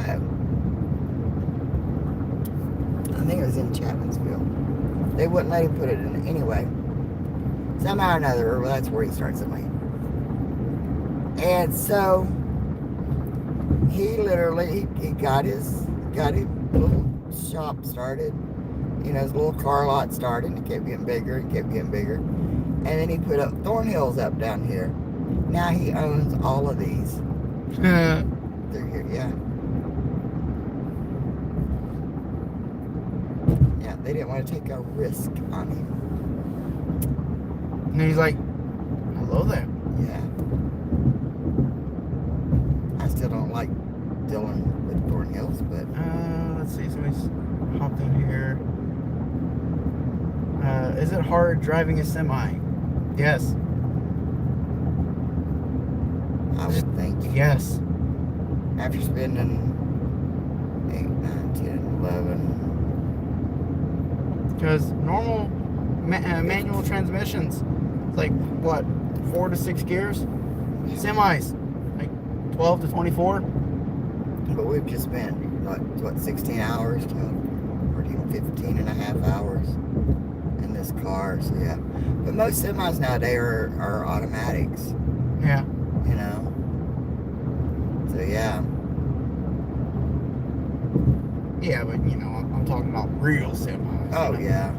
I think it was in Chapmansville. They wouldn't let him put it in anyway. Somehow or another, well, that's where he starts it. And so he literally he got his little shop started. You know, his little car lot started, and it kept getting bigger, and then he put up Thornhills up down here. Now he owns all of these. They're here, yeah. Yeah, they didn't want to take a risk on him. And he's like, "Hello there." Yeah. I still don't like dealing with Thornhills, but Let's see, somebody's hopped in here. Is it hard driving a semi? Yes. I would think Yes. after spending 8, 9, 10, 11. Because normal manual transmissions, it's like, what, 4 to 6 gears? Semis, like 12 to 24? But we've just spent, what 16 hours or even 15 and a half hours in this car, so yeah. But most semis nowadays are automatics, Yeah. you know. So yeah. Yeah, but you know, I'm talking about real semis. Oh yeah.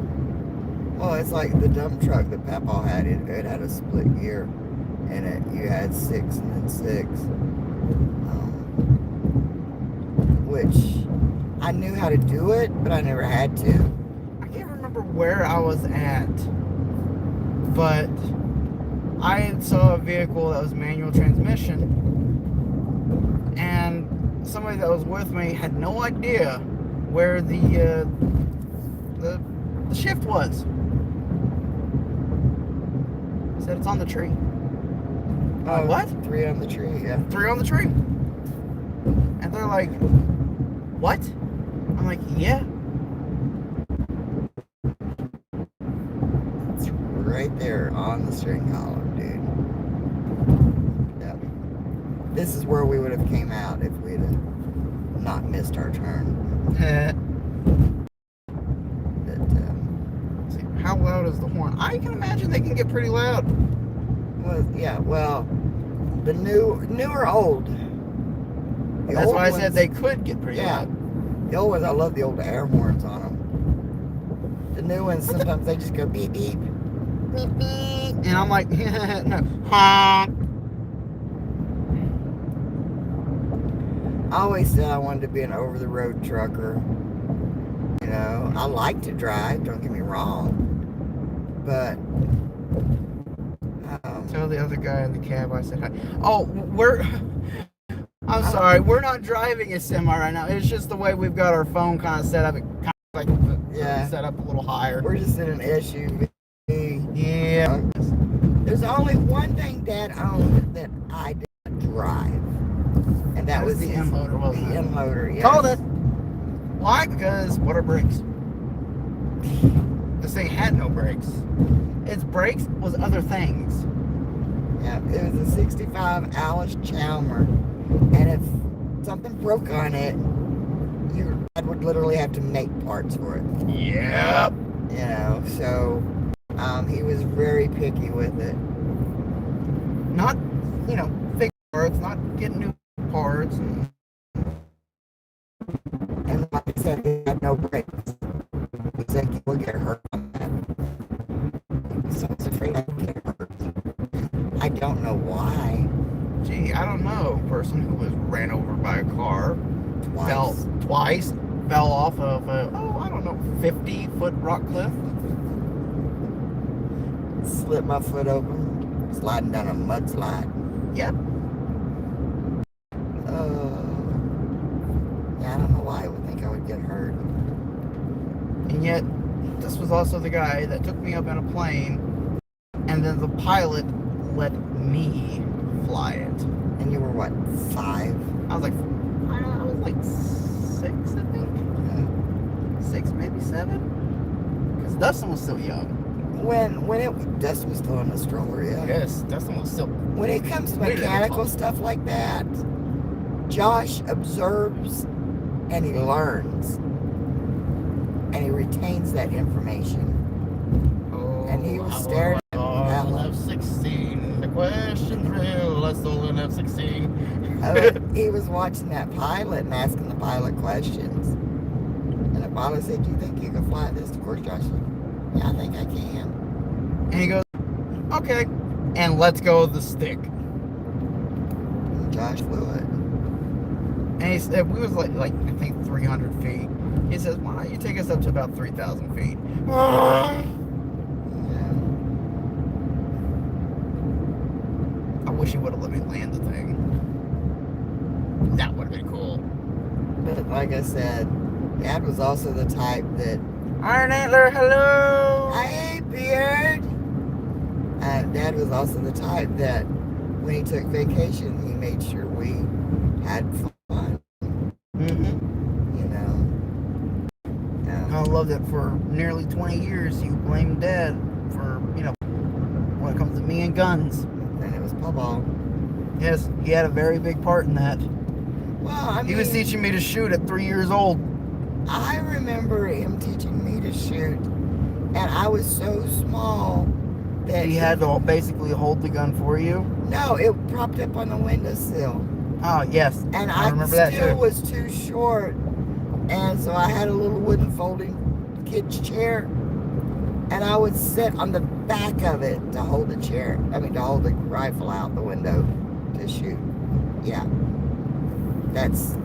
Well, it's like the dump truck that Papa had. It had a split gear, and you had 6 and then 6, which I knew how to do it, but I never had to. I can't remember where I was at, but I saw a vehicle that was manual transmission, and somebody that was with me had no idea where the shift was. He said it's on the tree. Oh, what? 3 on the tree, yeah. 3 on the tree. And they're like, what? I'm like, yeah. It's right there on the steering column, dude. Yep. This is where we would have came out if we'd have not missed our turn. See, how loud is the horn? I can imagine they can get pretty loud. Well, yeah, well, the new or old. That's why I said they could get pretty loud. The old ones, I love the old air horns on them. The new ones, sometimes they just go beep, beep. Beep, beep. And I'm like, no. Honk. I always said I wanted to be an over-the-road trucker. You know, I like to drive, don't get me wrong. But, tell the other guy in the cab I said hi. Oh, I'm sorry, we're not driving a semi right now. It's just the way we've got our phone kind of set up. It kind of like set up a little higher. We're just in an SUV. Yeah. There's only one thing Dad owned that I didn't drive. And that was the M-motor, wasn't it? The M-motor, yes. Called it. Why? Because what are brakes? This thing had no brakes. Its brakes was other things. Yeah, it was a 65 Alice Chalmer. And if something broke on it, your dad would literally have to make parts for it. Yep. You know, so he was very picky with it. Not, fake parts, not getting new parts. And like I said, he had no brakes. He said he would get hurt on that. So I was afraid I would get hurt. I don't know why. Gee, I don't know. A person who was ran over by a car. Twice. Fell off of a, 50-foot rock cliff. Slipped my foot open, sliding down a mudslide. Yep. Yeah, I don't know why I would think I would get hurt. And yet, this was also the guy that took me up in a plane, and then the pilot let me fly it. And you were what, 5? I was like 6, I think. Yeah. 6, maybe 7. Because Dustin was still young. Dustin was still in the stroller, yeah. Yes, Dustin was still. When it comes to mechanical stuff like that, Josh observes and he learns. And he retains that information. Oh, And he was staring at F-16. The question real. I stole an F-16. He was watching that pilot and asking the pilot questions. And the pilot said, "Do you think you can fly this?" Of course, Josh said, "Yeah, I think I can." And he goes, "Okay." And let's go with the stick. And Josh flew it. And he said, we was like I think 300 feet. He says, "Why don't you take us up to about 3,000 feet?" Yeah. I wish he would have let me land the thing. That would have been cool. But like I said, Dad was also the type that... Iron Antler, hello! Hey, Beard! Dad was also the type that when he took vacation, he made sure we had fun. Mm-hmm. You know? I love that for nearly 20 years you blamed Dad for, when it comes to me and guns. And it was Papa. Yes, he had a very big part in that. Well, I mean... He was teaching me to shoot at 3 years old. I remember him teaching me to shoot, and I was so small that... He had to basically hold the gun for you? No, it propped up on the windowsill. Oh, yes. And I remember that too. Was too short, and so I had a little wooden folding kid's chair, And I would sit on the back of it to hold the chair. I mean, to hold the rifle out the window to shoot. Yeah.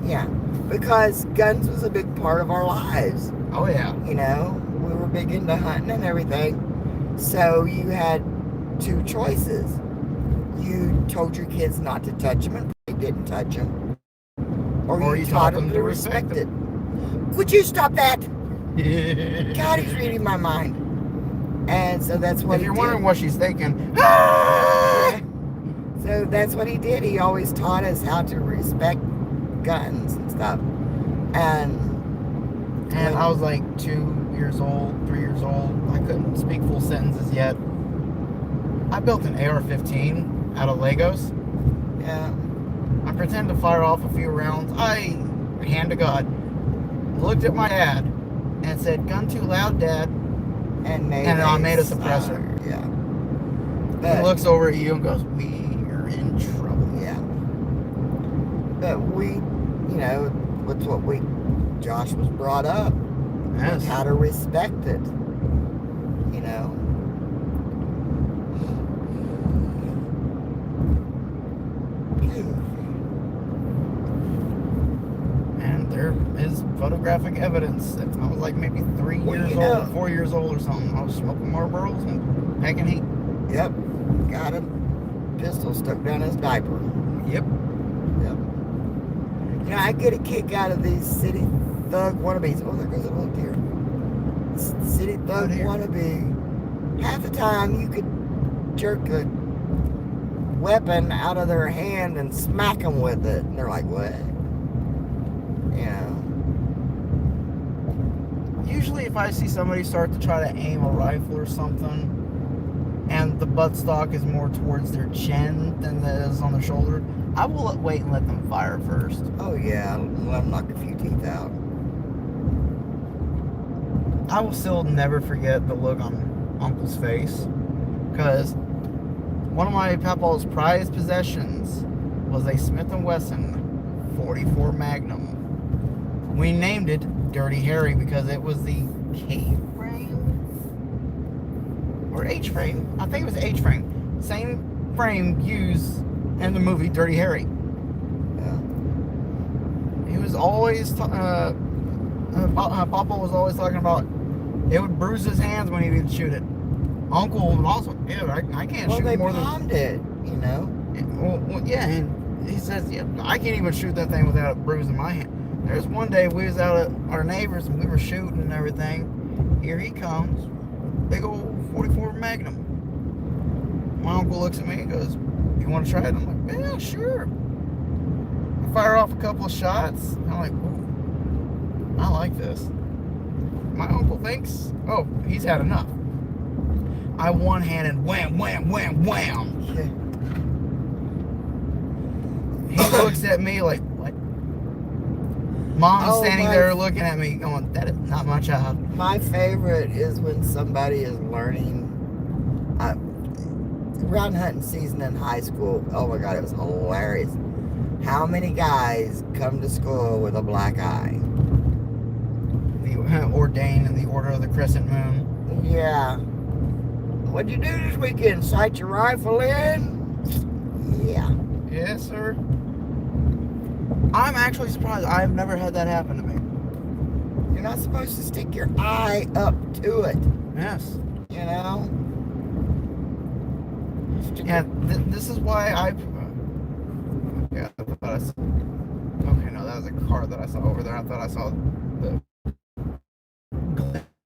Yeah. Because guns was a big part of our lives. Oh, yeah. You know, we were big into hunting and everything. So you had two choices. You told your kids not to touch them and they didn't touch them. Or you taught them to respect it. Would you stop that? God, he's reading my mind. And so that's what if you're he wondering did. what she's thinking, so that's what he did. He always taught us how to respect guns and stuff. And I was like 2 years old, 3 years old. I couldn't speak full sentences yet. I built an AR-15 out of Legos. Yeah. I pretended to fire off a few rounds. I, hand to God, looked at my dad and said, "Gun too loud, Dad." And I made a suppressor. Yeah. He looks over at you and goes, "We are in trouble." Yeah. But we, you know, with what Josh was brought up. Yes. How to respect it. You know. And there is photographic evidence that I was like maybe 3 years old, 4 years old or something. I was smoking Marlboros and packing heat. Yep. Got a pistol stuck down his diaper. Yep. You know, I get a kick out of these city thug wannabes. Oh, there goes a little deer. City thug wannabe. Half the time you could jerk a weapon out of their hand and smack them with it. And they're like, what? You know. Usually if I see somebody start to try to aim a rifle or something and the buttstock is more towards their chin than it is on their shoulder, I will wait and let them fire first. Oh yeah, let them knock a few teeth out. I will still never forget the look on Uncle's face, because one of my papa's prized possessions was a Smith & Wesson 44 Magnum. We named it Dirty Harry because it was the K-frame or H-frame. I think it was H-frame. Same frame used in the movie Dirty Harry. Yeah. He was always Papa was always talking about it would bruise his hands when he would shoot it. Uncle was also, yeah, I can't shoot more than. Well, they palmed it, you know. Well, yeah, and he says, yeah, I can't even shoot that thing without it bruising my hand. There's one day we was out at our neighbors and we were shooting and everything. Here he comes, big old 44 Magnum. My uncle looks at me and goes, "You want to try it?" I'm like, "Yeah, sure." I fire off a couple of shots. I'm like, "Ooh, I like this." My uncle thinks, oh, he's had enough. I one-handed wham, wham, wham, wham. He looks at me like, what? Mom's standing there looking at me going, that is not my child. My favorite is when somebody is learning. Around hunting season in high school, oh my God, it was hilarious. How many guys come to school with a black eye? The ordained in the Order of the Crescent Moon. Yeah. What'd you do this weekend? Sight your rifle in? Yeah. Yes, sir. I'm actually surprised. I've never had that happen to me. You're not supposed to stick your eye up to it. Yes. You know? Yeah, this is why yeah, I thought I saw. Okay, no, that was a car that I saw over there. I thought I saw the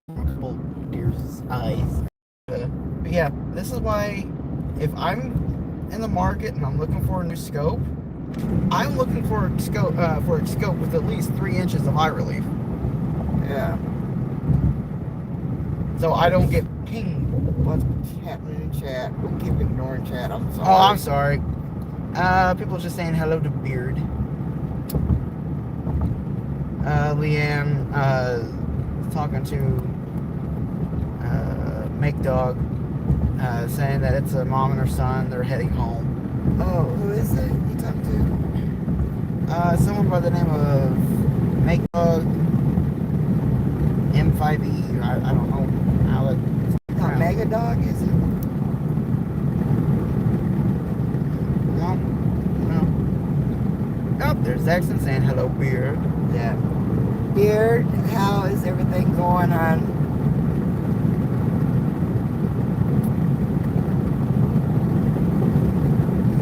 couple deer's eyes. But yeah, this is why if I'm in the market and I'm looking for a new scope, I'm looking for a scope with at least 3 inches of eye relief. Yeah. So I don't get pinged. What's happening in chat? We keep ignoring chat. I'm sorry. Oh, I'm sorry. People just saying hello to Beard. Leanne talking to Make Dog, saying that it's a mom and her son. They're heading home. Oh, who is it you talking to? Someone by the name of Make Dog M5E. I don't know how it dog, is it? No. No. Oh, there's Jackson saying hello, Beard. Yeah. Beard, how is everything going on?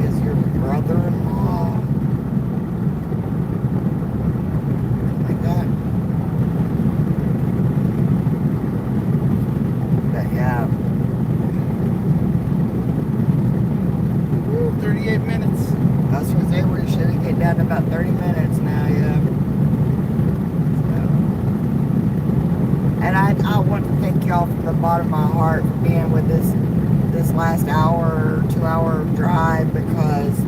Is your brother-in-law? Like that. But yeah. Woo, 38 minutes. I was going to say we should get down to about 30 minutes now, yeah. And I want to thank y'all from the bottom of my heart for being with this last hour or 2 hour drive, because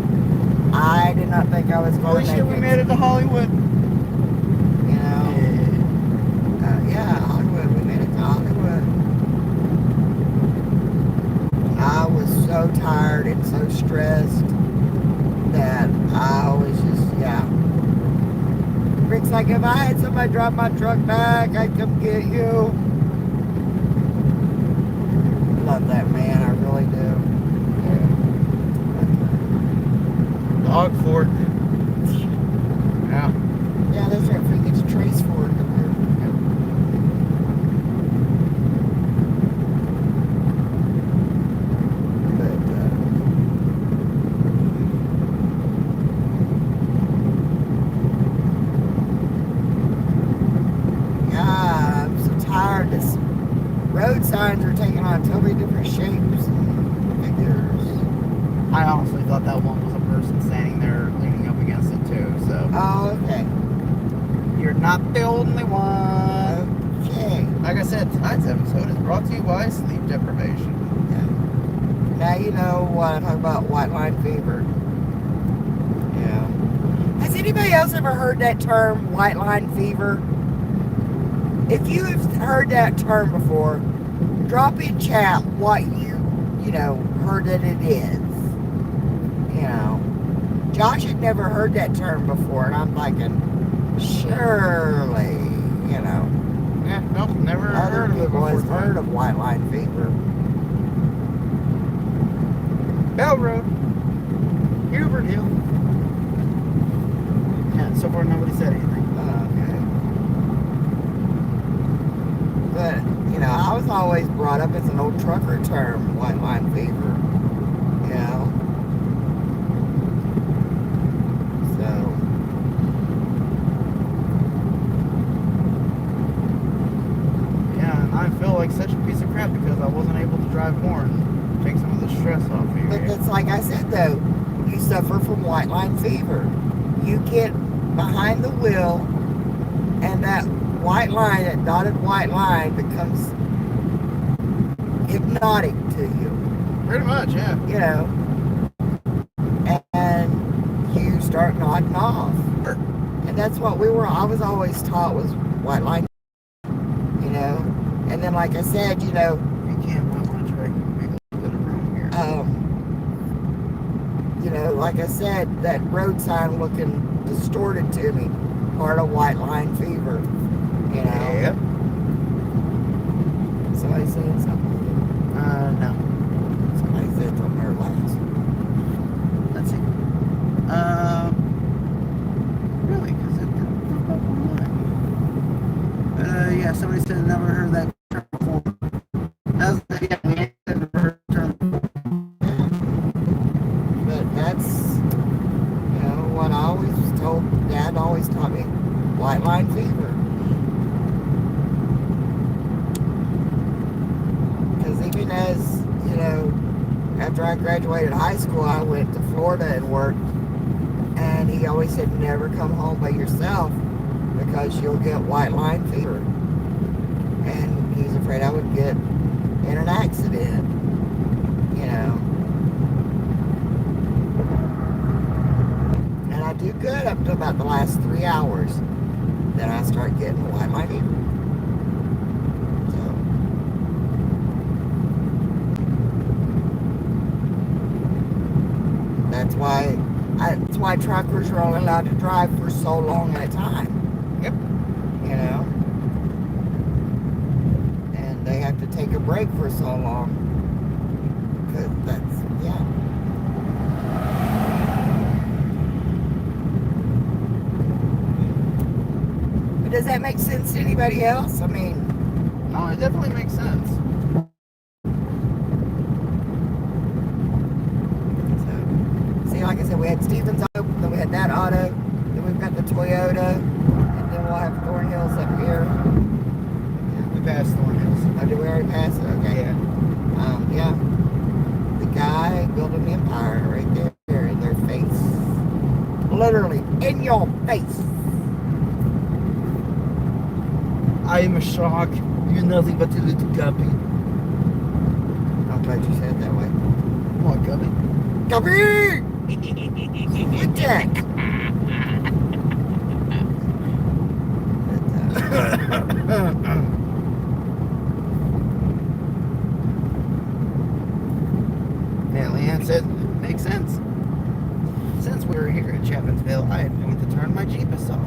I did not think I was going to make it. We made it to Hollywood. You know? Yeah, Hollywood. We made it to Hollywood. I was so tired and so stressed that I was just, yeah. Rick's like, if I had somebody drop my truck back, I'd come get you. Love that man, I really do. Dog Fort. Yeah. Yeah, that's right. We get to Trace Fort. Road signs are taking on totally different shapes and figures. I honestly thought that one was a person standing there leaning up against it too, so. Oh, okay. You're not the only one. Okay. Like I said, tonight's episode is brought to you by sleep deprivation. Yeah. Now you know what I'm talking about, white line fever. Yeah. Has anybody else ever heard that term, white line fever? If you have heard that term before, drop in chat what you heard that it is. You know, Josh had never heard that term before, and I'm thinking, surely, you know. Yeah, nope, never Other heard of it people before. has heard of white line fever. Bell Road, Hubert Hill. Yeah, so far nobody said anything. But, you know, I was always brought up as an old trucker term, white line fever. You know? So. Yeah, and I feel like such a piece of crap because I wasn't able to drive more and take some of the stress off of you. But it's like I said, though, you suffer from white line fever. You get behind the wheel, and that white line, that dotted white line, becomes hypnotic to you. Pretty much, yeah. You know, and you start nodding off. And that's what I was always taught was white line, you know. And then, like I said, you know, You can't want to try to make a little bit of room here. You know, like I said, that road sign looking distorted to me, part of white line fever. You know? Yep. Somebody saying something? No. Somebody said something there last. Let's see. Really? Because it didn't pop up online. Yeah, somebody said never heard that term before. Yeah, we ain't never heard the term before. But that's, you know, what I always was told. Dad always taught me, white line fever. Even as, you know, after I graduated high school, I went to Florida and worked, and he always said, never come home by yourself because you'll get white line fever. And he's afraid I would get in an accident, you know. And I do good up to about the last 3 hours. Then I start getting white line fever. That's why truckers are only allowed to drive for so long at a time. Yep. You know? And they have to take a break for so long. 'cause that's, yeah. But does that make sense to anybody else? I mean, No, it definitely makes sense. so, see, like I said, we had Stevens Auto, then we had that auto, then we've got the Toyota, and then we'll have Thornhills up here. We passed Thornhills. Oh, did we already pass it? Okay. Yeah. Yeah. The guy built an empire right there in their face. Literally, in your face. I am a shark. You're nothing but a little guppy. I'm glad you said it that way. What, guppy? Guppy! Good Jack. Yeah, Leanne said, makes sense. Since we were here at Chapmansville, I am going to turn my Jeepus off.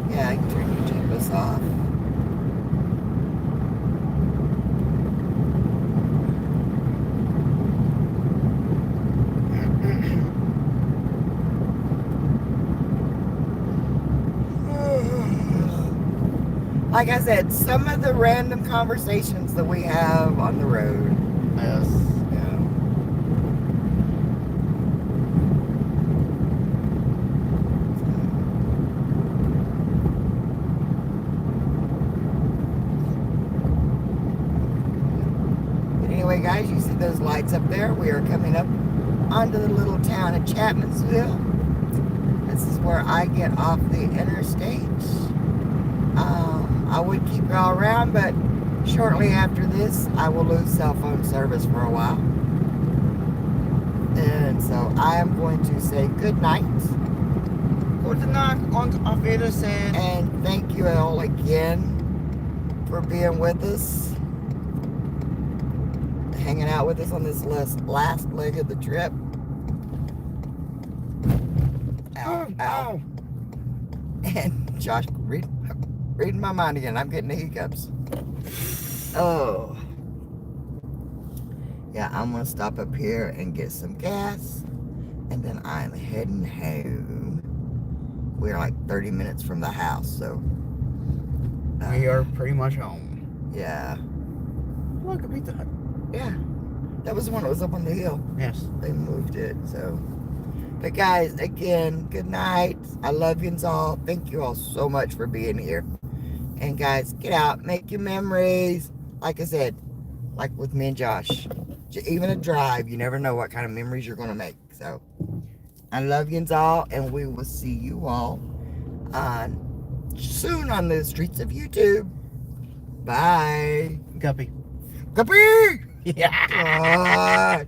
Yeah, I can turn your Jeepus off. Like I said, some of the random conversations that we have on the road. Yes. Yeah. But anyway, guys, you see those lights up there? We are coming up onto the little town of Chapmansville. This is where I get off the interstate. I would keep y'all around, but shortly after this, I will lose cell phone service for a while. And so I am going to say good night. Gute Nacht und auf Wiedersehen. And thank you all again for being with us. Hanging out with us on this last leg of the trip. Ow, ow. And Josh, reading my mind again. I'm getting the hiccups. Oh. Yeah, I'm going to stop up here and get some gas. And then I'm heading home. We're like 30 minutes from the house, so. We are pretty much home. Yeah. Look, a Pizza Hut. Yeah. That was the one that was up on the hill. Yes. They moved it, so. But guys, again, good night. I love you all. Thank you all so much for being here. And guys, get out, make your memories. Like I said, like with me and Josh, even a drive, you never know what kind of memories you're going to make. So, I love you all, and we will see you all soon on the streets of YouTube. Bye. Guppy. Guppy! Yeah. God.